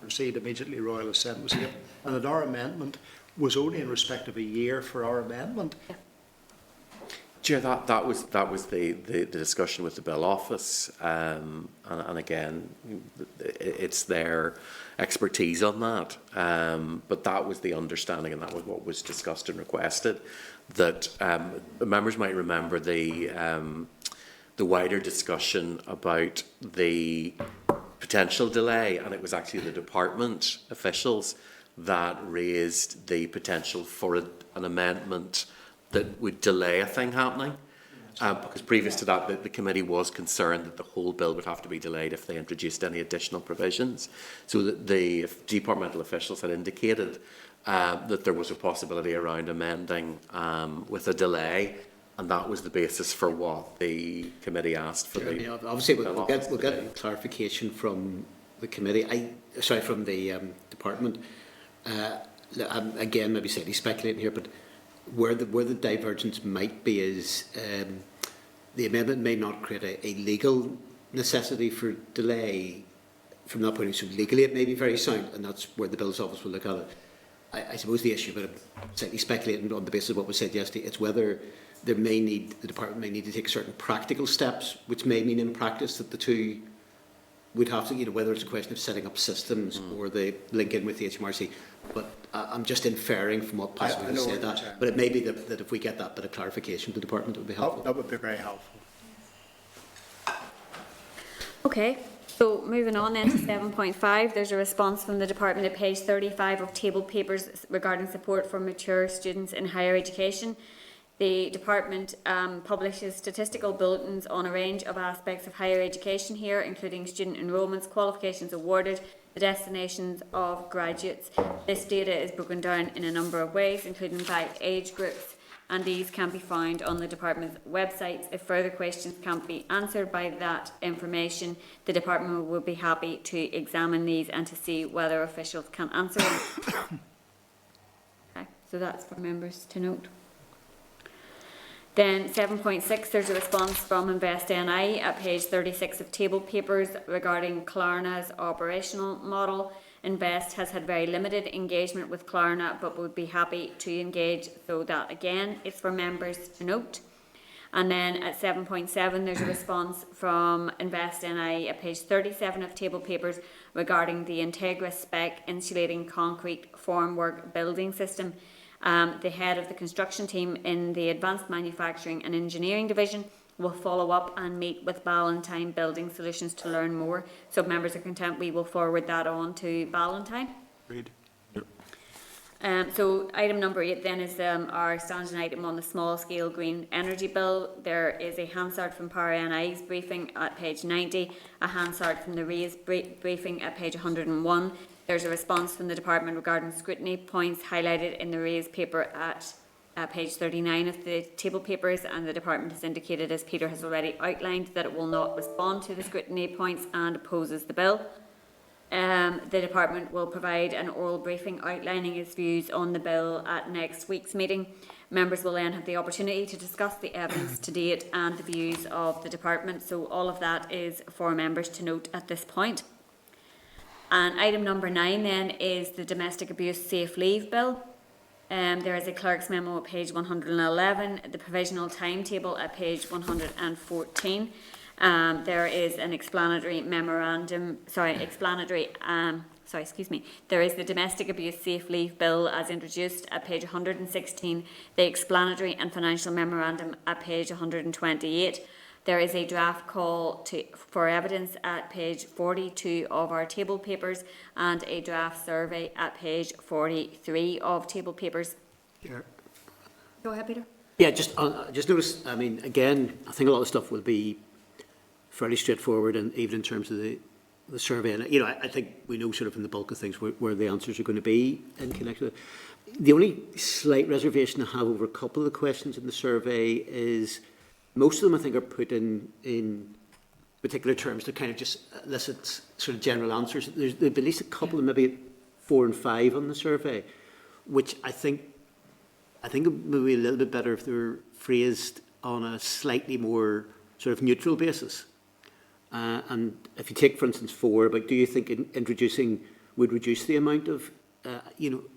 proceed immediately, royal assent was given, and that our amendment was only in respect of a year for our amendment. Chair, that was the discussion with the Bill Office, and again, it's their expertise on that. But that was the understanding, and that was what was discussed and requested. That members might remember the wider discussion about the potential delay, and it was actually the department officials that raised the potential for an amendment that would delay a thing happening. Because previous to that, the committee was concerned that the whole bill would have to be delayed if they introduced any additional provisions. So that the departmental officials had indicated that there was a possibility around amending with a delay, and that was the basis for what the committee asked for. Yeah, obviously, we'll get clarification from the committee. From the department. Again, maybe slightly speculating here, but where the divergence might be is the amendment may not create a legal necessity for delay. From that point of view, so legally it may be very sound, and that's where the Bills Office will look at it. I suppose the issue, but I'm slightly speculating on the basis of what was said yesterday, it's whether the department may need to take certain practical steps, which may mean in practice that the two would have to, whether it's a question of setting up systems or the link in with the HMRC. But I'm just inferring from what possibly was said that. But it may be that if we get that bit of clarification, the department would be helpful. That would be very helpful. Okay, so moving on then to 7.5, there's a response from the department at page 35 of table papers regarding support for mature students in higher education. The department publishes statistical bulletins on a range of aspects of higher education here, including student enrolments, qualifications awarded, the destinations of graduates. This data is broken down in a number of ways, including by age groups, and these can be found on the department's websites. If further questions can't be answered by that information, the department will be happy to examine these and to see whether officials can answer them. Okay, so that's for members to note. Then 7.6, there's a response from Invest NI at page 36 of table papers regarding Klarna's operational model. Invest has had very limited engagement with Klarna, but would be happy to engage, so that again is for members to note. And then at 7.7, there's a response from Invest NI at page 37 of table papers regarding the Integra spec insulating concrete formwork building system. The head of the construction team in the Advanced Manufacturing and Engineering Division will follow up and meet with Ballantyne Building Solutions to learn more. So if members are content, we will forward that on to Ballantyne. Agreed. So item number 8 then is our standing item on the small scale green energy bill. There is a Hansard from Power NI's briefing at page 90, a Hansard from the RAISE briefing at page 101. There's a response from the department regarding scrutiny points highlighted in the RAISE paper at page 39 of the table papers, and the department has indicated, as Peter has already outlined, that it will not respond to the scrutiny points and opposes the bill. The department will provide an oral briefing outlining its views on the bill at next week's meeting. Members will then have the opportunity to discuss the evidence to date and the views of the department. So all of that is for members to note at this point. And item number 9 then is the Domestic Abuse Safe Leave Bill. There is a clerk's memo at page 111, the provisional timetable at page 114. There is an explanatory memorandum, there is the Domestic Abuse Safe Leave Bill as introduced at page 116, the explanatory and financial memorandum at page 128. There is a draft call for evidence at page 42 of our table papers and a draft survey at page 43 of table papers. Yeah. Go ahead, Peter. Yeah, just notice, I mean, again, I think a lot of stuff will be fairly straightforward, and even in terms of the the survey, and I think we know sort of in the bulk of things where the answers are going to be in connection with it. The only slight reservation I have over a couple of the questions in the survey is most of them I think are put in particular terms to kind of just elicit sort of general answers. There's at least a couple of maybe 4 and 5 on the survey, which I think it would be a little bit better if they were phrased on a slightly more sort of neutral basis. And if you take, for instance, 4, about do you think introducing would reduce the amount of, I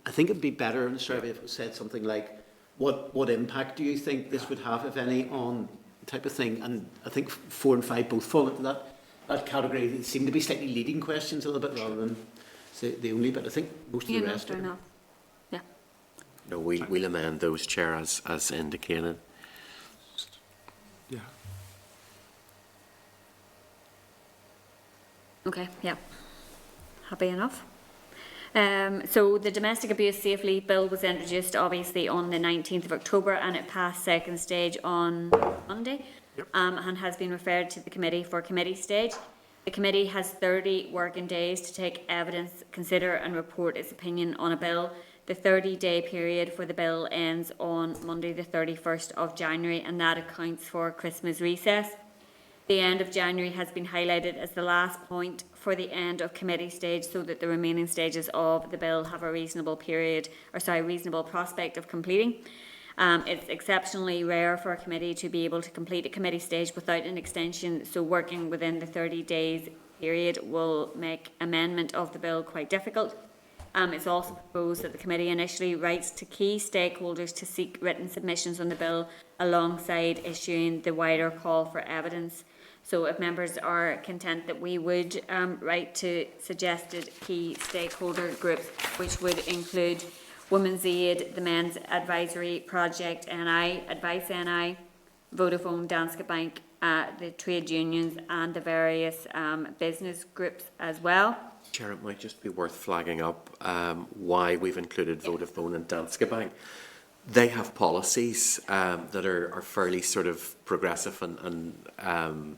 think it'd be better in the survey if it said something like, what impact do you think this would have, if any, on type of thing? And I think 4 and 5 both fall into that category. They seem to be slightly leading questions a little bit rather than the only bit. I think most of the rest are. Enough. Yeah. No, we'll amend those, Chair, as indicated. Yeah. Okay, yeah. Happy enough. So the Domestic Abuse Safe Leave Bill was introduced obviously on the 19th of October and it passed second stage on Monday. Yep. And has been referred to the committee for committee stage. The committee has 30 working days to take evidence, consider and report its opinion on a bill. The 30-day period for the bill ends on Monday the 31st of January and that accounts for Christmas recess. The end of January has been highlighted as the last point for the end of committee stage so that the remaining stages of the bill have a reasonable prospect of completing. It's exceptionally rare for a committee to be able to complete a committee stage without an extension, so working within the 30 days period will make amendment of the bill quite difficult. It's also proposed that the committee initially writes to key stakeholders to seek written submissions on the bill alongside issuing the wider call for evidence. So if members are content that we would write to suggested key stakeholder groups, which would include Women's Aid, the Men's Advisory Project, NI, Advice NI, Vodafone, Danske Bank, the trade unions and the various business groups as well. Chair, it might just be worth flagging up why we've included Vodafone and Danske Bank. They have policies that are fairly sort of progressive and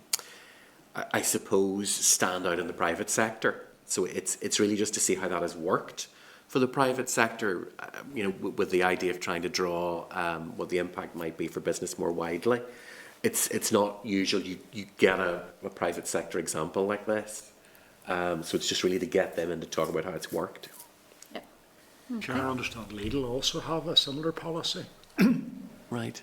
I suppose stand out in the private sector. So it's really just to see how that has worked for the private sector, with the idea of trying to draw what the impact might be for business more widely. It's not usual you get a private sector example like this. So it's just really to get them in to talk about how it's worked. Yep. Okay. Chair, I understand Lidl also have a similar policy. Right.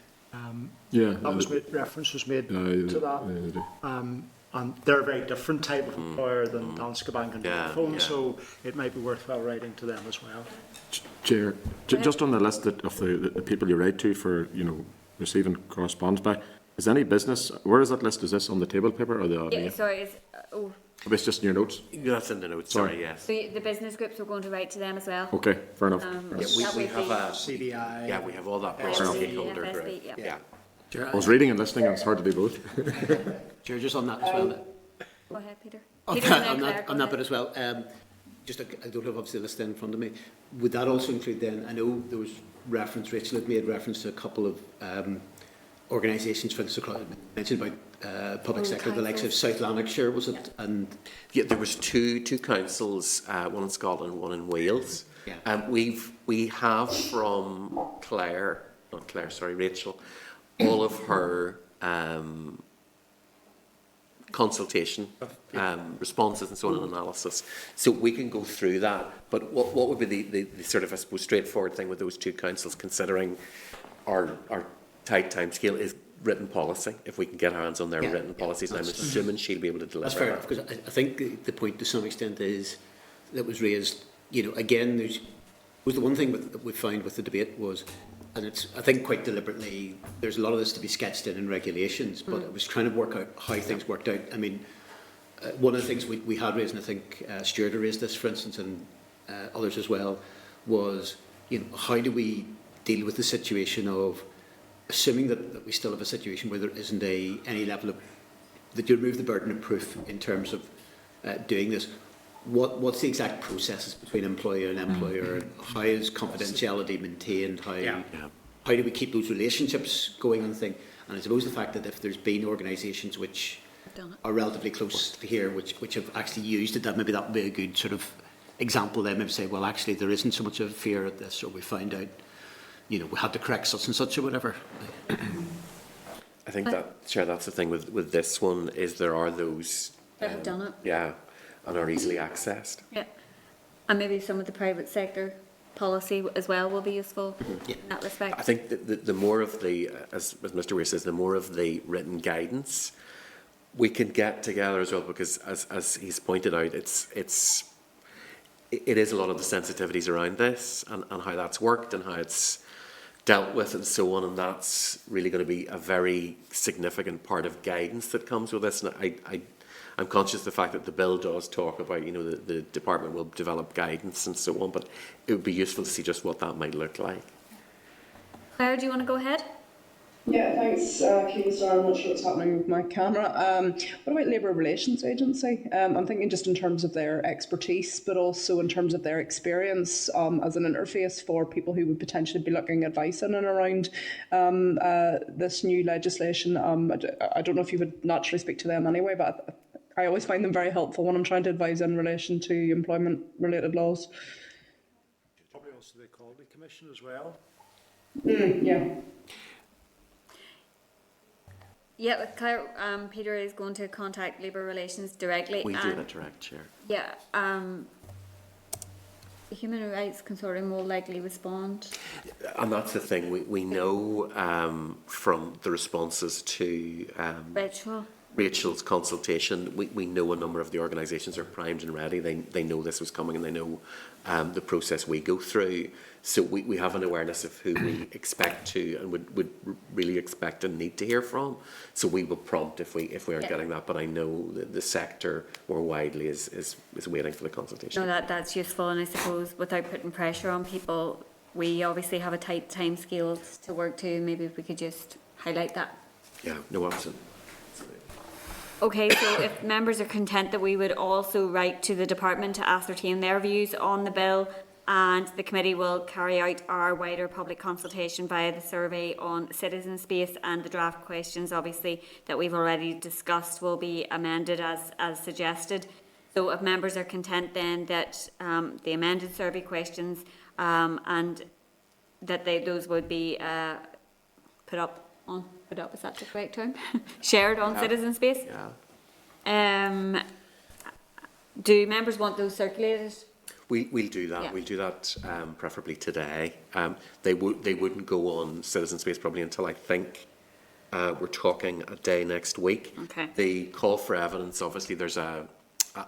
Reference was made to that. And they're a very different type of employer than Danske Bank and Vodafone, so it might be worthwhile writing to them as well. Chair, just on the list of the people you write to for receiving correspondence by, is any business? Where is that list? Is this on the table paper or the? Sorry, It's just in your notes. That's in the notes. Sorry, yes. So the business groups are going to write to them as well. Okay, fair enough. We have a CDI. Yeah, we have all that stakeholder group. Yeah. I was reading and listening, and it's hard to do both. Chair, just on that as well. Go ahead, Peter. On that bit as well. I don't have obviously the list in front of me. Would that also include then? I know there was reference. Rachel had made reference to a couple of organisations, for instance, mentioned about public sector, the likes of South Lanarkshire, was it? Yeah. And there was two councils, one in Scotland, one in Wales. Yeah. We have from Rachel, all of her consultation responses and so on, and analysis. So we can go through that. But what would be the sort of, I suppose, straightforward thing with those two councils, considering our tight timescale, is written policy. If we can get our hands on their written policies, and I'm assuming she'll be able to deliver. That's fair enough, because I think the point to some extent is that was raised. Again, was the one thing that we found with the debate was, and it's, I think, quite deliberately, there's a lot of this to be sketched in regulations, but it was trying to work out how things worked out. I mean, one of the things we had raised, and I think Stuart raised this, for instance, and others as well, was, how do we deal with the situation of, assuming that we still have a situation where there isn't any level of, that you remove the burden of proof in terms of doing this. What's the exact processes between employer and employer? And how is confidentiality maintained? How do we keep those relationships going and thing? And I suppose the fact that if there's been organisations which are relatively close to here, which have actually used it. That maybe that would be a good sort of example. Then maybe say, well, actually, there isn't so much of a fear at this, or we found out, we had to correct such and such or whatever. I think that, Chair, that's the thing with this one, is there are those that have done it. Yeah, and are easily accessed. Yeah, and maybe some of the private sector policy as well will be useful in that respect. I think the more of the, as Mr. Weir says, the more of the written guidance we can get together as well, because as he's pointed out, it is a lot of the sensitivities around this and how that's worked and how it's dealt with and so on, and that's really going to be a very significant part of guidance that comes with this. And I'm conscious of the fact that the bill does talk about, the department will develop guidance and so on, but it would be useful to see just what that might look like. Claire, do you want to go ahead? Yeah, thanks, Katie. Sorry, I'm not sure what's happening with my camera. What about Labour Relations Agency? I'm thinking just in terms of their expertise, but also in terms of their experience as an interface for people who would potentially be looking advice in and around this new legislation. I don't know if you would naturally speak to them anyway, but I always find them very helpful when I'm trying to advise in relation to employment-related laws. Probably also the Equality Commission as well. Yeah. Yeah, Claire, Peter is going to contact Labour Relations directly. We do it direct, Chair. Yeah, the Human Rights Consortium will likely respond. And that's the thing, we know from the responses to Rachel's consultation, we know a number of the organisations are primed and ready. They know this was coming and they know the process we go through. So we have an awareness of who we expect to and would really expect and need to hear from. So we will prompt if we aren't getting that. But I know that the sector more widely is waiting for the consultation. No, that's useful, and I suppose without putting pressure on people, we obviously have a tight time scale to work to. Maybe if we could just highlight that. Yeah, no, absolutely. Okay, so if members are content that we would also write to the department to ascertain their views on the bill, and the committee will carry out our wider public consultation via the survey on citizen space, and the draft questions obviously that we've already discussed will be amended as suggested. So if members are content then that the amended survey questions and that those would be put up, is that the correct term? Shared on citizen space? Yeah. Do members want those circulated? We'll do that. Yeah. We'll do that preferably today. They wouldn't go on citizen space probably until I think we're talking a day next week. Okay. The call for evidence, obviously there's a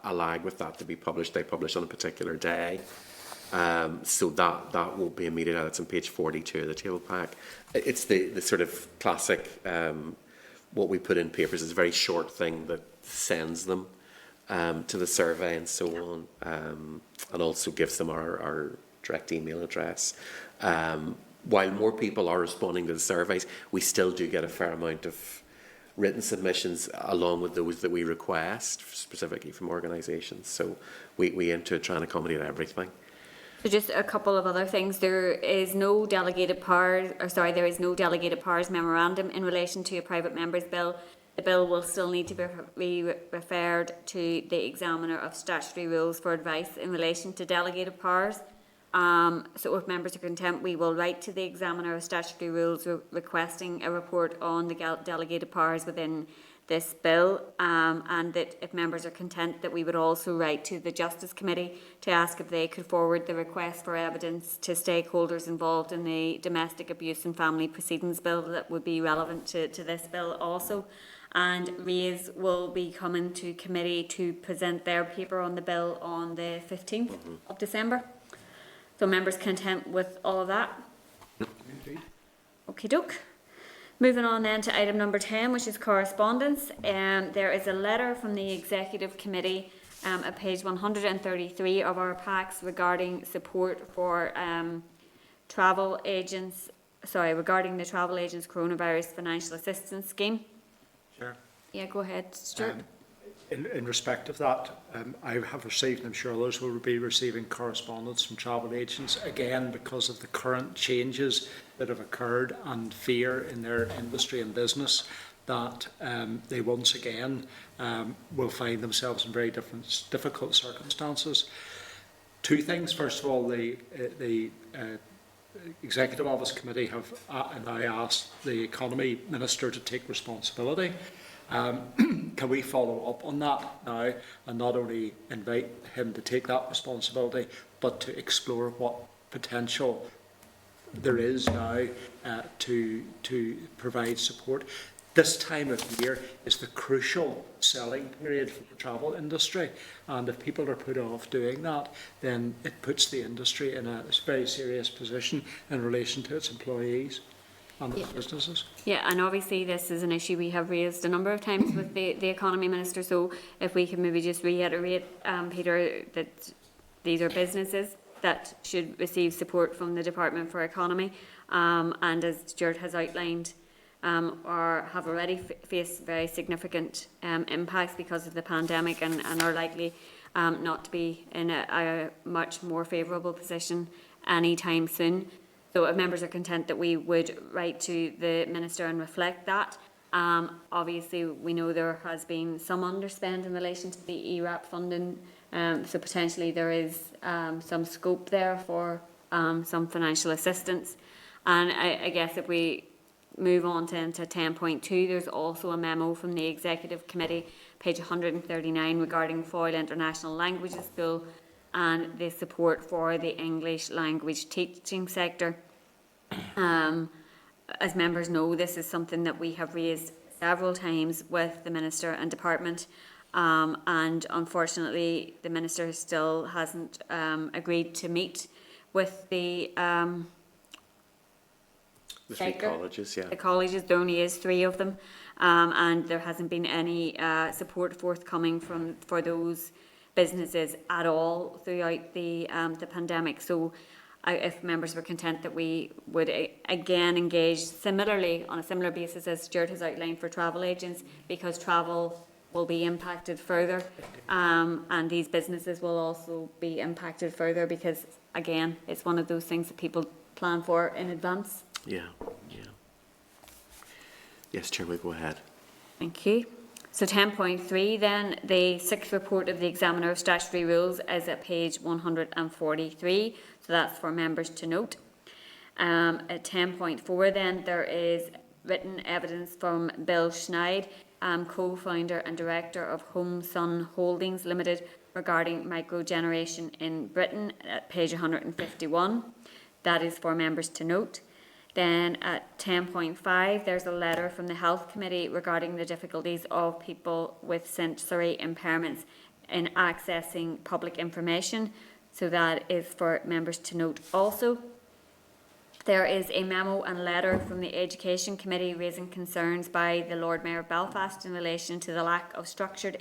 lag with that to be published. They publish on a particular day. So that won't be immediate. That's on page 42 of the table pack. It's the sort of classic, what we put in papers is a very short thing that sends them to the survey and so on, and also gives them our direct email address. While more people are responding to the surveys, we still do get a fair amount of written submissions along with those that we request, specifically from organisations. So we aim to try and accommodate everything. So just a couple of other things. There is no delegated powers memorandum in relation to a private member's bill. The bill will still need to be referred to the examiner of statutory rules for advice in relation to delegated powers. So if members are content, we will write to the examiner of statutory rules requesting a report on the delegated powers within this bill, and that if members are content that we would also write to the Justice Committee to ask if they could forward the request for evidence to stakeholders involved in the Domestic Abuse and Family Proceedings Bill that would be relevant to this bill also. And RAISE will be coming to committee to present their paper on the bill on the 15th of December. So members content with all of that? Okie doke. Moving on then to item number 10, which is correspondence. There is a letter from the Executive Committee at page 133 of our packs regarding support for travel agents, regarding the travel agents coronavirus financial assistance scheme. Sure. Yeah, go ahead, Stuart. In respect of that, I have received, and I'm sure others will be receiving correspondence from travel agents, again, because of the current changes that have occurred and fear in their industry and business, that they once again will find themselves in very difficult circumstances. Two things. First of all, the Executive Office Committee have now asked the Economy Minister to take responsibility. Can we follow up on that now and not only invite him to take that responsibility, but to explore what potential there is now to provide support? This time of year is the crucial selling period for the travel industry, and if people are put off doing that, then it puts the industry in a very serious position in relation to its employees and its businesses. Yeah, and obviously this is an issue we have raised a number of times with the Economy Minister, so if we can maybe just reiterate, Peter, that these are businesses that should receive support from the Department for Economy, and as Stuart has outlined, or have already faced very significant impacts because of the pandemic and are likely not to be in a much more favourable position anytime soon. So if members are content that we would write to the Minister and reflect that. Obviously we know there has been some underspend in relation to the ERAP funding, so potentially there is some scope there for some financial assistance. And I guess if we move on to 10.2, there's also a memo from the Executive Committee, page 139, regarding Foyle International Languages School and the support for the English language teaching sector. As members know, this is something that we have raised several times with the Minister and Department, and unfortunately the Minister still hasn't agreed to meet with the three colleges, yeah. The colleges, there only is 3 of them, and there hasn't been any support forthcoming for those businesses at all throughout the pandemic. So if members were content that we would again engage similarly on a similar basis as Stuart has outlined for travel agents, because travel will be impacted further, and these businesses will also be impacted further because again it's one of those things that people plan for in advance. Yeah. Yes, Chair, we go ahead. Thank you. So 10.3 then, the 6th report of the Examiner of Statutory Rules is at page 143, so that's for members to note. At 10.4 then, there is written evidence from Bill Schneid, co-founder and director of Home Sun Holdings Limited, regarding microgeneration in Britain at page 151. That is for members to note. Then at 10.5, there's a letter from the Health Committee regarding the difficulties of people with sensory impairments in accessing public information. So that is for members to note also. There is a memo and letter from the Education Committee raising concerns by the Lord Mayor of Belfast in relation to the lack of structured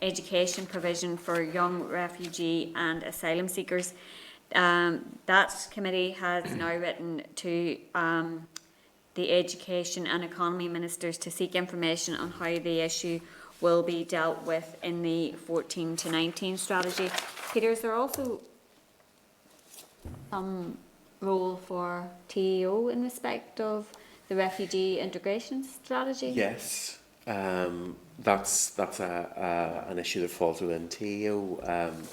education provision for young refugee and asylum seekers. That committee has now written to the Education and Economy Ministers to seek information on how the issue will be dealt with in the 14 to 19 strategy. Peter, is there also some role for TEO in respect of the refugee integration strategy? Yes. That's an issue that falls within TEO.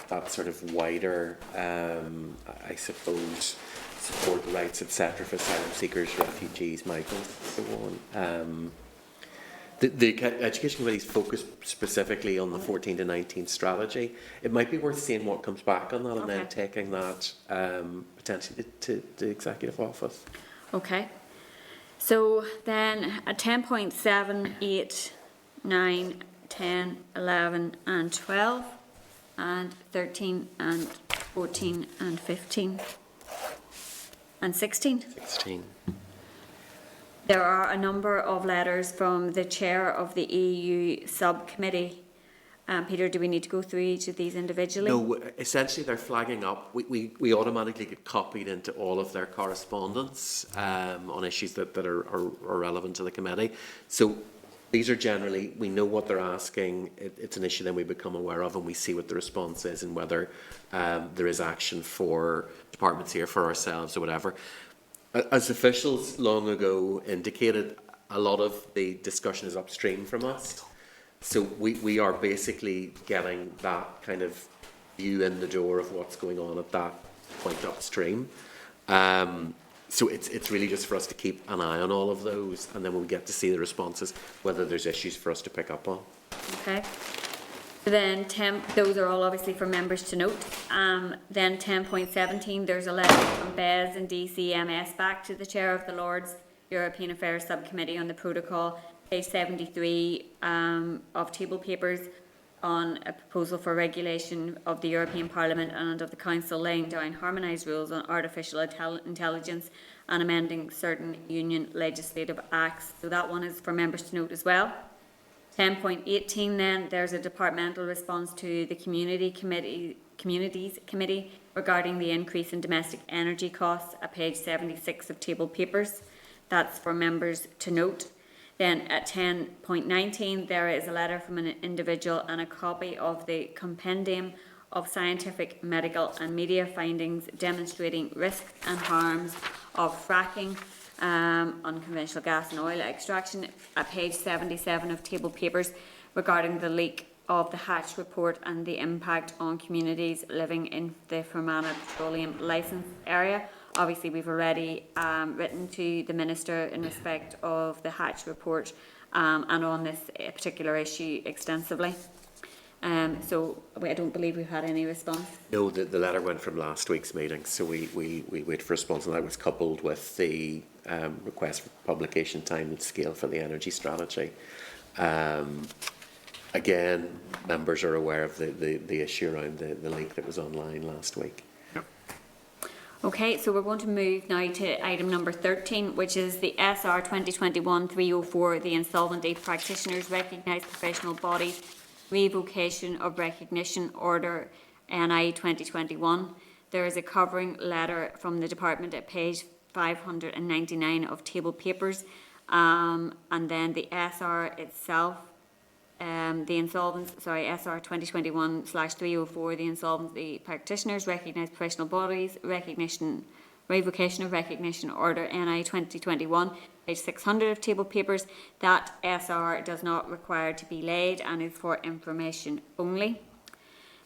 That sort of wider, I suppose, support rights, etc., for asylum seekers, refugees, migrants, and so on. The Education Committee is focused specifically on the 14 to 19 strategy. It might be worth seeing what comes back on that, and then taking that potentially to the Executive Office. Okay. So then at 10.7, 8, 9, 10, 11 and 12 and 13 and 14 and 15 and 16. There are a number of letters from the chair of the EU subcommittee. Peter, do we need to go through each of these individually? No, essentially they're flagging up. We automatically get copied into all of their correspondence on issues that are relevant to the committee. So these are generally, we know what they're asking. It's an issue then we become aware of, and we see what the response is and whether there is action for departments here, for ourselves or whatever. As officials long ago indicated, a lot of the discussion is upstream from us. So we are basically getting that kind of view in the door of what's going on at that point upstream. So it's really just for us to keep an eye on all of those, and then we'll get to see the responses, whether there's issues for us to pick up on. Okay. Then those are all obviously for members to note. Then 10.17, there's a letter from BES and DCMS back to the Chair of the Lords European Affairs Subcommittee on the protocol, page 73 of table papers, on a proposal for regulation of the European Parliament and of the Council laying down harmonised rules on artificial intelligence and amending certain union legislative acts. So that one is for members to note as well. 10.18 then, there's a departmental response to the Communities Committee regarding the increase in domestic energy costs at page 76 of table papers. That's for members to note. Then at 10.19, there is a letter from an individual and a copy of the Compendium of Scientific, Medical and Media Findings demonstrating risks and harms of fracking, unconventional gas and oil extraction, at page 77 of table papers, regarding the leak of the Hatch report and the impact on communities living in the Fermanagh Petroleum Licence area. Obviously, we've already written to the Minister in respect of the Hatch report and on this particular issue extensively. So I don't believe we've had any response. No, the letter went from last week's meeting, so we wait for response, and that was coupled with the request for publication time and scale for the energy strategy. Again, members are aware of the issue around the leak that was online last week. Okay, so we're going to move now to item number 13, which is the SR 2021-304, the Insolvency Practitioners Recognised Professional Bodies Revocation of Recognition Order NI 2021. There is a covering letter from the department at page 599 of table papers, and then the SR itself, SR 2021/304, the Insolvency Practitioners Recognised Professional Bodies Revocation of Recognition Order NI 2021, page 600 of table papers. That SR does not require to be laid and is for information only.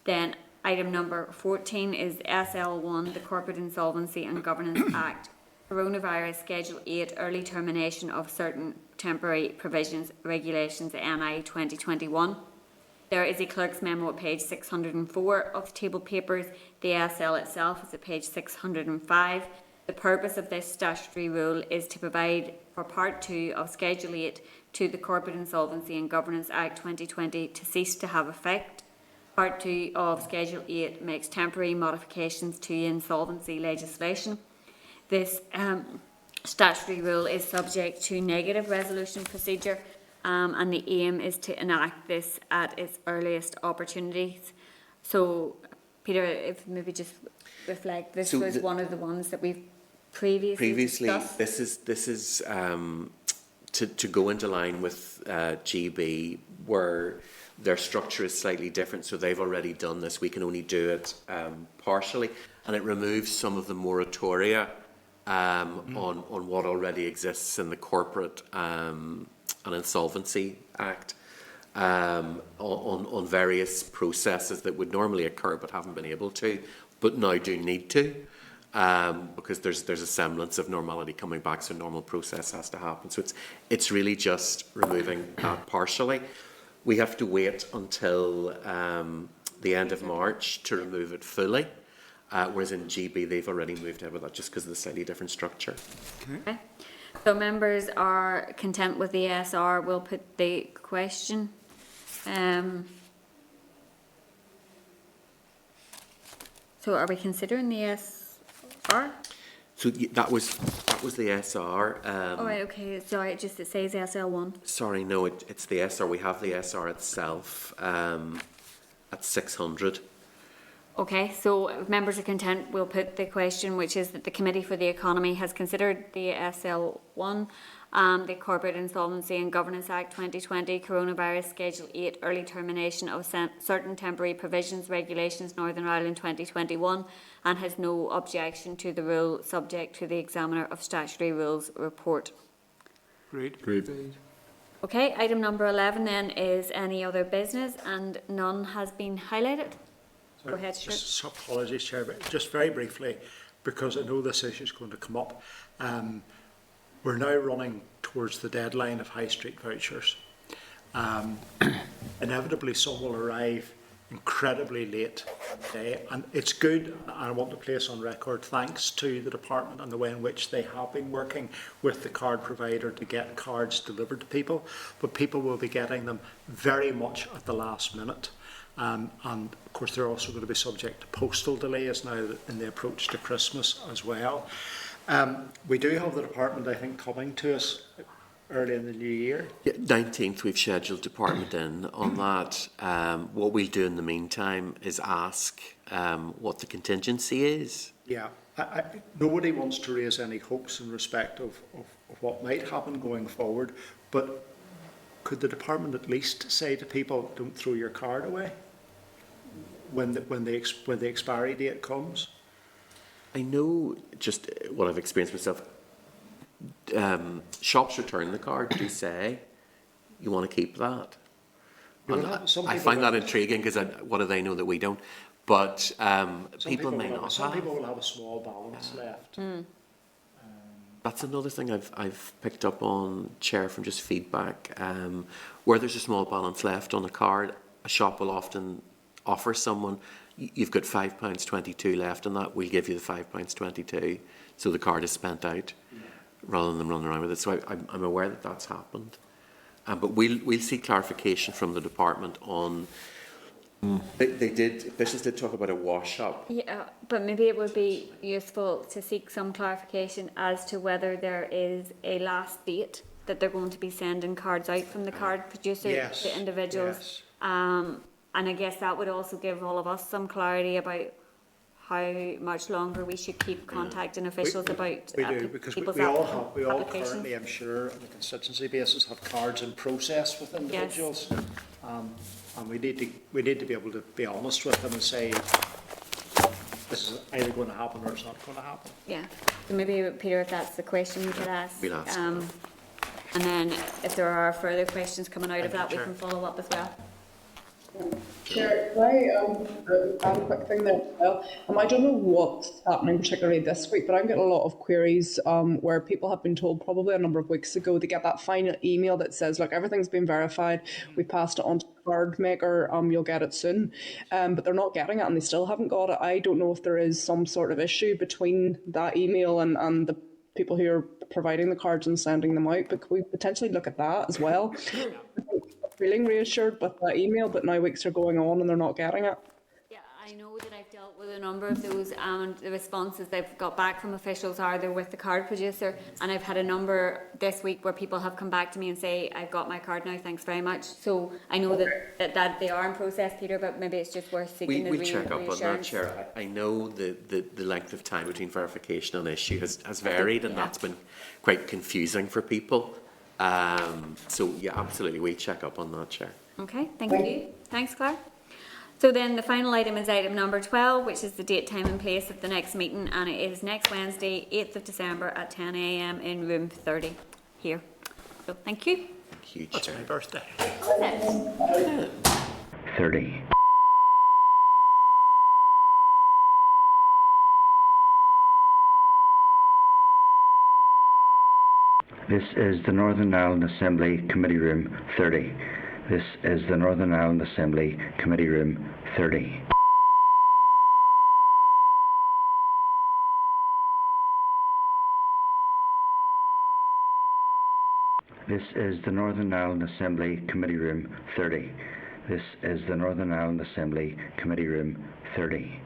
Then item number 14 is SL1, the Corporate Insolvency and Governance Act, Coronavirus Schedule 8, Early Termination of Certain Temporary Provisions, Regulations, NI 2021. There is a clerk's memo at page 604 of the table papers. The SL itself is at page 605. The purpose of this statutory rule is to provide for Part 2 of Schedule 8 to the Corporate Insolvency and Governance Act 2020 to cease to have effect. Part 2 of Schedule 8 makes temporary modifications to insolvency legislation. This statutory rule is subject to negative resolution procedure, and the aim is to enact this at its earliest opportunities. So, Peter, if maybe just reflect, this was one of the ones that we've previously discussed. This is to go into line with GB, where their structure is slightly different, so they've already done this. We can only do it partially, and it removes some of the moratoria on what already exists in the Corporate and Insolvency Act on various processes that would normally occur but haven't been able to, but now do need to, because there's a semblance of normality coming back, so normal process has to happen. So it's really just removing that partially. We have to wait until the end of March to remove it fully. Whereas in GB, they've already moved ahead with that just because of the slightly different structure. Okay. So members are content with the SR. We'll put the question. So are we considering the SR? So that was the SR. Oh, right, okay. Sorry, it says SL1. Sorry, no, it's the SR. We have the SR itself at 600. Okay, so if members are content, we'll put the question, which is that the Committee for the Economy has considered the SL1, the Corporate Insolvency and Governance Act 2020, Coronavirus Schedule 8, Early Termination of Certain Temporary Provisions, Regulations, Northern Ireland 2021, and has no objection to the rule subject to the Examiner of Statutory Rules report. Great. Okay, item number 11 then is any other business, and none has been highlighted. Go ahead, Stuart. Just apologies, Chair, but just very briefly, because I know this issue is going to come up. We're now running towards the deadline of high street vouchers. Inevitably, some will arrive incredibly late today, and it's good, and I want to place on record thanks to the department and the way in which they have been working with the card provider to get cards delivered to people, but people will be getting them very much at the last minute. And of course they're also going to be subject to postal delays now in the approach to Christmas as well. We do have the department, I think, coming to us early in the new year. Yeah, 19th we've scheduled department in on that. What we'll do in the meantime is ask what the contingency is. Yeah, nobody wants to raise any hopes in respect of what might happen going forward, but could the department at least say to people, don't throw your card away when the expiry date comes? I know just what I've experienced myself. Shops return the card do say you want to keep that. I find that intriguing because what do they know that we don't? But people may not have. Some people will have a small balance left. That's another thing I've picked up on, Chair, from just feedback. Where there's a small balance left on a card, a shop will often offer someone, you've got £5.22 left on that, we'll give you the £5.22, so the card is spent out, rather than running around with it. So I'm aware that that's happened. But we'll see clarification from the department on. Officials did talk about a wash up. Yeah, but maybe it would be useful to seek some clarification as to whether there is a last date that they're going to be sending cards out from the card producer to individuals. Yes. And I guess that would also give all of us some clarity about how much longer we should keep contacting officials about we do, because people's we all applications. currently, I'm sure, on a constituency basis, have cards in process with individuals. Yes. And we need to be able to be honest with them and say this is either going to happen or it's not going to happen. Yeah. So maybe, Peter, if that's the question we could ask. We'll ask. And then if there are further questions coming out of that, we can follow up as well. Chair, can I add a quick thing there as well? I don't know what's happening particularly this week, but I'm getting a lot of queries where people have been told probably a number of weeks ago to get that final email that says, look, everything's been verified, we passed it on to the card maker, you'll get it soon. But they're not getting it and they still haven't got it. I don't know if there is some sort of issue between that email and the people who are providing the cards and sending them out, but could we potentially look at that as well? Feeling reassured with that email, but now weeks are going on and they're not getting it. Yeah, I know that I've dealt with a number of those, and the responses they've got back from officials are they're with the card producer, and I've had a number this week where people have come back to me and say, I've got my card now, thanks very much. So I know that they are in process, Peter, but maybe it's just worth seeking the reassurance. We'll check up on that, Chair. I know the length of time between verification and issue has varied, and that's been quite confusing for people. So yeah, absolutely, we check up on that, Chair. Okay, thank you. Thanks, Claire. So then the final item is item number 12, which is the date, time and place of the next meeting, and it is next Wednesday, 8th of December at 10 a.m. in room 30 here. So thank you. Huge. That's my birthday. 30. This is the Northern Ireland Assembly Committee Room 30. This is the Northern Ireland Assembly Committee Room 30. This is the Northern Ireland Assembly Committee Room 30. This is the Northern Ireland Assembly Committee Room 30.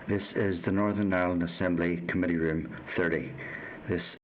This is the Northern Ireland Assembly Committee Room 30. This